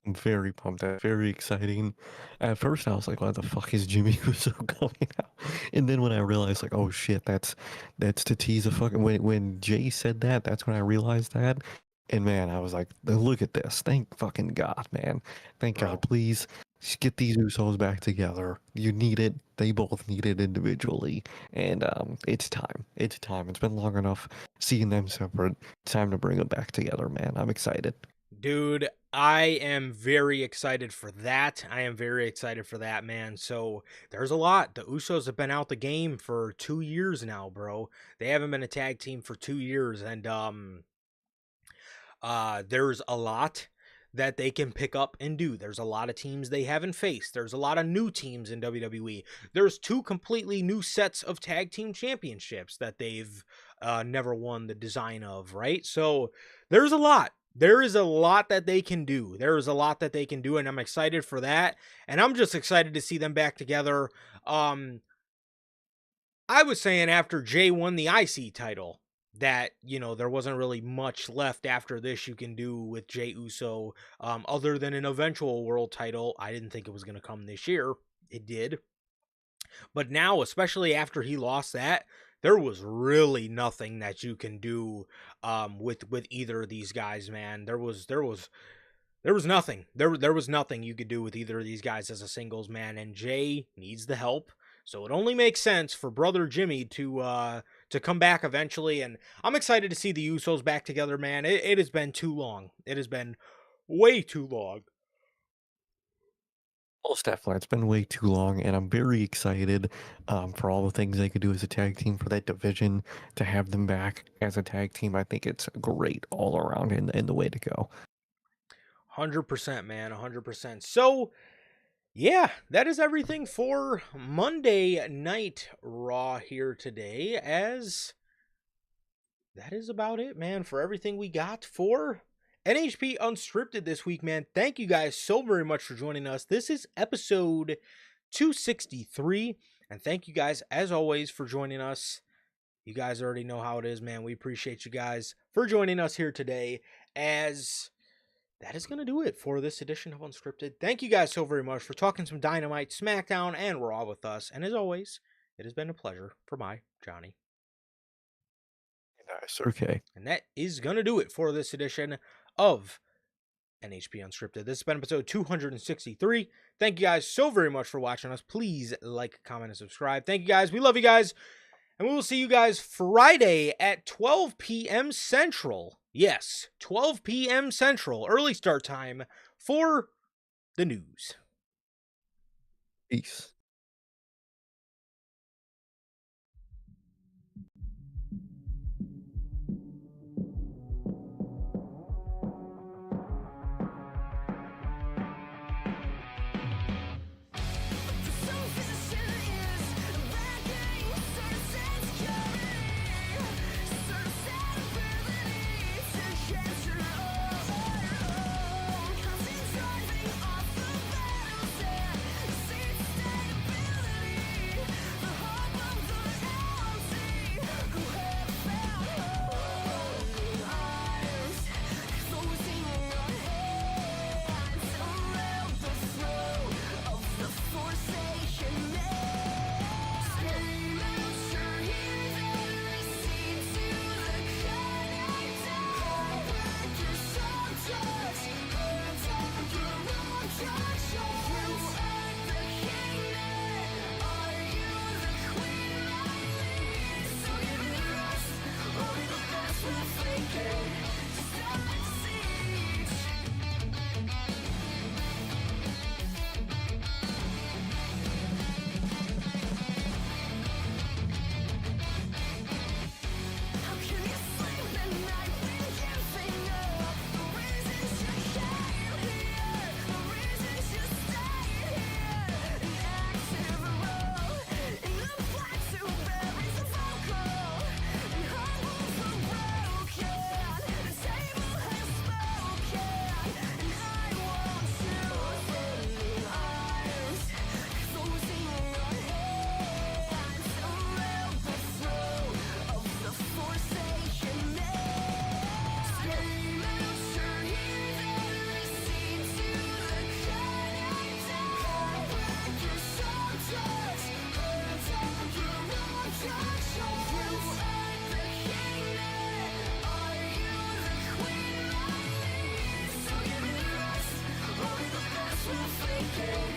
I'm very pumped. That's very exciting. At first, I was like, "Why the fuck is Jimmy Uso coming out?" And then when I realized, like, "Oh shit, that's to tease a fucking." When Jay said that, that's when I realized that. And man, I was like, "Look at this! Thank fucking God, man! Thank Bro. God! Please just get these Usos back together. You need it. They both need it individually, and it's time. It's time. It's been long enough seeing them separate. It's time to bring them back together, man. I'm excited." Dude, I am very excited for that. I am very excited for that, man. So there's a lot. The Usos have been out the game for 2 years now, bro. They haven't been a tag team for 2 years, and there's a lot that they can pick up and do. There's a lot of teams they haven't faced. There's a lot of new teams in WWE. There's 2 completely new sets of tag team championships that they've never won the design of, right? So there's a lot. There is a lot that they can do. There is a lot that they can do, and I'm excited for that. And I'm just excited to see them back together. I was saying after Jay won the IC title that, there wasn't really much left after this you can do with Jey Uso other than an eventual world title. I didn't think it was going to come this year. It did. But now, especially after he lost that, there was really nothing that you can do with either of these guys, man. There was there was nothing. There was nothing you could do with either of these guys as a singles, man. And Jay needs the help, so it only makes sense for brother Jimmy to come back eventually. And I'm excited to see the Usos back together, man. It has been too long. It has been way too long. Most definitely. It's been way too long, and I'm very excited for all the things they could do as a tag team for that division to have them back as a tag team. I think it's great all around in the way to go. 100%, man. 100%. So, yeah, that is everything for Monday Night Raw here today, as that is about it, man, for everything we got for NHP Unscripted this week, man. Thank you guys so very much for joining us. This is episode 263, and thank you guys, as always, for joining us. You guys already know how it is, man. We appreciate you guys for joining us here today, as that is going to do it for this edition of Unscripted. Thank you guys so very much for talking some Dynamite, SmackDown, and Raw with us. And as always, it has been a pleasure for my Johnny. Nice. Okay. And that is going to do it for this edition of NHP Unscripted. This has been episode 263. Thank you guys so very much for watching us. Please like, comment, and subscribe. Thank you guys. We love you guys. And we will see you guys Friday at 12 p.m. Central. Yes, 12 p.m. Central, early start time for the news. Peace. We'll